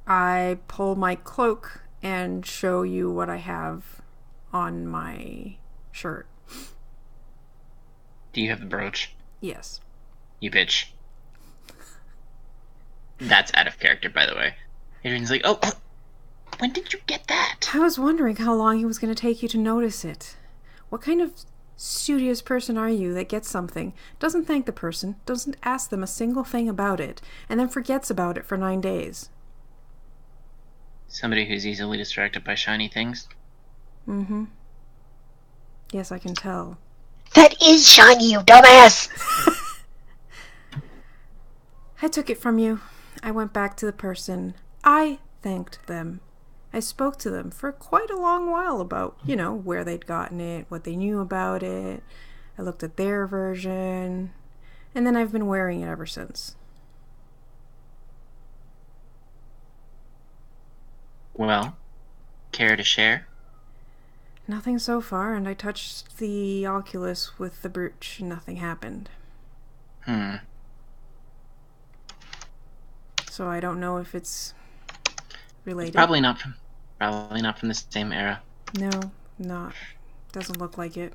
S2: I pull my cloak and show you what I have on my shirt.
S1: Do you have the brooch?
S2: Yes.
S1: You bitch. That's out of character, by the way. Adrian's like, oh, when did you get that?
S2: I was wondering how long it was going to take you to notice it. What kind of studious person are you that gets something, doesn't thank the person, doesn't ask them a single thing about it, and then forgets about it for 9 days?
S1: Somebody who's easily distracted by shiny things.
S2: Mm-hmm. Yes, I can tell.
S4: That is shiny, you dumbass!
S2: I took it from you. I went back to the person. I thanked them. I spoke to them for quite a long while about, where they'd gotten it, what they knew about it. I looked at their version, and then I've been wearing it ever since.
S1: Well, care to share?
S2: Nothing so far, and I touched the oculus with the brooch, and nothing happened. So I don't know if it's related.
S1: Probably not from the same era.
S2: No, not. Doesn't look like it.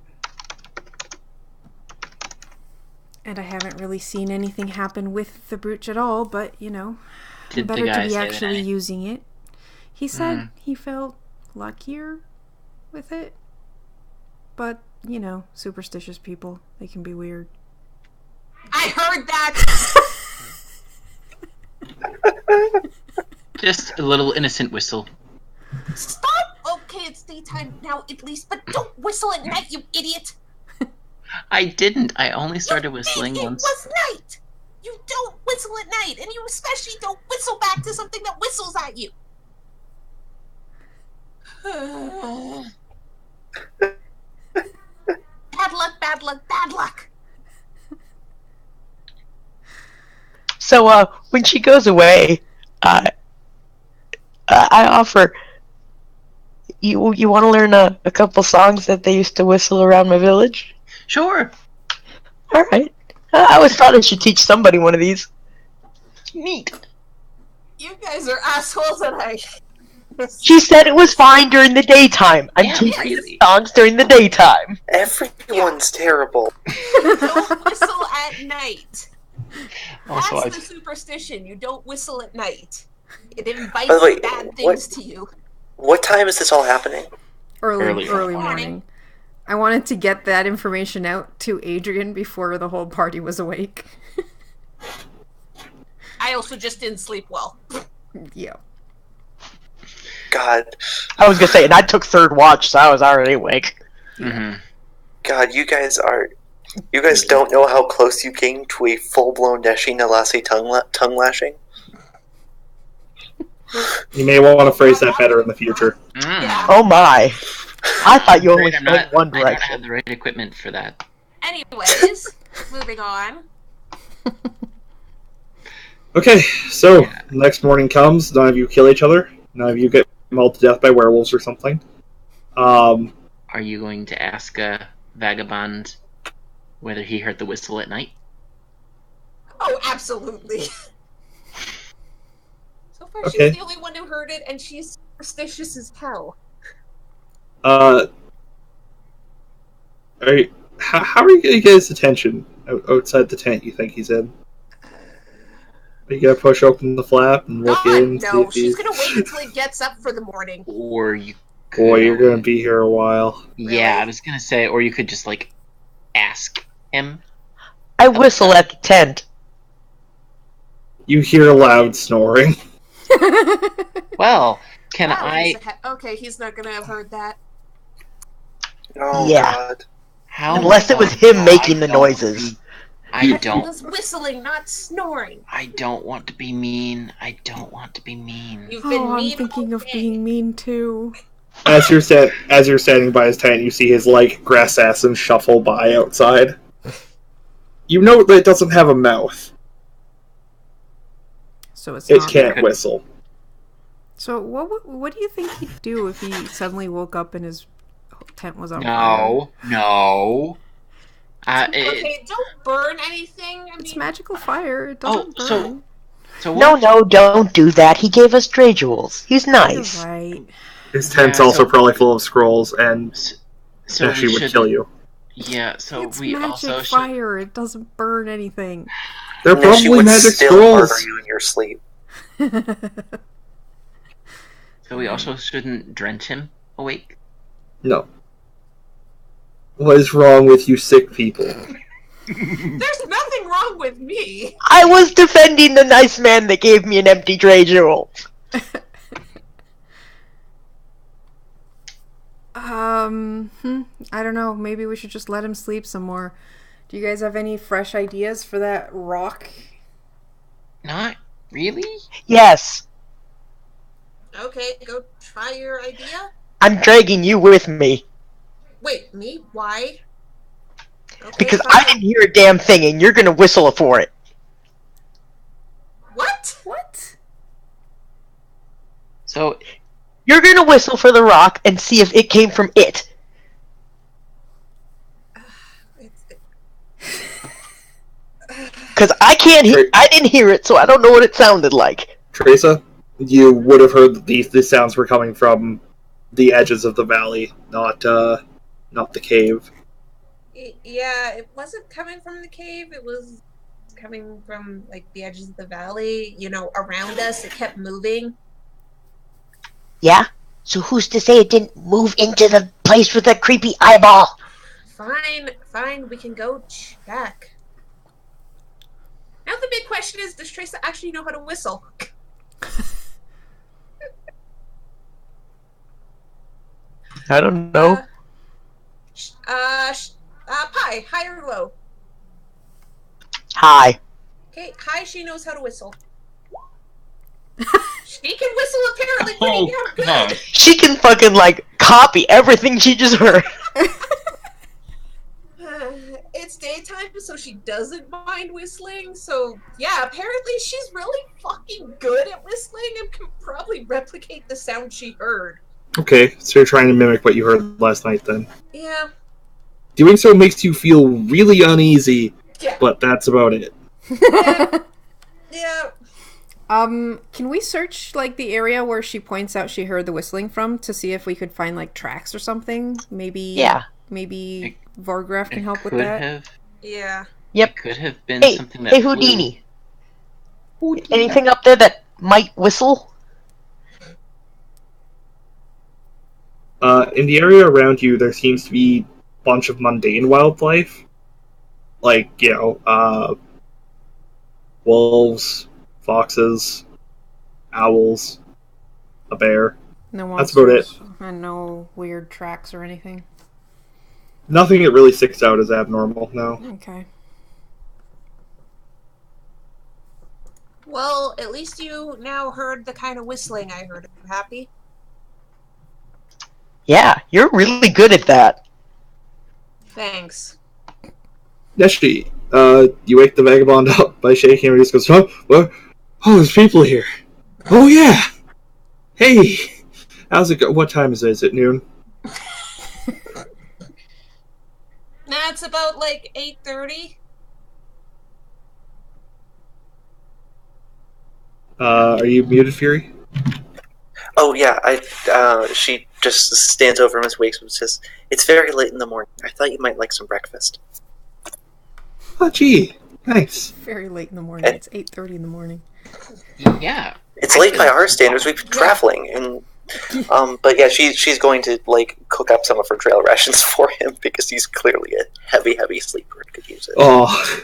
S2: And I haven't really seen anything happen with the brooch at all, but,
S1: Did
S2: better
S1: the guy
S2: to be
S1: say
S2: actually
S1: that
S2: using it. He said he felt luckier with it. But, superstitious people, they can be weird.
S6: I heard that!
S1: Just a little innocent whistle.
S6: Stop! Okay, it's daytime now at least, but don't whistle at night, you idiot!
S1: I didn't. I only started whistling
S6: It
S1: once.
S6: was night! You don't whistle at night, and you especially don't whistle back to something that whistles at you! Bad luck, bad luck, bad luck!
S4: So, when she goes away, I offer, you want to learn a couple songs that they used to whistle around my village?
S1: Sure.
S4: Alright. I always thought I should teach somebody one of these.
S1: Neat.
S6: You guys are assholes, and I...
S4: She said it was fine during the daytime. I'm
S1: Yeah,
S4: teaching
S1: really.
S4: songs during the daytime.
S5: Everyone's terrible.
S6: Don't whistle at night.
S1: Also,
S6: That's the superstition. You don't whistle at night. It invites
S5: By the way,
S6: bad things to you.
S5: What time is this all happening?
S2: Early
S1: Early
S2: morning. I wanted to get that information out to Adrian before the whole party was awake.
S6: I also just didn't sleep well.
S2: Yeah.
S5: God,
S4: I was gonna say, and I took third watch, so I was already awake.
S1: Mm-hmm.
S5: God, you guys don't know how close you came to a full-blown Neshi Nalasi tongue lashing?
S3: You may want to phrase that better in the future.
S6: Yeah.
S4: Oh my. I thought you only
S1: I'm
S4: went one
S1: I don't
S4: direction.
S1: have the right equipment for that.
S6: Anyways, moving on.
S3: Okay, so next morning comes. None of you kill each other. None of you get mauled to death by werewolves or something.
S1: Are you going to ask Vagabond whether he heard the whistle at night?
S6: Oh, absolutely. So far,
S3: Okay.
S6: she's the only one who heard it, and she's superstitious as hell.
S3: How are you gonna get his attention outside the tent? You think he's in? Are you gonna push open the flap and look
S6: God,
S3: in? See
S6: no.
S3: if
S6: She's
S3: he's...
S6: gonna wait until he gets up for the morning.
S1: Or you could...
S3: Boy, you're gonna be here a while.
S1: Yeah,
S6: Really?
S1: I was gonna say, or you could just, ask him.
S4: I whistle at the tent.
S3: You hear loud snoring.
S1: Well, can
S6: Wow,
S1: I...
S6: okay, he's not gonna have heard that.
S5: Oh,
S4: Yeah.
S5: God.
S1: How
S4: Unless it was him making the noises.
S1: I
S6: He
S1: don't...
S6: was whistling, not snoring.
S1: I don't want to be mean. I don't want to be mean.
S6: You've been
S2: Oh, I'm
S6: mean
S2: thinking
S6: all
S2: of
S6: day.
S2: being mean too.
S3: As you're standing by his tent, you see his grass assassin shuffle by outside. You know that it doesn't have a mouth.
S2: So it's
S3: It
S2: not
S3: can't
S2: that.
S3: whistle.
S2: So what do you think he'd do if he suddenly woke up and his tent was on fire?
S1: No.
S6: Okay, don't burn anything. I mean,
S2: It's magical fire. It doesn't
S1: so
S2: burn.
S1: what?
S4: Don't do that. He gave us Dre Jewels. He's
S2: You're
S4: nice.
S2: right.
S3: His tent's
S1: Yeah,
S3: also
S1: so-
S3: probably full of scrolls and
S1: So
S3: actually
S1: we
S3: would
S1: should
S3: kill you.
S1: Yeah, so
S2: It's
S1: we
S2: magic
S1: also should.
S2: fire. It doesn't burn anything.
S3: They're
S5: And then she
S3: probably
S5: would
S3: magic
S5: still
S3: scrolls.
S5: murder you in your sleep.
S1: So we also shouldn't drench him awake.
S3: No. What is wrong with you sick people?
S6: there's nothing wrong with me.
S4: I was defending the nice man that gave me an empty Dre Jewel.
S2: I don't know. Maybe we should just let him sleep some more. Do you guys have any fresh ideas for that rock?
S1: Not really.
S4: Yes,
S6: Okay, go try your idea.
S4: I'm dragging you with me.
S6: Wait, me? Why? Okay,
S4: Because
S6: fine.
S4: I didn't hear a damn thing and you're gonna whistle for it.
S6: What?
S2: What?
S1: So
S4: You're gonna whistle for the rock and see if it came from it. Because I can't hear. I didn't hear it, so I don't know what it sounded like.
S3: Teresa, you would have heard that these sounds were coming from the edges of the valley, not the cave.
S6: Yeah, it wasn't coming from the cave. It was coming from like the edges of the valley. You know, around us. It kept moving.
S4: Yeah. So who's to say it didn't move into the place with the creepy eyeball?
S6: Fine. We can go check. Now the big question is, does Teresa actually know how to whistle?
S4: I don't know.
S6: Pie, high or low?
S4: Hi.
S6: Okay, high, she knows how to whistle. She can whistle apparently pretty damn good.
S4: She can fucking like copy everything she just heard.
S6: It's daytime, so she doesn't mind whistling. So, yeah, apparently she's really fucking good at whistling and can probably replicate the sound she heard.
S3: Okay, so you're trying to mimic what you heard last night then.
S6: Yeah.
S3: Doing so makes you feel really uneasy,
S6: Yeah.
S3: but that's about it.
S6: Yeah.
S2: Can we search like the area where she points out she heard the whistling from to see if we could find like tracks or something? Maybe.
S4: Yeah.
S2: Maybe Vargraf can help with
S1: could
S2: that.
S1: have.
S6: Yeah.
S4: Yep.
S1: It could have been
S4: Hey,
S1: something that
S4: hey,
S1: flew.
S4: Houdini. Anything up there that might whistle?
S3: In the area around you, there seems to be a bunch of mundane wildlife. Like, wolves, foxes, owls, a bear.
S2: No
S3: That's about
S2: monsters and no weird tracks or anything.
S3: Nothing that really sticks out as abnormal, no.
S2: Okay.
S6: Well, at least you now heard the kind of whistling I heard. Are you happy?
S4: Yeah, you're really good at that.
S6: Thanks.
S3: Actually, you wake the vagabond up by shaking him and he just goes, "Oh, what? Oh, there's people here. Oh, yeah. Hey, how's it go? What time is it? Is it noon?
S6: Nah, it's about like 8:30.
S3: Are you muted, Fury?
S5: Oh yeah, she just stands over him as wakes him and says, "It's very late in the morning. I thought you might like some breakfast."
S3: Oh, gee. Nice.
S2: Very late in the morning. It's 8:30 in the morning.
S1: Yeah.
S5: It's late by our standards. We've been traveling, and but yeah, she's going to like cook up some of her trail rations for him because he's clearly a heavy sleeper and could use it.
S3: Oh.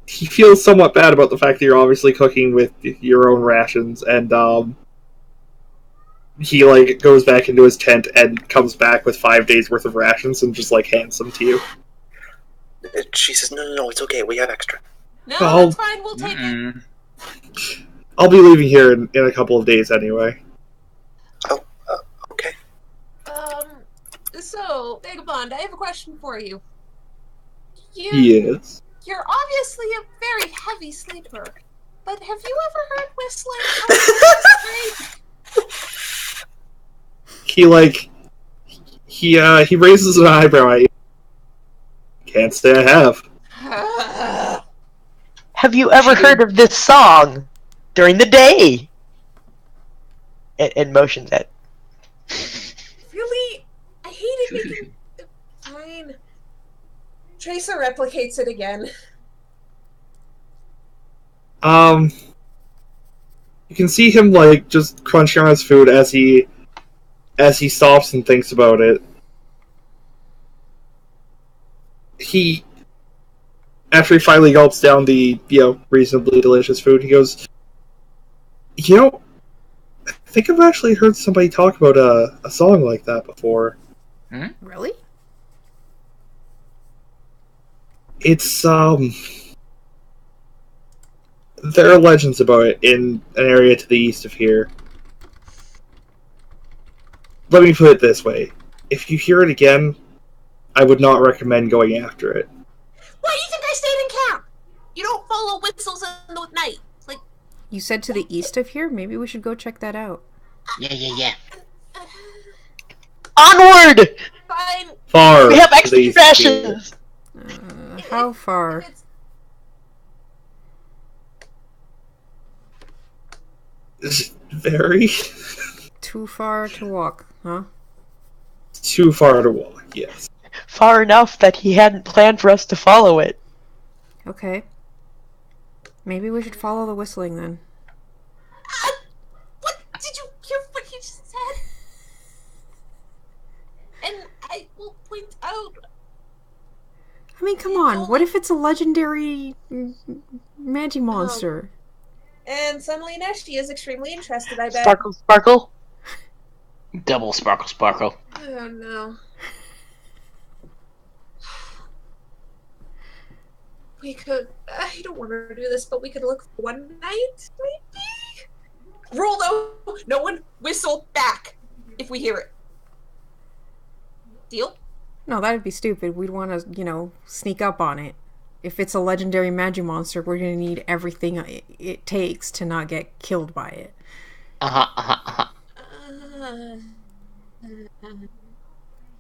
S3: He feels somewhat bad about the fact that you're obviously cooking with your own rations, and he like goes back into his tent and comes back with 5 days worth of rations and just like hands them to you.
S5: She says, "No, it's okay. We have extra."
S6: No,
S3: Oh.
S6: that's fine. We'll take it.
S1: Mm-mm.
S3: I'll be leaving here in a couple of days anyway.
S5: Oh, okay.
S6: So, Vagabond, I have a question for you.
S3: Yes.
S6: You're obviously a very heavy sleeper, but have you ever heard whistling?
S3: He raises an eyebrow at you. Can't say I have.
S4: Have you ever heard of this song during the day? And motions at.
S6: Really? I hated making... Fine. Tracer replicates it again.
S3: You can see him just crunching on his food as he stops and thinks about it. After he finally gulps down the reasonably delicious food, he goes, I think I've actually heard somebody talk about a song like that before.
S2: Really?
S3: It's there are legends about it in an area to the east of here. Let me put it this way. If you hear it again, I would not recommend going after it.
S6: Why do you think I stayed in camp? You don't follow whistles in the night.
S2: You said to the east of here? Maybe we should go check that out.
S1: Yeah.
S4: Onward!
S6: Fine.
S3: Far.
S4: We have
S3: to the
S4: extra
S3: east of here.
S4: rations!
S2: How far?
S3: Very
S2: Too far to walk, huh?
S3: too far to walk, yes.
S4: Far enough that he hadn't planned for us to follow it.
S2: Okay. Maybe we should follow the whistling then.
S6: What? Did you hear what he just said? And I will point out...
S2: I mean, come on. What if it's a legendary MajiMonster?
S6: And suddenly Neshti is extremely interested, I bet.
S4: Sparkle, sparkle.
S1: Double sparkle.
S6: Oh, no. We could... I don't want to do this, but we could look for one night, maybe? Roll though! No one whistle back if we hear it. Deal?
S2: No, that'd be stupid. We'd want to, sneak up on it. If it's a legendary MajiMonster, we're going to need everything it takes to not get killed by it.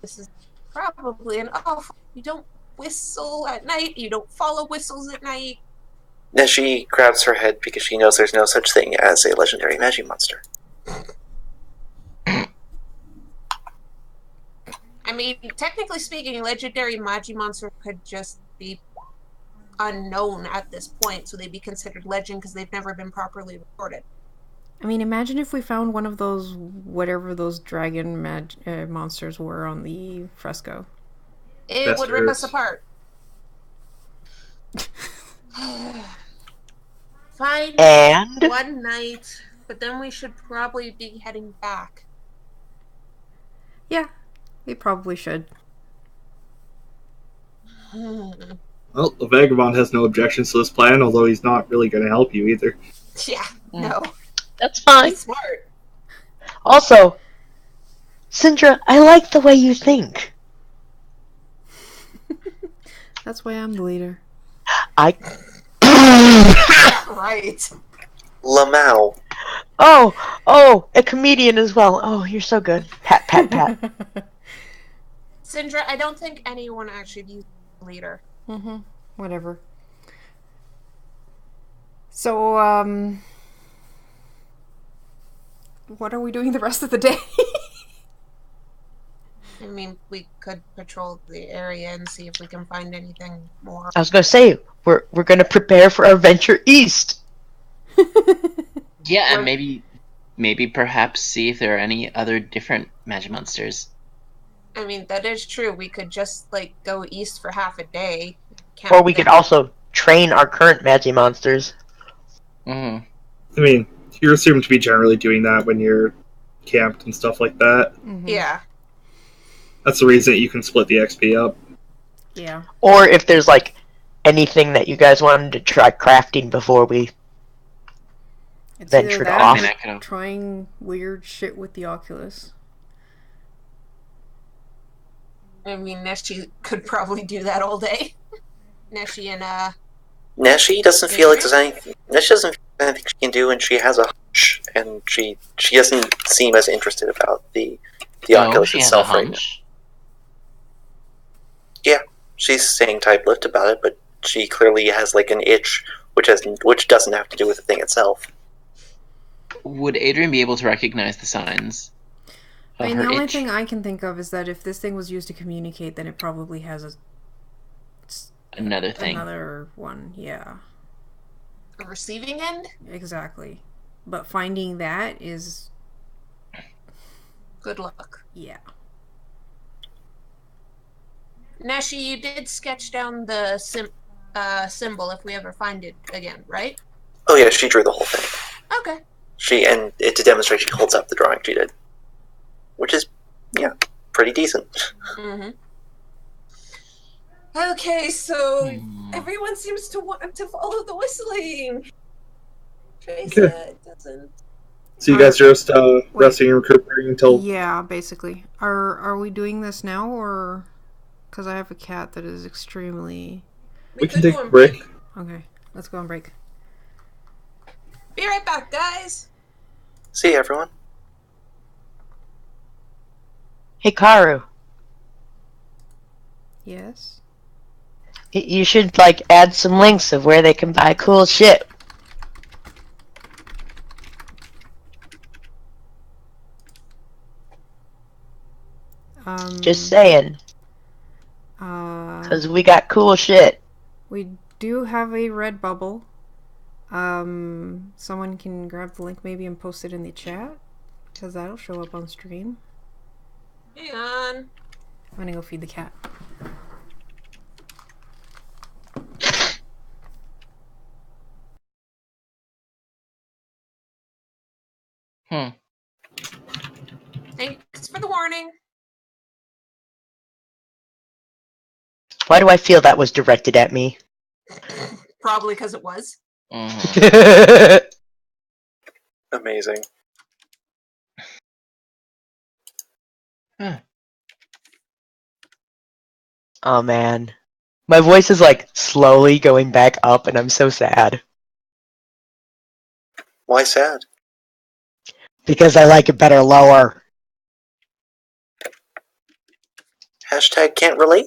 S6: This is probably an awful... You don't whistle at night. You don't follow whistles at night.
S5: Neshi grabs her head because she knows there's no such thing as a legendary MajiMonster.
S6: I mean, technically speaking, legendary MajiMonster could just be unknown at this point, so they'd be considered legend because they've never been properly recorded.
S2: I mean, imagine if we found one of those, whatever those dragon monsters were on the fresco.
S6: It would rip us apart. Fine.
S4: And?
S6: One night, but then we should probably be heading back.
S2: Yeah, we probably should.
S3: Well, the Vagabond has no objections to this plan, although he's not really going to help you either.
S6: Yeah, no.
S4: That's fine.
S6: He's smart.
S4: Also, Syndra, I like the way you think.
S2: That's why I'm the leader.
S6: Right.
S5: Lamau.
S4: Oh, a comedian as well. Oh, you're so good. Pat, pat, pat.
S6: Syndra, I don't think anyone actually views the leader.
S2: Whatever. So, what are we doing the rest of the day?
S6: I mean, we could patrol the area and see if we can find anything more.
S4: I was gonna say, we're gonna prepare for our venture east.
S1: Yeah, and maybe perhaps see if there are any other different MajiMonsters.
S6: I mean, that is true. We could just, go east for half a day.
S4: Or we could also train our current MajiMonsters.
S1: Mm.
S3: I mean, you're assumed to be generally doing that when you're camped and stuff like that.
S6: Yeah.
S3: That's the reason that you can split the XP up.
S2: Yeah.
S4: Or if there's, anything that you guys wanted to try crafting before we
S2: It's
S4: ventured
S2: either that
S4: off.
S2: or trying weird shit with the Oculus.
S6: I mean, Neshi could probably do that all day. Neshi and,
S5: Neshi doesn't feel like there's anything. Neshi doesn't feel like anything she can do, and she has a hunch, and she doesn't seem as interested about the Oculus
S1: she has
S5: itself
S1: a
S5: right now.
S1: hunch.
S5: She's saying tight-lipped about it, but she clearly has like an itch, which doesn't have to do with the thing itself.
S1: Would Adrian be able to recognize the signs
S2: I
S1: of
S2: mean,
S1: her
S2: the only
S1: itch?
S2: thing I can think of is that if this thing was used to communicate, then it probably has
S1: Another thing.
S2: another one. Yeah,
S6: A receiving end?
S2: exactly. But finding that is,
S6: Good luck.
S2: yeah.
S6: Nashi, you did sketch down the symbol if we ever find it again, right?
S5: Oh yeah, she drew the whole thing.
S6: Okay.
S5: To demonstrate, she holds up the drawing she did, which is pretty decent.
S6: Mm-hmm. Okay, so everyone seems to want to follow the whistling. Teresa doesn't.
S3: So you guys are just resting and recuperating until...
S2: Yeah, basically. Are we doing this now, or... Because I have a cat that is extremely...
S3: We can
S6: could
S3: take
S6: go
S3: a
S6: on
S3: break.
S2: Okay, let's go on break.
S6: Be right back, guys.
S5: See you, everyone.
S4: Hey, Karu.
S2: Yes?
S4: You should, like, add some links of where they can buy cool shit. Just saying. Because we got cool shit.
S2: We do have a red bubble. Someone can grab the link maybe and post it in the chat, because that'll show up on stream.
S6: Hang on.
S2: I'm gonna go feed the cat.
S6: Thanks for the warning.
S4: Why do I feel that was directed at me?
S6: Probably because it was.
S5: Amazing.
S4: Oh man. My voice is like slowly going back up and I'm so sad.
S5: Why sad?
S4: Because I like it better lower.
S5: Hashtag can't relate?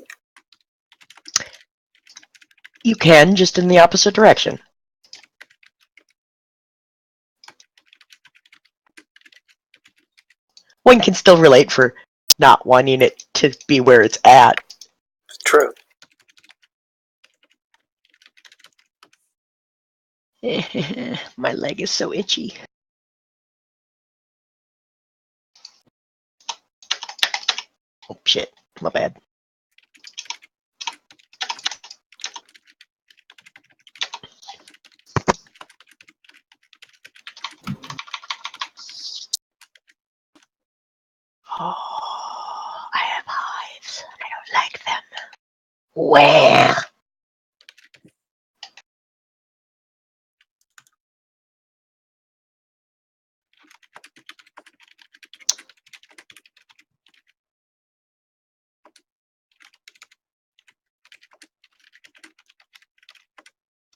S4: You can, just in the opposite direction. One can still relate for not wanting it to be where it's at.
S5: True.
S4: My leg is so itchy. Oh shit, my bad. Oh, I have hives. I don't like them. Where?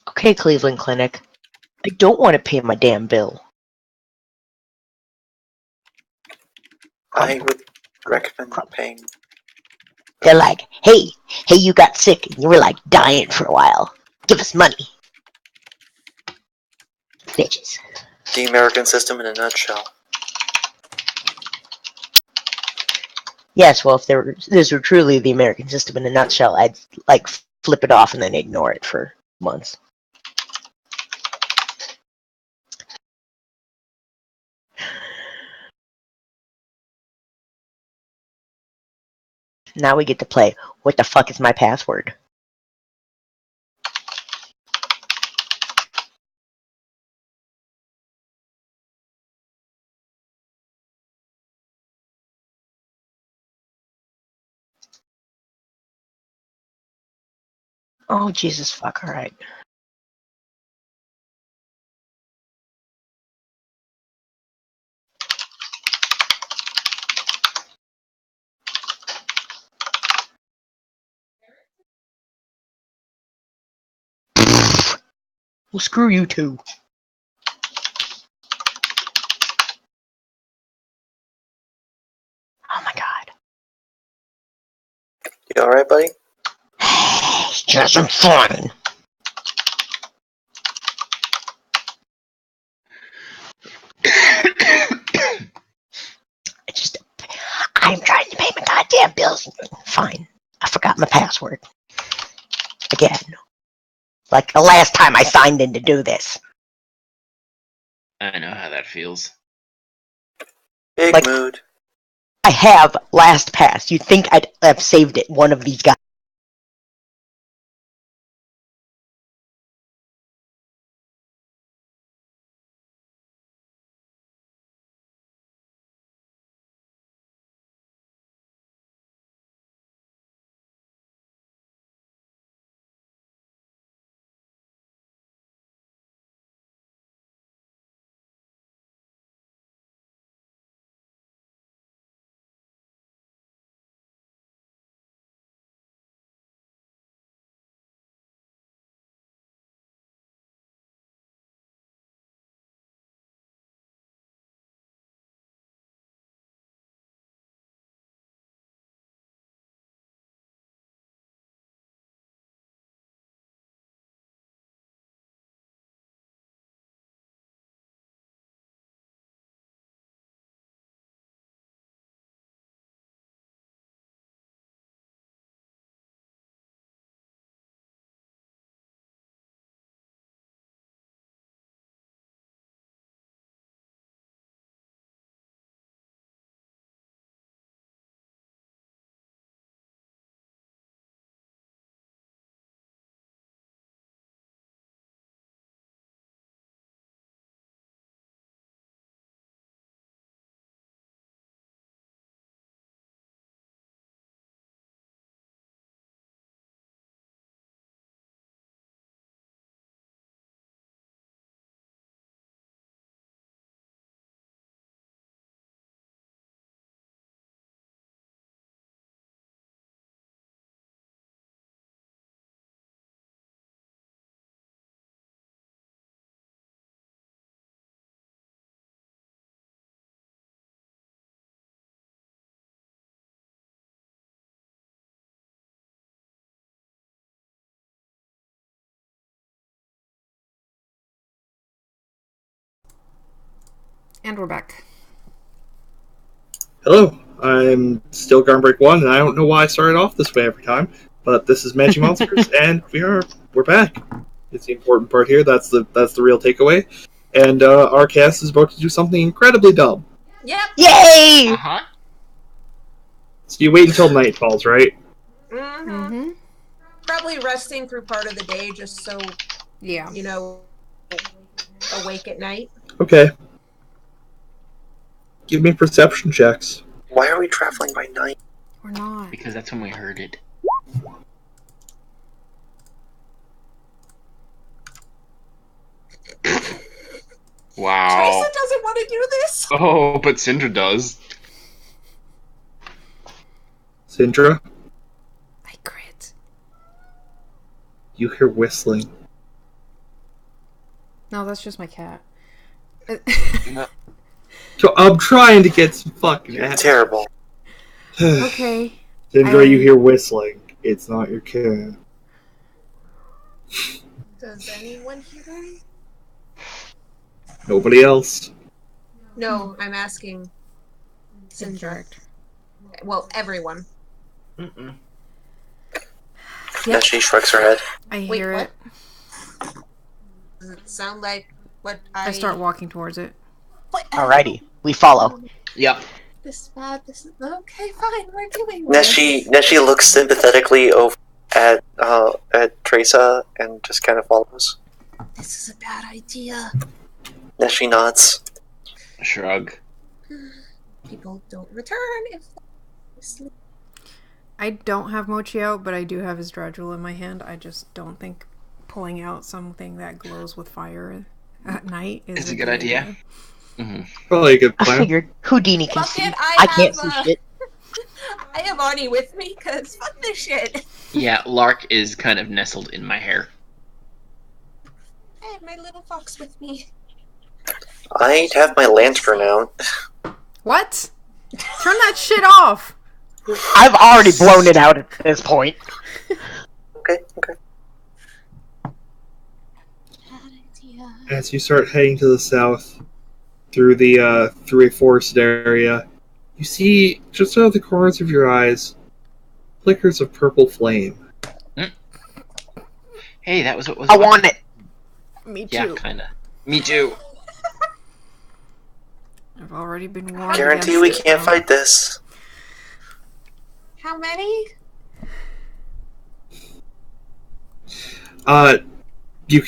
S4: Okay, Cleveland Clinic. I don't want to pay my damn bill.
S5: I would recommend paying.
S4: They're like, hey, you got sick and you were like dying for a while. Give us money. Bitches.
S5: The American system in a nutshell.
S4: Yes, well, if this were truly the American system in a nutshell, I'd like flip it off and then ignore it for months. Now we get to play. What the fuck is my password? Oh, Jesus fuck, alright. Well, screw you too. Oh my god.
S5: You alright, buddy?
S4: Just some fun. I'm trying to pay my goddamn bills. Fine. I forgot my password. Again. Like the last time I signed in to do this.
S1: I know how that feels.
S5: Big
S4: Like-
S5: mood.
S4: I have LastPass. You'd think I'd have saved it one of these guys.
S2: And we're back.
S3: Hello, I'm still Gunbreak 1, and I don't know why I started off this way every time, but this is MajiMonsters, and we're back. It's the important part here. That's the real takeaway. And our cast is about to do something incredibly dumb.
S6: Yep.
S4: Yay!
S1: Uh-huh.
S3: So you wait until night falls, right?
S6: Mm-hmm.
S2: Mm-hmm.
S6: Probably resting through part of the day just so,
S2: Yeah.
S6: you know, awake at night.
S3: Okay. Give me perception checks.
S5: Why are we traveling by night?
S2: We're not.
S1: Because that's when we heard it. Wow.
S6: Teresa doesn't want to do this.
S1: Oh, but Syndra does.
S3: Syndra,
S2: I crit.
S3: you hear whistling.
S2: No, that's just my cat.
S3: So I'm trying to get some fucking ass.
S5: Terrible.
S2: Okay.
S3: Syndra, you hear whistling. It's not your cat.
S6: Does anyone hear him?
S3: Nobody else.
S6: No, I'm asking Syndra. Well, everyone.
S1: Mm-mm.
S5: Then she shrugs her head.
S2: I
S6: Wait,
S2: hear
S6: what?
S2: it.
S6: Does it sound like what
S2: I start walking towards it.
S6: What?
S4: Alrighty, we follow.
S1: Yep.
S6: This is bad. This is okay. Fine, we're doing this.
S5: Neshi looks sympathetically over at Teresa and just kind of follows.
S6: This is a bad idea.
S5: Neshi nods.
S1: Shrug.
S6: People don't return if they sleep.
S2: I don't have Mochi out, but I do have his Dredgel in my hand. I just don't think pulling out something that glows with fire at night is
S1: a good idea. Mm-hmm.
S3: Probably a good
S4: I
S3: plan.
S4: figured Houdini can
S6: Fuck
S4: see.
S6: it,
S4: I can't see shit.
S6: I have Ani with me, because fuck this shit.
S1: Yeah, Lark is kind of nestled in my hair.
S6: I have my little fox with me.
S5: I have my lantern out.
S2: What? Turn that shit off!
S4: I've already blown it out at this point.
S5: Okay.
S3: As you start heading to the south through a forested area, you see just out of the corners of your eyes flickers of purple flame.
S1: Hey, that was what was.
S4: I want it.
S2: Me too.
S1: Yeah, kinda. Me too.
S2: I've already been warned.
S5: Guarantee
S2: against
S5: we
S2: it,
S5: can't
S2: though.
S5: fight this.
S6: How many?
S3: You.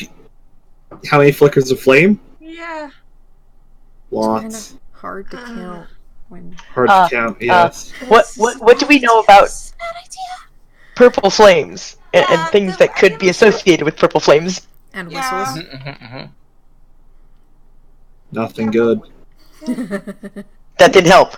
S3: How many flickers of flame?
S6: Yeah.
S3: Lots.
S2: Kind of hard to count when.
S3: Hard to count. Yes.
S4: What do we know about
S6: That's a bad idea.
S4: purple flames and
S6: Yeah,
S4: things that could be associated with purple flames?
S2: And
S6: Yeah.
S2: whistles.
S3: Nothing good.
S4: That didn't help.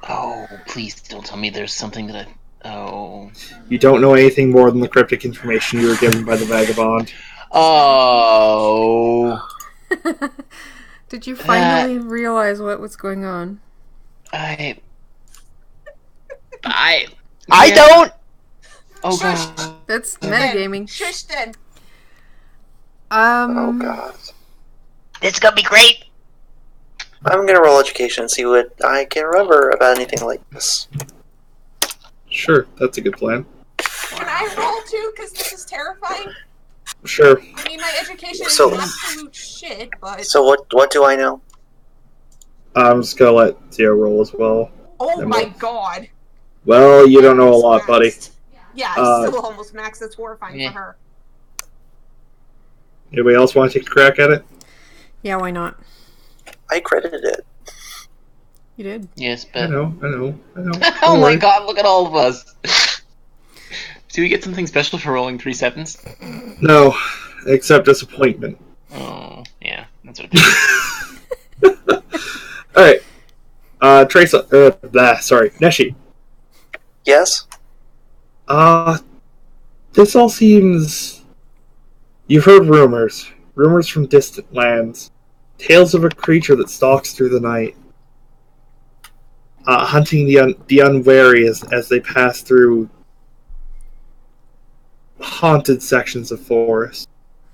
S1: Oh, please don't tell me there's something that I... Oh.
S3: You don't know anything more than the cryptic information you were given by the Vagabond.
S1: Oh.
S2: Did you finally realize what was going on?
S1: I
S4: don't!
S1: Oh, God.
S2: That's metagaming.
S6: Shush then.
S5: Oh god.
S4: It's gonna be great!
S5: I'm gonna roll education and see what I can remember about anything like this.
S3: Sure, that's a good plan.
S6: Can I roll too? Because this is terrifying.
S3: Sure.
S6: I mean, my education is
S5: So-
S6: absolute shit, but...
S5: So what do I know?
S3: I'm just gonna let Zio roll as well.
S6: Oh my god.
S3: Well, you don't know a lot, buddy.
S6: Maxed. Yeah, I'm still almost maxed. That's horrifying
S1: Yeah.
S6: for her.
S3: Anybody else want to take a crack at it?
S2: Yeah, why not?
S5: I credited it.
S2: You did.
S1: Yes,
S3: I
S1: but...
S3: know.
S1: Oh
S3: Don't
S1: my
S3: worry.
S1: God, look at all of us. Do we get something special for rolling 3 sevens?
S3: No, except disappointment.
S1: Oh, yeah. That's what it is.
S3: Alright. Trace, Neshi.
S5: Yes?
S3: This all seems... You've heard rumors. Rumors from distant lands. Tales of a creature that stalks through the night. Hunting the unwary as they pass through haunted sections of forest.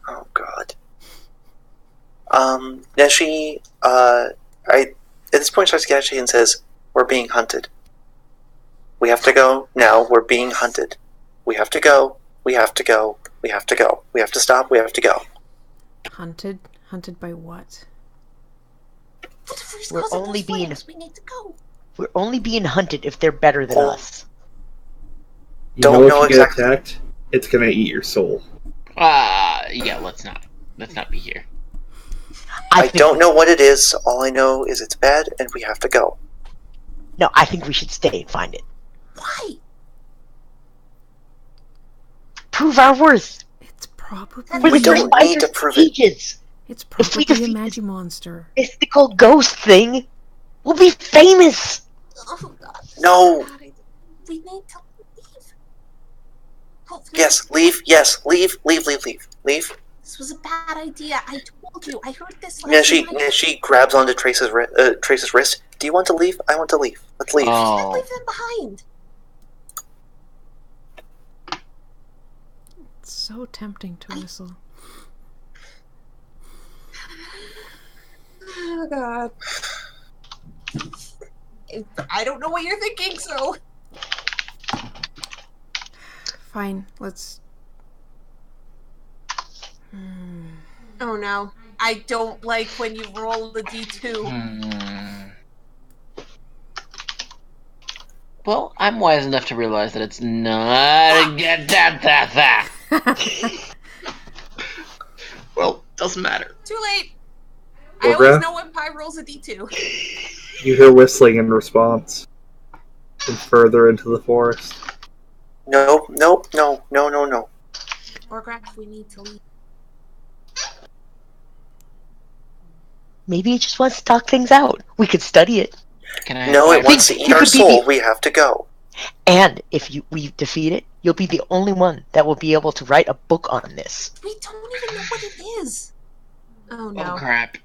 S5: Oh god. Neshi, at this point starts to get and says, "We're being hunted. We have to go now. We're being hunted. We have to go. We have to go. We have to go. We have to stop. We have to go."
S2: Hunted? Hunted by what?
S4: We're only being
S6: We need to go.
S4: we're only being hunted if they're better than
S5: Oh.
S4: us.
S3: You
S5: Don't
S3: know
S5: know
S3: if you
S5: exactly-
S3: get attacked, it's gonna eat your soul.
S1: Yeah, let's not. Let's not be here.
S5: I
S4: think,
S5: don't know what it is. All I know is it's bad and we have to go.
S4: No, I think we should stay and find it.
S6: Why?
S4: Prove our worth.
S2: It's probably
S4: We're
S5: We
S4: the
S5: don't
S4: great
S5: need to
S4: fighters
S5: prove
S4: of
S5: it.
S4: ages.
S2: It's
S4: If we
S2: probably a
S4: defeat
S2: Magimonster.
S4: Mystical ghost thing. We'll be famous.
S6: Oh god.
S5: No.
S6: We need to leave. Hopefully
S5: Yes, leave. Yes, leave. Leave.
S6: This was a bad idea. I told you. I heard this last
S5: Neshi,
S6: night.
S5: Neshi grabs onto Trace's wrist. Do you want to leave? I want to leave. Let's leave.
S6: Can't
S1: Oh.
S6: leave them behind.
S2: It's so tempting to whistle.
S6: Oh god. I don't know what you're thinking, so...
S2: Fine, let's...
S6: Oh no. I don't like when you roll the D2.
S1: Well, I'm wise enough to realize that it's not a good that. Well, doesn't matter.
S6: Too late. I
S3: Cobra?
S6: always know when Pi rolls a D2.
S3: You hear whistling in response. And further into the forest.
S5: No.
S6: Or Graf, we need to leave.
S4: Maybe it just wants to talk things out. We could study it.
S1: Can I?
S5: No, it
S4: Think
S5: wants to eat
S4: you
S5: our
S4: could be
S5: soul.
S4: the-
S5: We have to go.
S4: And if we defeat it, you'll be the only one that will be able to write a book on this.
S6: We don't even know what it is. Oh no.
S1: Oh crap!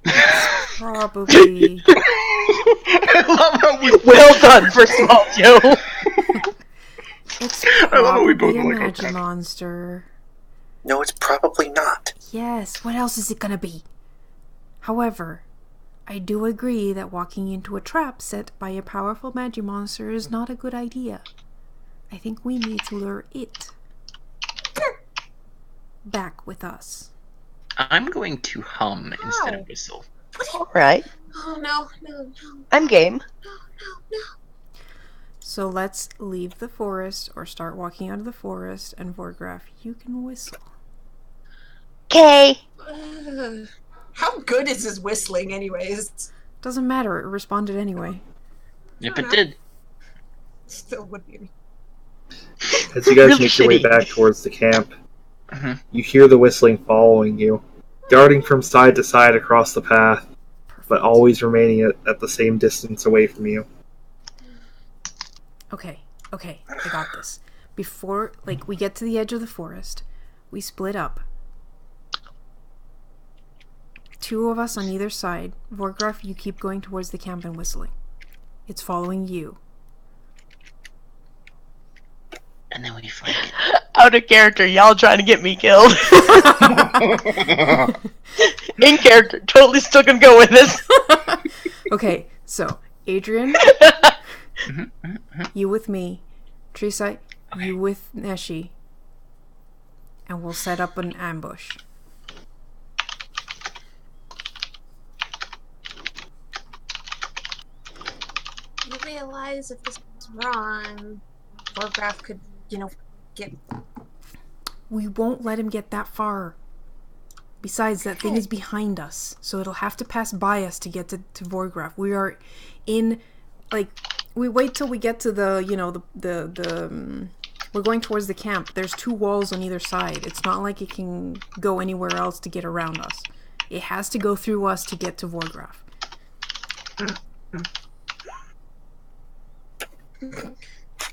S2: Probably...
S1: I love how we.
S4: Well done, first of all, Joe.
S2: It's
S7: I love how we both
S2: probably a
S7: like, okay.
S2: Magimonster.
S5: No, it's probably not.
S2: Yes, what else is it gonna be? However, I do agree that walking into a trap set by a powerful Magimonster is not a good idea. I think we need to lure it back with us.
S1: I'm going to hum instead of whistle.
S4: Alright,
S6: Oh, no.
S4: I'm game.
S2: So let's leave the forest, or start walking out of the forest, and Vorgraf, you can whistle.
S4: Okay.
S6: How good is his whistling, anyways?
S2: Doesn't matter, it responded anyway.
S1: Yep, it did.
S6: Still would be.
S3: As you guys
S4: Really
S3: make your way
S4: shitty.
S3: back towards the camp,
S1: Mhm.
S3: you hear the whistling following you, darting from side to side across the path, but always remaining at the same distance away from you.
S2: Okay, I got this. Before, we get to the edge of the forest, we split up. 2 of us on either side. Vorgraf, you keep going towards the camp and whistling. It's following you.
S1: And then we fight it.
S4: Out of character, y'all trying to get me killed. In character, totally still gonna go with this.
S2: Okay, so, Adrian, you with me. Teresa, you with Neshi. And we'll set up an ambush.
S6: You realize if this is wrong, Vorgraf could, get...
S2: We won't let him get that far. Besides, that thing is behind us, so it'll have to pass by us to get to Vorgraf. We are in, we wait till we get to we're going towards the camp. There's 2 walls on either side. It's not like it can go anywhere else to get around us. It has to go through us to get to Vorgraf.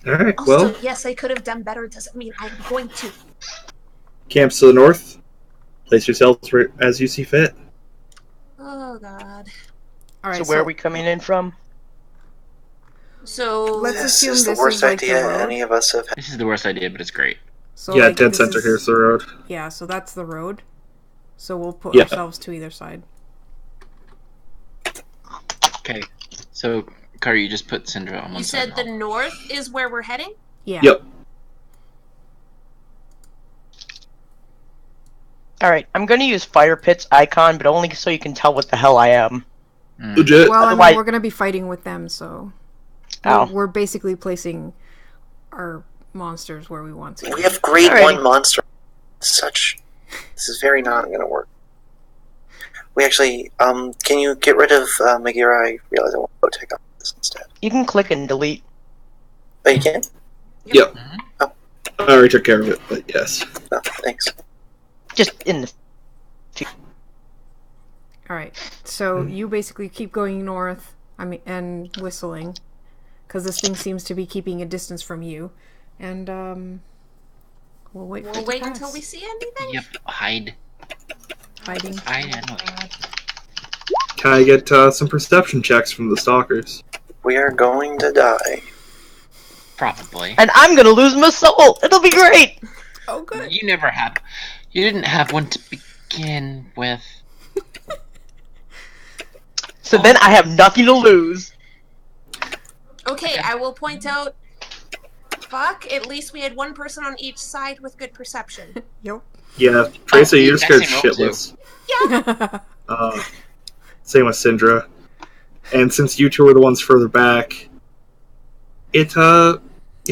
S3: Alright,
S6: Also,
S3: well,
S6: yes, I could have done better. Doesn't mean I'm going to.
S3: camp's to the north. Place yourselves as you see fit.
S6: Oh, God.
S2: Alright,
S4: So where are we coming in from?
S6: So...
S2: Let's
S5: This
S2: assume
S5: is the
S2: this
S5: worst
S2: is like the
S5: idea
S2: road.
S5: any of us have had.
S1: This is the worst idea, but it's great.
S2: So,
S3: Yeah,
S2: like,
S3: dead
S2: this
S3: center
S2: is-
S3: here's the road.
S2: Yeah, so that's the road. So we'll put
S3: Yeah.
S2: ourselves to either side.
S1: Okay. So, Kari, you just put Syndra on one
S6: You
S1: side.
S6: said the north is where we're heading?
S2: Yeah.
S3: Yep.
S4: Alright, I'm gonna use Fire Pit's icon, but only so you can tell what the hell I am.
S3: Legit.
S2: Well, I
S4: Otherwise-
S2: mean, we're gonna be fighting with them, so
S4: Oh.
S2: we're basically placing our monsters where we want to.
S5: We have grade
S4: Alrighty.
S5: 1 monster. This is very not going to work. We actually, can you get rid of Magira? I realize I want to go take off this instead.
S4: You can click and delete.
S5: Oh, you can?
S3: Yep. I already took care of it, but yes.
S5: No, thanks.
S4: Just in the...
S2: Alright, so you basically keep going north, and whistling, because this thing seems to be keeping a distance from you, and, we'll wait for it
S6: We'll
S2: to
S6: wait
S2: pass.
S6: until we see anything?
S1: Yep, hide.
S2: Hiding.
S1: I know.
S3: Can I get some perception checks from the stalkers?
S5: We are going to die.
S1: Probably.
S4: And I'm gonna lose my soul! It'll be great!
S2: Oh, good.
S1: You never had. You didn't have one to begin with.
S4: So then I have nothing to lose.
S6: Okay, I will point out... Fuck, at least we had one person on each side with good perception.
S2: Yep.
S3: Yeah, Tracer, you're
S1: that
S3: scared
S1: same roll too.
S3: shitless.
S6: Yeah,
S3: Same with Syndra. And since you 2 are the ones further back, it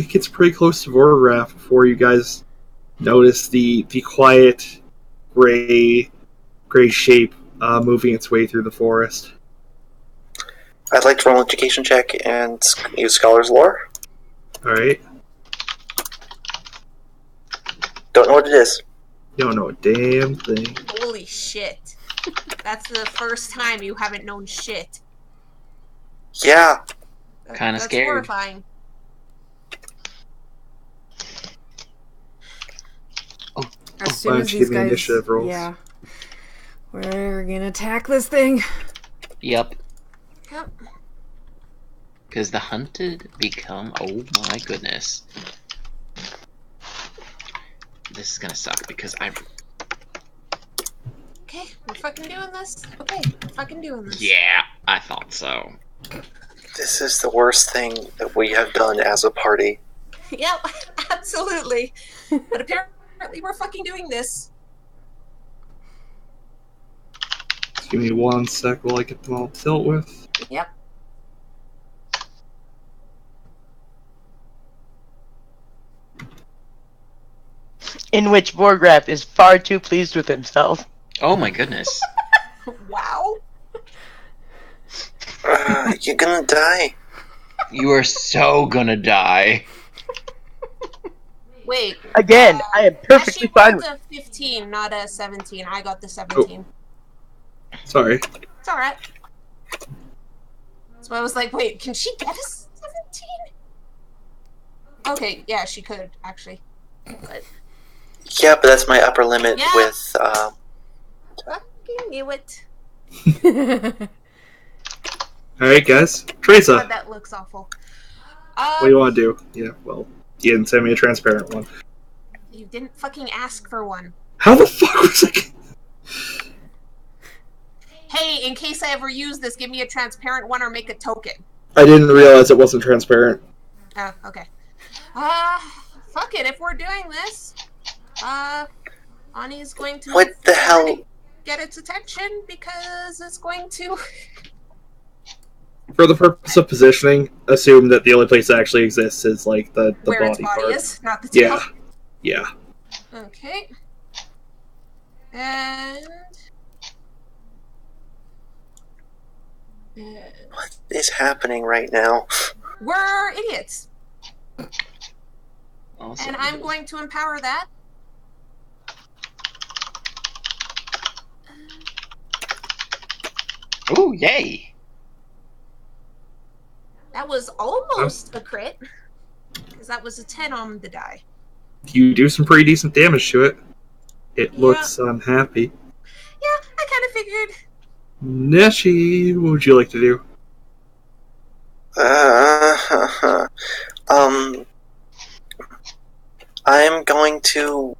S3: gets pretty close to Vorograph before you guys notice the quiet gray shape moving its way through the forest.
S5: I'd like to roll an education check and use Scholar's Lore.
S3: Alright?
S5: Don't know what it is.
S3: You don't know a damn thing.
S6: holy shit. That's the first time you haven't known shit.
S5: Yeah.
S1: Kinda
S6: That's
S1: scared.
S6: horrifying.
S2: As soon
S3: Why
S2: as
S3: don't you
S2: these
S3: give me
S2: guys...
S3: initiative rolls?
S2: Yeah. We're gonna attack this thing.
S1: Yep.
S6: Yep.
S1: Because the hunted become. Oh my goodness. this is gonna suck because I.
S6: Okay, we're fucking doing this. Okay, we're fucking doing this.
S1: Yeah, I thought so.
S5: This is the worst thing that we have done as a party.
S6: Yep, absolutely. But apparently we're fucking doing this.
S3: Just give me 1 sec while I get them all dealt with.
S6: Yep.
S4: In which Vorgraf is far too pleased with himself.
S1: Oh my goodness.
S6: Wow.
S5: You're gonna die.
S1: You are so gonna die.
S6: Wait.
S4: Again, I am perfectly
S6: She
S4: fine
S6: rolled
S4: with
S6: a 15, not a 17. I got the 17.
S3: Sorry.
S6: It's alright. So I was like, wait, can she get a 17? Okay, yeah, she could, actually. But
S5: Yeah, but that's my upper limit
S6: Yeah.
S5: with,
S6: fucking knew it.
S3: Alright, guys. Teresa,
S6: God, that looks awful.
S3: what do you want to do? Yeah, well, you didn't send me a transparent one.
S6: You didn't fucking ask for one.
S3: How the fuck was I...
S6: Hey, in case I ever use this, give me a transparent one or make a token.
S3: I didn't realize it wasn't transparent.
S6: Oh, okay. Fuck it, if we're doing this, Ani's going to
S5: what the hell?
S6: get its attention because it's going to...
S3: For the purpose of positioning, assume that the only place that actually exists is, like, the
S6: where
S3: body
S6: its body
S3: part.
S6: is, not the tail.
S3: Yeah.
S6: Okay. And...
S5: What is happening right now?
S6: we're idiots.
S1: Also,
S6: And I'm going to empower that.
S1: Ooh, yay!
S6: That was almost a crit. Because that was a 10 on the die.
S3: You do some pretty decent damage to it. It looks unhappy.
S6: Yeah, I kind of figured.
S3: Neshi, what would you like to do?
S5: I'm going to,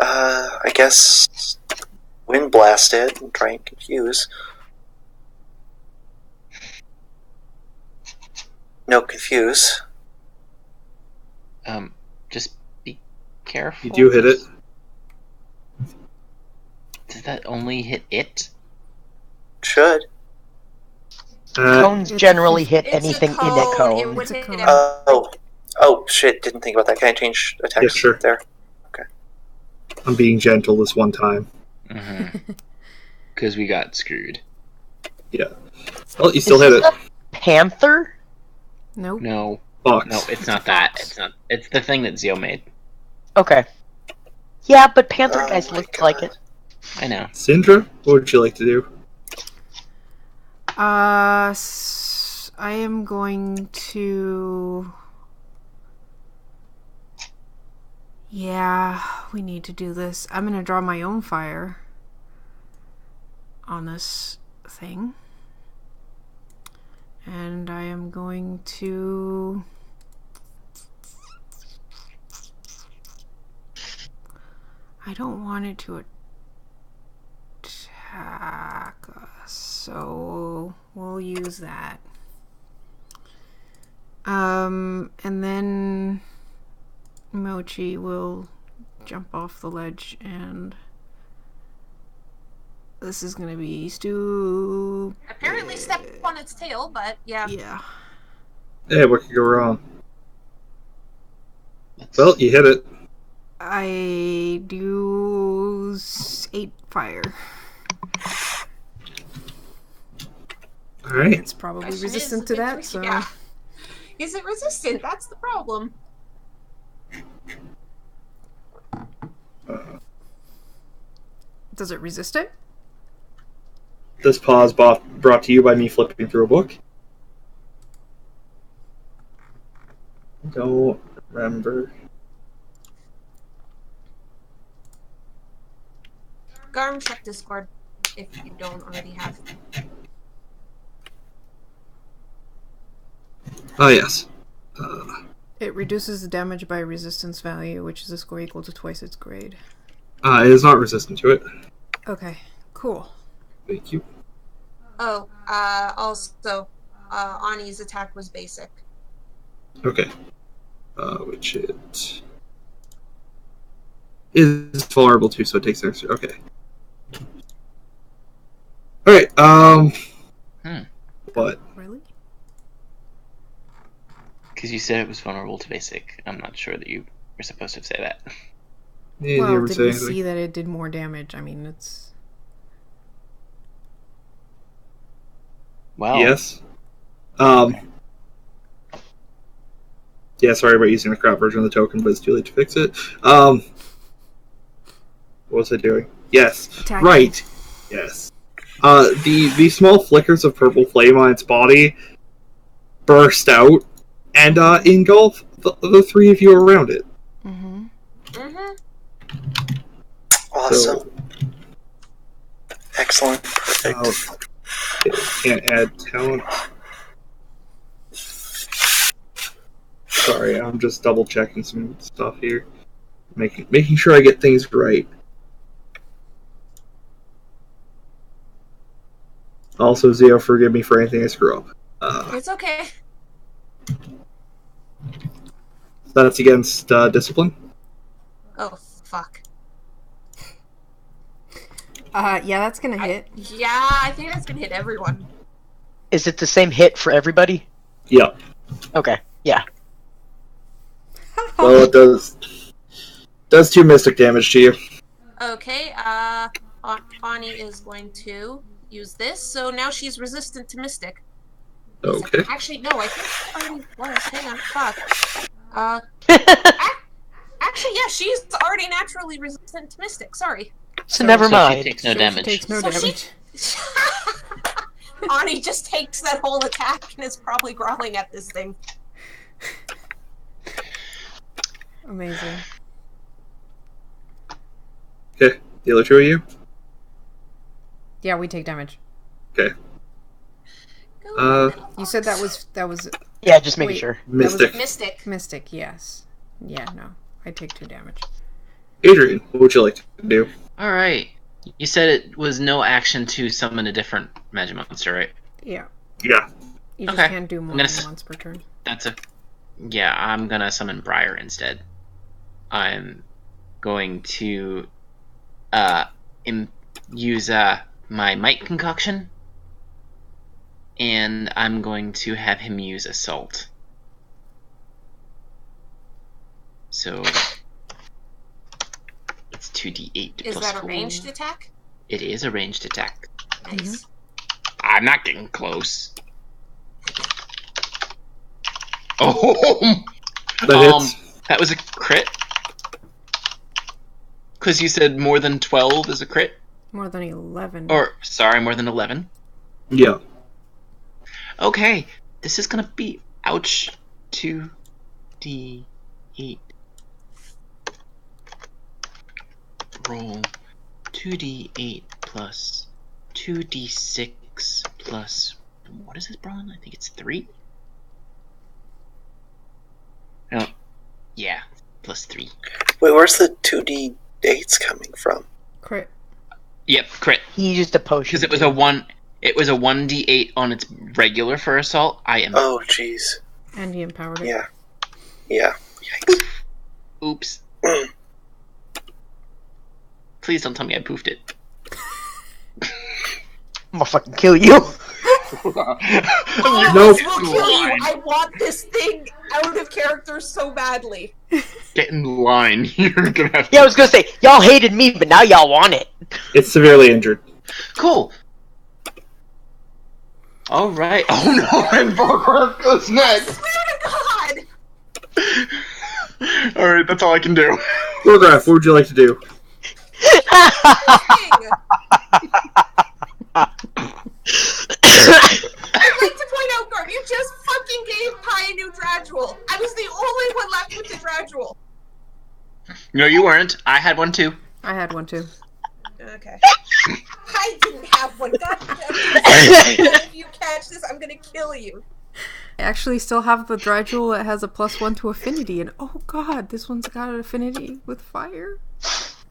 S5: I guess, wind blast it and try and confuse. No, confuse.
S1: Just be careful.
S3: You do hit it.
S1: Does that only hit it?
S5: Should.
S4: Cones generally hit
S6: It's
S4: anything
S6: a
S4: in a
S6: It
S4: cone.
S6: would
S2: It's a
S6: hit
S2: cone.
S6: everything.
S5: Oh, shit, didn't think about that. Can I change a text
S3: Yeah, sure.
S5: there?
S3: I'm being gentle this one time.
S1: Because we got screwed.
S3: Yeah. Well, you still
S4: Is
S3: hit
S4: this
S3: it.
S4: a panther?
S2: Nope.
S1: No,
S3: Fox.
S1: no, it's not that. It's not. It's the thing that Zio made.
S4: Okay. Yeah, but panther
S5: Oh
S4: guys
S5: my
S4: look like it.
S1: I know.
S3: Syndra, what would you like to do?
S2: I am going to... Yeah, we need to do this. I'm going to draw my own fire on this thing. And I am going to... I don't want it to attack us, so we'll use that. And then Mochi will jump off the ledge, and this is gonna be stupid.
S6: Apparently step on its tail, but yeah.
S2: Yeah.
S3: Hey, what could go wrong? Well, you hit it.
S2: I do 8 fire.
S3: Alright.
S2: It's probably
S6: Question
S2: resistant
S6: is,
S2: to that, so...
S6: Yeah. Is it resistant? That's the problem.
S2: Does it resist it?
S3: This pause brought to you by me flipping through a book. Don't remember.
S6: Garm, check Discord if you don't already have.
S3: Oh, yes.
S2: It reduces the damage by resistance value, which is a score equal to twice its grade.
S3: It is not resistant to it.
S2: Okay, cool.
S3: Thank you.
S6: Oh, also, Ani's attack was basic.
S3: Okay. Which it is vulnerable to, so it takes an extra. Okay. Alright, What?
S2: Really?
S1: Because you said it was vulnerable to basic. I'm not sure that you were supposed to say that.
S3: Yeah,
S2: Well,
S3: you ever
S2: did
S3: say
S2: we
S3: anything?
S2: see that it did more damage? I mean, it's...
S1: Well,
S3: Yes. Yeah, sorry about using the crap version of the token, but it's too late to fix it. What was I doing? Yes.
S2: Attacking.
S3: Right. Yes. The small flickers of purple flame on its body burst out and engulf the three of you around it.
S2: Mm-hmm.
S6: Mm-hmm.
S5: Awesome.
S3: So,
S5: Excellent. Perfect.
S3: can't add talent. Sorry, I'm just double checking some stuff here, making sure I get things right. Also, Zio, forgive me for anything I screw up.
S6: It's okay.
S3: That's against discipline.
S6: Oh, fuck.
S2: Yeah, that's gonna hit.
S6: Yeah, I think that's gonna hit everyone.
S4: Is it the same hit for everybody?
S3: Yeah.
S4: Okay, yeah.
S3: Well, it does 2 mystic damage to you.
S6: Okay, Ani is going to use this, so now she's resistant to Mystic.
S3: Okay.
S6: Actually, no, I think she already was. Hang on, fuck. Actually, yeah, she's already naturally resistant to Mystic, sorry.
S4: So never
S1: so
S4: mind.
S1: she takes no
S2: So
S1: damage.
S2: She takes no
S6: So
S2: damage.
S6: Ani just takes that whole attack and is probably growling at this thing.
S2: Amazing.
S3: Okay. The other two of you?
S2: Yeah, we take damage.
S3: Okay.
S2: You said that was
S4: Yeah, just making
S2: Wait.
S4: sure.
S3: Mystic.
S6: Mystic.
S2: Mystic, yes. Yeah, no. I take 2 damage.
S3: Adrian, what would you like to do?
S1: Alright. You said it was no action to summon a different MajiMonster, right?
S2: Yeah.
S3: Yeah.
S2: You just
S1: Okay.
S2: can't do more
S1: I'm gonna
S2: than once per turn.
S1: Yeah, I'm gonna summon Briar instead. I'm going to use my Might Concoction, and I'm going to have him use Assault. So it's 2d8
S6: Is
S1: plus
S6: that a
S1: 4.
S6: ranged attack?
S1: It is a ranged attack.
S6: Nice.
S1: I'm not getting close. Oh,
S3: That hits.
S1: that was a crit. Because you said more than 12 is a crit,
S2: More than 11.
S1: or sorry, more than 11.
S3: Yeah.
S1: Okay, this is gonna be ouch. 2d8. Roll 2d8 plus 2d6 plus what is this, Braun? I think it's 3. No, yeah, plus 3.
S5: Wait, where's the 2d8s coming from?
S2: Crit.
S1: Yep, crit.
S4: He used a potion.
S1: Because it was a 1. It was a 1d8 on its regular for assault. I am.
S5: Oh, jeez.
S2: And he empowered it.
S5: Yeah. Yeah. Yikes.
S1: Oops. Please don't tell me I poofed it.
S4: I'm gonna fucking kill you.
S6: Oh,
S3: Nope.
S6: this will kill you! I want this thing out of character so badly.
S1: Get in line. You're gonna have to...
S4: Yeah, I was gonna say, y'all hated me, but now y'all want it.
S3: It's severely injured.
S1: Cool. All right. Oh no! And Volcroft goes next.
S6: Swear to God!
S1: All right, that's all I can do.
S3: Photograph, what would you like to do?
S6: Thing. I'd like to point out, Garb, you just fucking gave Pi a new Dradual. I was the only one left with the Dradual.
S1: No, you weren't. I had one too.
S2: I had one too.
S6: Okay. I didn't have one. God damn it. If you catch this, I'm gonna kill you.
S2: I actually still have the dry jewel that has a +1 to affinity, and oh god, this one's got an affinity with fire.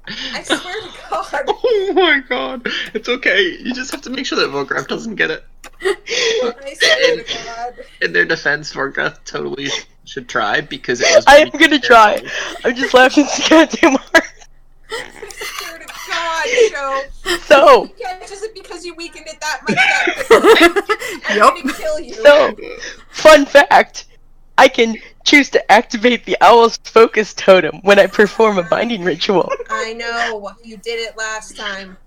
S6: I swear to God.
S1: Oh my god. It's okay. You just have to make sure that Volgraf doesn't get it.
S6: I swear to God.
S1: In their defense, Volgraf totally should try because it was.
S4: I am gonna try. I'm just laughing so goddamn hard.
S6: I swear to God, Joe.
S4: So,
S6: You catches it because you weakened it that much that quickly. I'm
S2: Yup.
S6: gonna kill you.
S4: so, fun fact. I can choose to activate the owl's focus totem when I perform a binding ritual.
S6: I know. You did it last time.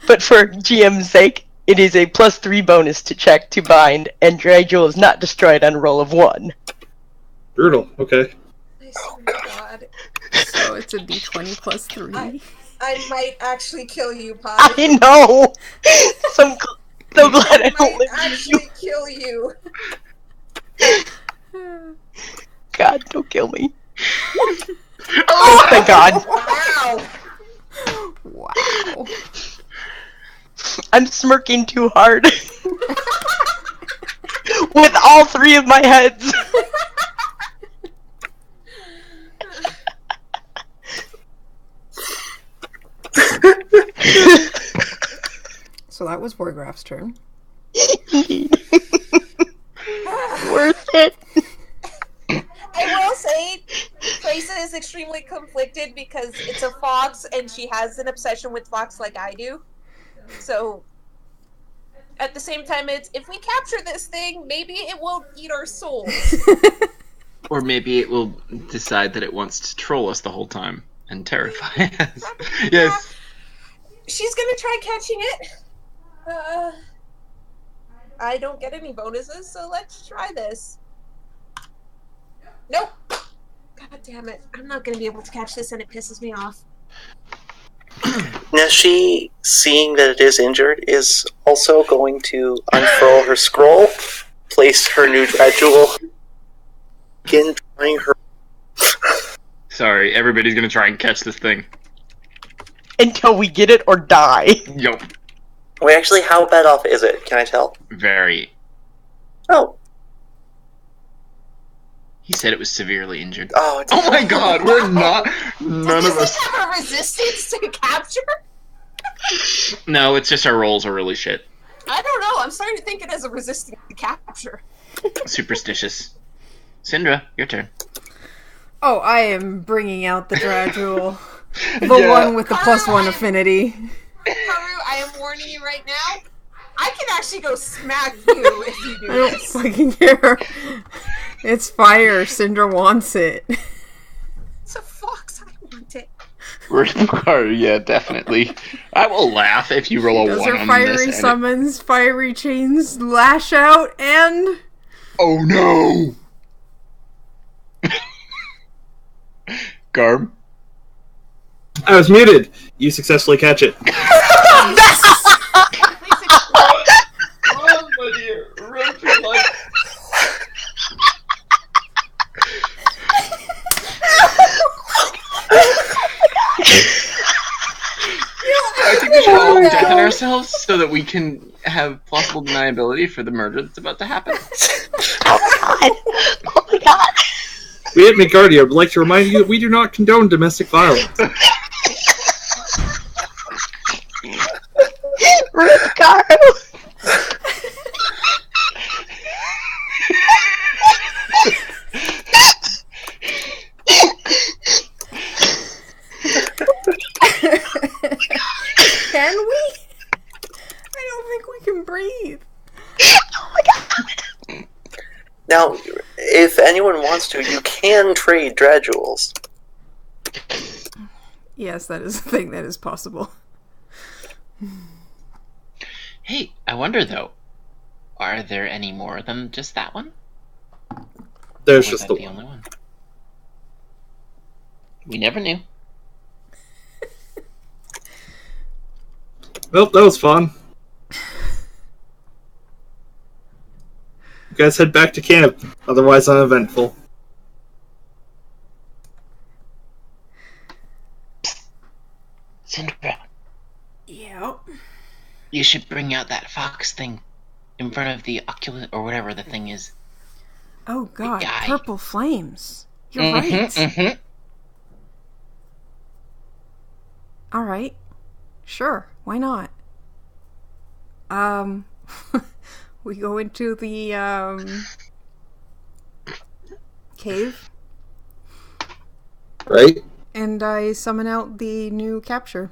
S4: But for GM's sake, it is a +3 bonus to check to bind, and dry jewel is not destroyed on a roll of 1.
S3: Brutal. Okay.
S6: I swear to God.
S2: So it's a d20 +3.
S6: I might actually kill you, Pi.
S4: I know! So glad I
S6: I
S4: don't
S6: might
S4: live with you.
S6: actually kill you.
S4: God, don't kill me. Oh my god.
S6: Wow.
S2: Wow.
S4: I'm smirking too hard. With all 3 of my heads.
S2: So that was Vorgraph's turn.
S4: Worth it.
S6: I will say, Tracer is extremely conflicted because it's a fox and she has an obsession with fox like I do. So, at the same time, it's if we capture this thing, maybe it won't eat our souls.
S1: Or maybe it will decide that it wants to troll us the whole time and terrify us. Yes.
S6: She's gonna try catching it. I don't get any bonuses, so let's try this. Nope. God damn it. I'm not gonna be able to catch this and it pisses me off.
S5: Now she, seeing that it is injured, is also going to unfurl her scroll, place her new jewel, begin trying her.
S1: Sorry, everybody's gonna try and catch this thing.
S4: Until we get it or die.
S1: Yup.
S5: Wait, actually, how bad off is it? Can I tell?
S1: Very.
S5: Oh.
S1: He said it was severely injured.
S5: Oh, it's
S1: Oh my god, we're not. None of
S6: Does
S1: us.
S6: it have a resistance to capture?
S1: No, it's just our rolls are really shit.
S6: I don't know. I'm starting to think it has a resistance to capture.
S1: Superstitious. Syndra, your turn.
S2: Oh, I am bringing out the dry jewel. The
S1: Yeah.
S2: one with the +1 affinity.
S6: Haru, I am warning you right now. I can actually go smack you if you do
S2: I don't
S6: this.
S2: fucking care. It's fire. Syndra wants it.
S6: It's a fox. I want it.
S1: Yeah, definitely. I will laugh if you roll a
S2: Does
S1: 1
S2: her
S1: on
S2: fiery
S1: this.
S2: summons, fiery chains lash out, and
S1: Oh no! Garb?
S3: I was muted. You successfully catch it.
S1: Run, my dear. Run for your life. I think we should all deafen ourselves so that we can have plausible deniability for the murder that's about to happen.
S4: Oh god. Oh my god.
S3: We at McGardia would like to remind you that we do not condone domestic violence.
S4: Rip Carl.
S2: can we? I don't think we can breathe.
S4: Oh my god.
S5: Now, if anyone wants to, you can trade Dradules.
S2: Yes, that is a thing that is possible.
S1: Hey, I wonder though, are there any more than just that one?
S3: There's
S1: Or was
S3: just
S1: that
S3: the
S1: the
S3: one.
S1: only one? We never knew.
S3: Well, that was fun. You guys head back to camp, otherwise uneventful.
S1: Syndra,
S2: Yeah.
S1: you should bring out that fox thing. in front of the Oculus or whatever the thing is.
S2: Oh god,
S1: guy.
S2: purple flames. You're right.
S1: Mm-hmm.
S2: Alright. Sure, why not? We go into the cave
S3: Right?
S2: and I summon out the new capture.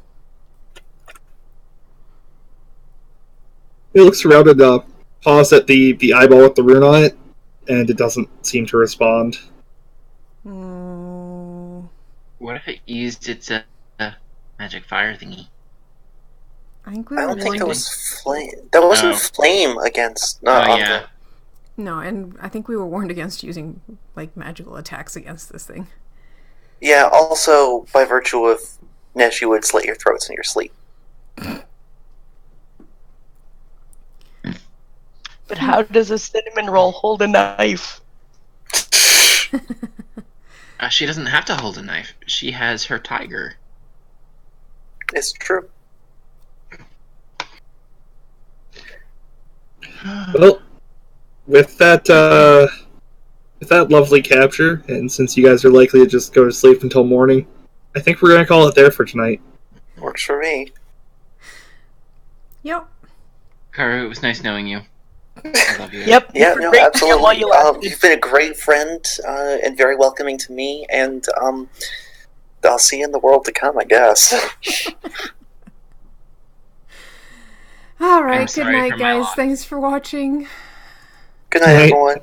S3: He looks around and paws at the eyeball with the rune on it, and it doesn't seem to respond.
S2: Mm,
S1: What if it used its magic fire thingy?
S2: I think we
S5: I
S2: were
S5: don't think
S2: warned.
S5: there was flame. There wasn't
S1: Oh.
S5: flame against.
S1: Oh,
S5: on
S1: yeah.
S2: No, and I think we were warned against using like magical attacks against this thing.
S5: Yeah. Also, by virtue of Nesh, you would slit your throats in your sleep.
S4: But how does a cinnamon roll hold a knife?
S1: She doesn't have to hold a knife. She has her tiger.
S5: It's true.
S3: Well, with that lovely capture, and since you guys are likely to just go to sleep until morning, I think we're gonna call it there for tonight.
S5: Works for me.
S2: Yep.
S1: Karu, it was nice knowing you. I love you.
S4: Yep.
S5: Yeah,
S4: you were
S5: no,
S4: great to him while you
S5: absolutely.
S4: lasted.
S5: You've been a great friend and very welcoming to me, and I'll see you in the world to come, I guess.
S2: Alright,
S1: I'm
S2: good
S1: sorry
S2: night,
S1: for my
S2: guys.
S1: loss.
S2: Thanks for watching.
S5: Good night,
S3: Good night.
S5: everyone.